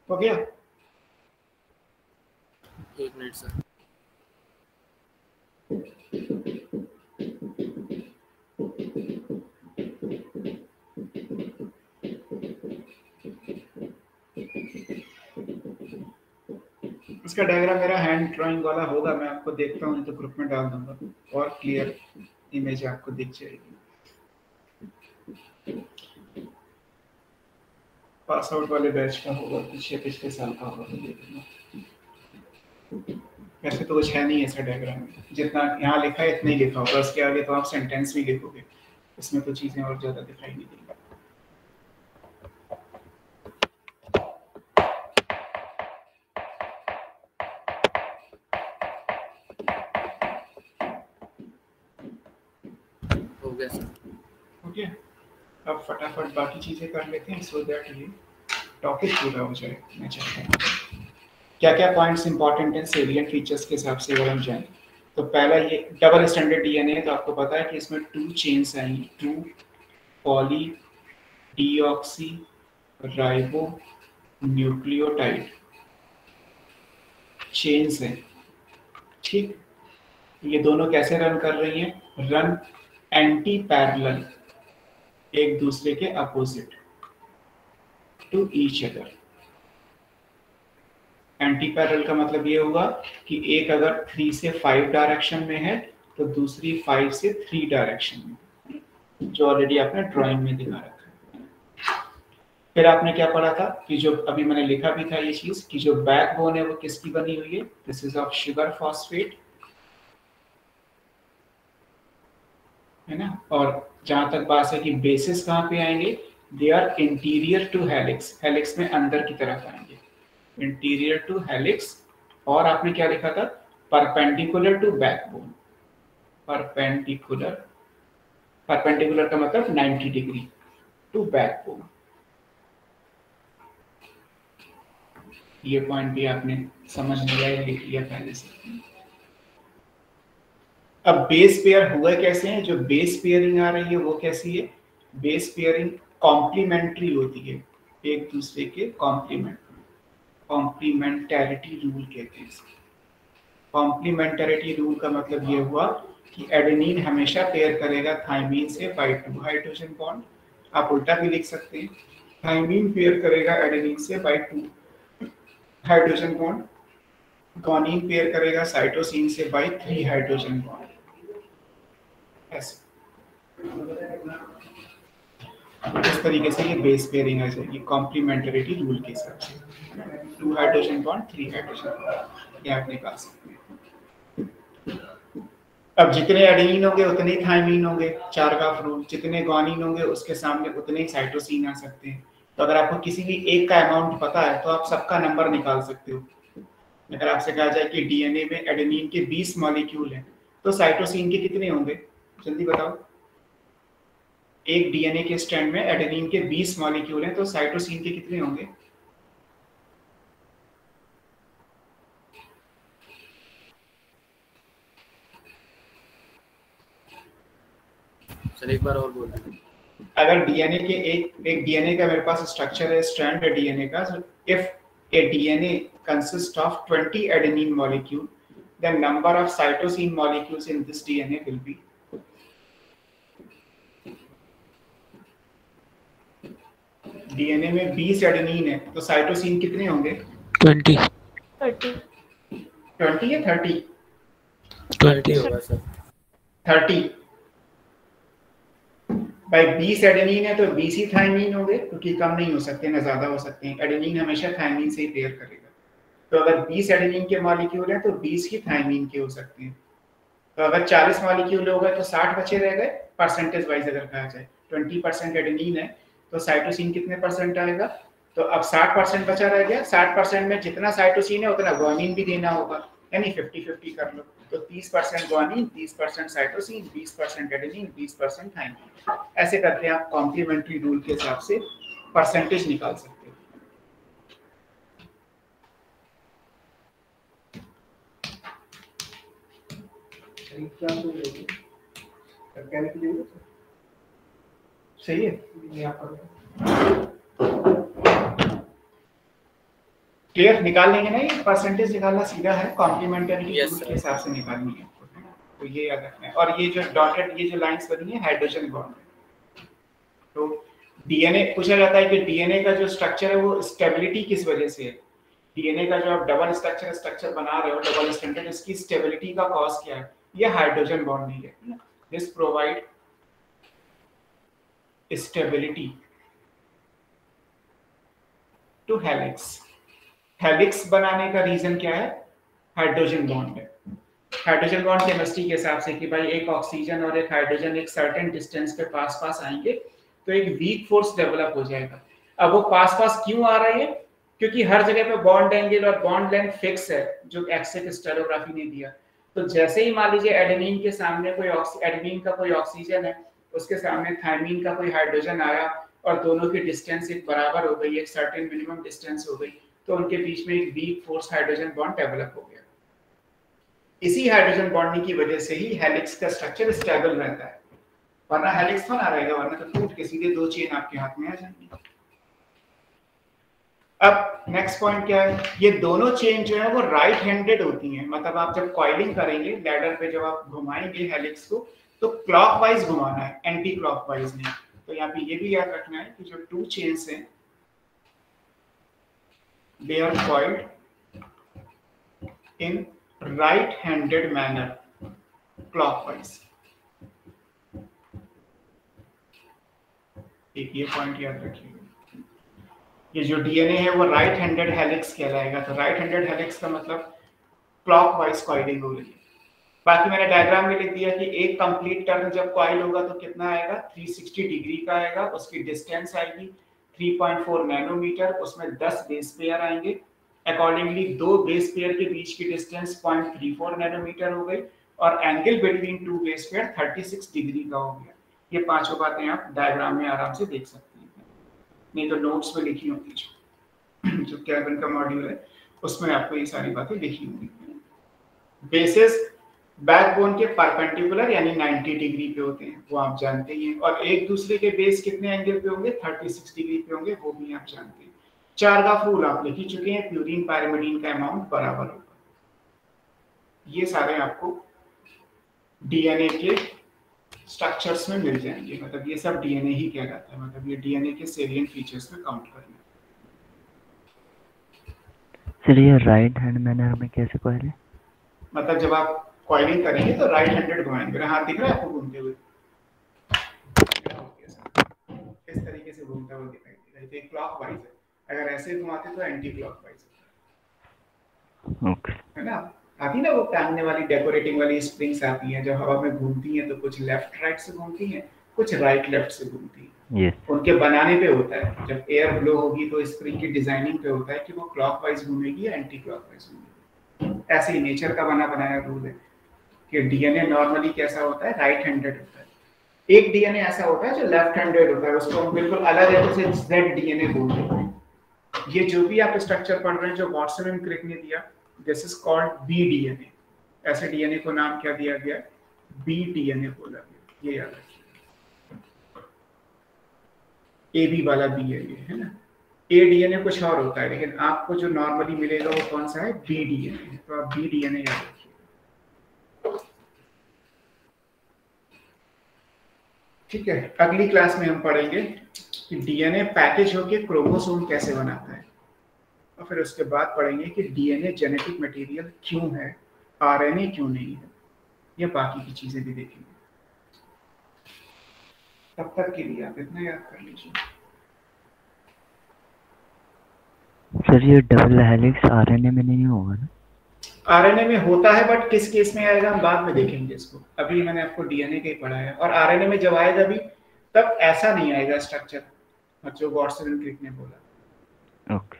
हो गया? 1 मिनट सर। इसका डायग्राम मेरा हैंड ड्राइंग वाला होगा, मैं आपको देखता हूँ तो ग्रुप में डाल दूंगा और क्लियर इमेज आपको दिख जाएगी। पास आउट वाले बैच का होगा, पिछले साल का होगा, तो देखना। वैसे तो कुछ है नहीं ऐसा डायग्राम में, जितना यहाँ लिखा है इतना ही लिखा होगा, उसके आगे तो आप सेंटेंस भी लिखोगे, इसमें तो चीजें और ज्यादा दिखाई नहीं देंगी। हो गया सर। ओके, अब फटाफट बाकी चीजें कर लेते हैं सो दैट ये टॉपिक पूरा हो जाए। मैं चाहता हूँ क्या क्या पॉइंट्स इंपॉर्टेंट हैं सेलिएंट फीचर्स के हिसाब से अगर हम जाएं तो पहला ये डबल स्टैंडर्ड डीएनए है, तो आपको पता है कि इसमें 2 चेन्स आएंगी, 2 poly deoxy ribo nucleotide chains हैं, ठीक। ये दोनों कैसे रन कर रही हैं? रन एंटी पैरेलल, एक दूसरे के opposite, to each other. Anti parallel का मतलब ये होगा कि एक अगर 3 से 5 डायरेक्शन में है तो दूसरी 5 से 3 डायरेक्शन में, जो ऑलरेडी आपने ड्राइंग में दिखा रखा है। फिर आपने क्या पढ़ा था कि जो अभी मैंने लिखा भी था ये चीज कि जो बैकबोन है वो किसकी बनी हुई है? This is of sugar phosphate, है ना। और जहां तक बात है कि बेसिस कहाँ पे आएंगे? They are interior to helix, helix में अंदर की तरफ आएंगे, इंटीरियर टू हेलिक्स। और आपने क्या लिखा था? Perpendicular to backbone, perpendicular, perpendicular का मतलब 90 डिग्री टू बैकबोन। ये पॉइंट भी आपने समझ लिया है, लिख लिया पहले से। अब बेस पेयर हुआ कैसे हैं? जो बेस पेयरिंग आ रही है वो कैसी है? बेस पेयरिंग कॉम्प्लीमेंट्री होती है, एक दूसरे के कॉम्प्लीमेंट, कॉम्प्लीमेंटैरिटी रूल कहते हैं इसको। कॉम्प्लीमेंटैरिटी रूल का मतलब ये हुआ कि एडेनिन हमेशा पेयर करेगा थाइमीन से बाय 2 हाइड्रोजन बॉन्ड। आप उल्टा भी लिख सकते हैं, थाइमीन पेयर करेगा एडेनिन से by 2 hydrogen bond, guanine pair करेगा साइटोसिन से बाय 3 हाइड्रोजन बॉन्ड। ऐसे इस तरीके से ये बेस पेयरिंग आ जाएगी कॉम्प्लीमेंटरिटी रूल के हिसाब से। 2 हाइड्रोजन बॉन्ड 3 हाइड्रोजन बॉन्ड ये आप निकाल सकते हैं। अब जितने एडेनिन होंगे उतने ही थाइमीन होंगे, चारगाफ रूल। जितने गुआनिन होंगे उसके सामने उतने ही साइटोसिन आ सकते हैं। तो अगर आपको किसी भी एक का अमाउंट पता है तो आप सबका नंबर निकाल सकते हो। अगर आपसे कहा जाए कि डीएनए में एडेनिन के 20 मॉलिक्यूल हैं तो साइटोसिन के कितने होंगे? जल्दी बताओ। एक डीएनए के स्ट्रैंड में एडेनिन के 20 मॉलिक्यूल हैं तो साइटोसिन के कितने होंगे? सर एक बार और बोल दीजिए। अगर डीएनए के एक डीएनए का मेरे पास स्ट्रक्चर है, स्ट्रैंड है डीएनए का, if a DNA consists of 20 adenine molecule, the number of cytosine molecules in this DNA will be DNA में 20 एडेनिन है तो साइटोसिन कितने होंगे? 20 20 या 30? 20 होगा सर। 30 भाई 20 एडेनिन है तो 20 ही थाइमीन होंगे, क्योंकि कम नहीं हो सकते ना ज्यादा हो सकते हैं। एडेनिन हमेशा थाइमीन से ही पेयर करेगा। तो अगर 20 एडेनिन के मॉलिक्यूल हैं तो 20 ही थाइमीन के हो सकते हैं। तो अगर 40 मॉलिक्यूल हो गए तो 60 बचे रह गए। परसेंटेज वाइज अगर कहा जाए 20% एडेनिन है तो साइटोसिन कितने परसेंट आएगा? तो अब 60% बचा रह गया। 60% में जितना साइटोसिन है उतना ग्वानिन भी देना होगा, यानी 50-50 कर लो। तो 30% ग्वानिन, 30% साइटोसिन, 20% एडेनिन, 20% थाइमिन। ऐसे करके आप कॉम्प्लीमेंट्री रूल के हिसाब से परसेंटेज निकाल सकते हो। सही है, क्लियर? निकाल लेंगे ना, ये परसेंटेज निकालना सीधा है, कॉम्प्लीमेंट्री रूल के हिसाब से निकालनी है। तो ये याद रखना है। और ये जो डॉटेड ये जो लाइंस बनी है हाइड्रोजन बॉन्ड है। तो डीएनए पूछा जाता है कि डीएनए का जो स्ट्रक्चर है वो स्टेबिलिटी किस वजह से है? डीएनए का जो आप डबल स्ट्रक्चर बना रहे हो, डबल स्ट्रैंडेड, इसकी स्टेबिलिटी का कॉज क्या है? ये हाइड्रोजन बॉन्ड नहीं है। This provide stability to helix. Helix बनाने का रीजन क्या है? हाइड्रोजन बॉन्ड है। हाइड्रोजन बॉन्ड केमिस्ट्री के हिसाब से कि भाई एक ऑक्सीजन और एक हाइड्रोजन एक सर्टेन डिस्टेंस पे पास पास आएंगे तो एक वीक फोर्स डेवलप हो जाएगा। अब वो पास पास क्यों आ रहे हैं? क्योंकि हर जगह पे बॉन्ड एंगल और बॉन्ड लेंथ फिक्स है, जो एक्स-रे क्रिस्टलोग्राफी ने दिया। तो जैसे ही मान लीजिए एडेनिन के सामने कोई एडेनिन का कोई ऑक्सीजन है, उसके सामने थाइमिन का कोई हाइड्रोजन आया और दोनों की डिस्टेंस एक बराबर हो गई, एक सर्टेन मिनिमम डिस्टेंस हो गई, तो उनके बीच में एक weak force hydrogen bond develop हो गया। इसी हाइड्रोजन बॉन्डिंग की वजह से ही हेलिक्स का स्ट्रक्चर स्टेबल रहता है, वरना हेलिक्स तो ना रहेगा, वरना तो टूट के सीधे दो चेन आपके हाथ में आ जाएंगी। अब नेक्स्ट पॉइंट क्या है? ये दोनों चेन जो है वो राइट हैंडेड होती हैं। मतलब आप जब कॉइलिंग करेंगे लैडर पे, जब आप घुमाएंगे हेलिक्स को तो क्लॉकवाइज घुमाना है, एंटी क्लॉकवाइज नहीं। तो यहाँ पे ये भी याद रखना है कि जो टू चेन्स हैं they are coiled in right-handed manner clockwise। एक ये पॉइंट याद रखिए, ये जो डीएनए है वो राइट हैंडेड हेलिक्स कहलाएगा। तो राइट हैंडेड हेलिक्स का मतलब क्लॉकवाइज कॉइलिंग हो रही है। बाकी मैंने डायग्राम में लिख दिया कि एक कंप्लीट टर्न जब कॉइल होगा तो कितना आएगा? 360 डिग्री का आएगा। उसकी डिस्टेंस आएगी 3.4 नैनोमीटर, उसमें 10 बेस पेयर आएंगे। अकॉर्डिंगली दो बेस पेयर के बीच की डिस्टेंस 0.34 नैनोमीटर हो गई और angle between two base pair 36 degree का हो गया। ये पांचों बातें आप डायग्राम में आराम से देख सकते हैं, नहीं तो नोट्स में लिखी होंगी। जो केल्विन का मॉड्यूल है उसमें आपको ये सारी बातें लिखी होंगी। बेसिस बैकबोन के परपेंडिकुलर यानी 90 डिग्री पे होते हैं, वो आप जानते ही हैं। और एक दूसरे के बेस कितने एंगल पे होंगे? 36 डिग्री पे होंगे, वो भी आप जानते हैं। चार्गाफ रूल आप लिख ही चुके हैं, प्यूरीन पायरिमिडीन का अमाउंट बराबर होगा। ये सारे आपको डीएनए के स्ट्रक्चर्स में मिल जाएंगे। मतलब ये सब डीएनए ही कहलाता है, मतलब ये डीएनए के सेलिएंट फीचर्स में काउंट करना। सर ये राइट हैंड मैनर में कैसे कॉइल है? मतलब जब आप कॉइलिंग करेंगे तो राइट हैंडेड घुमाएंगे। मेरा हाथ दिख रहा है आपको घूमते हुए? इस तरीके से घूमता हुआ दिखाई दे रहा है, तो क्लॉकवाइज है। अगर ऐसे घुमाते तो एंटी क्लॉकवाइज है ना। आती ना वो टांगने वाली डेकोरेटिंग वाली स्प्रिंग्स आती हैं, जब हवा में घूमती हैं तो कुछ लेफ्ट राइट से घूमती हैं, कुछ राइट लेफ्ट से घूमती हैं। उनके बनाने पे होता है, जब एयर ब्लो होगी तो स्प्रिंग की डिजाइनिंग पे होता है कि वो क्लॉकवाइज घूमेगी या एंटी क्लॉकवाइज घूमेगी। ऐसे ही नेचर का बना बनाया रूल है कि डीएनए नॉर्मली कैसा होता है? राइट हैंडेड होता है। एक डीएनए ऐसा होता है जो लेफ्ट हैंडेड होता है, उसको हम बिल्कुल अलग है उसे जेड डीएनए बोलते हैं। ये जो भी आप स्ट्रक्चर पढ़ रहे हैं जो वाटसन एंड क्रिक ने दिया, this is called B DNA. ऐसे डीएनए को नाम क्या दिया गया? बी डीएनए बोला गया। ये याद रखिए, ए बी वाला बी है ये, है ना। ए डीएनए कुछ और होता है, लेकिन आपको जो नॉर्मली मिलेगा वो कौन सा है? B DNA. तो आप बी डीएनए याद रखिए। ठीक है, अगली क्लास में हम पढ़ेंगे कि डीएनए पैकेज होके क्रोमोसोम कैसे बनाता है, और फिर उसके बाद पढ़ेंगे कि डीएनए जेनेटिक मटेरियल क्यों है, आरएनए क्यों नहीं है। ये बाकी की चीजें भी देखेंगे। तब तक के लिए आप इतना याद कर लीजिए। सर ये डबल हेलिक्स आरएनए में नहीं होगा ना? आरएनए में होता है, बट किस केस में आएगा हम बाद में देखेंगे इसको। अभी मैंने आपको डीएनए का ही पढ़ाया है, और आरएनए में जब आएगा भी तब ऐसा नहीं आएगा स्ट्रक्चर, जो गॉडसन एंड क्रिक ने बोला। ओके।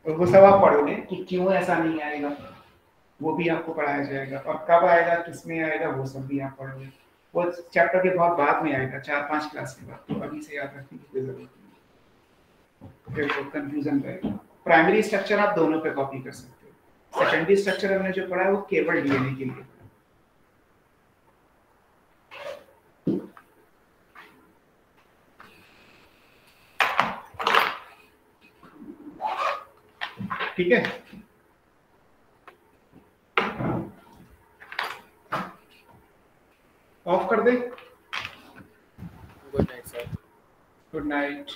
और वो सब आप पढ़ोगे कि क्यों ऐसा नहीं आएगा, वो भी आपको पढ़ाया जाएगा, और कब आएगा, किसमें आएगा, वो सब भी आप पढ़ोगे। वो चैप्टर के बहुत बाद में आएगा, 4-5 क्लास के बाद, तो अभी से याद रखने की कोई जरूरत नहीं, फिर वो कंफ्यूजन रहेगा। प्राइमरी स्ट्रक्चर आप दोनों पे कॉपी कर सकते हो, सेकेंडरी स्ट्रक्चर हमने जो पढ़ा है वो केवल डीएनए के लिए। ठीक है, ऑफ कर दे। Good night sir. Good night.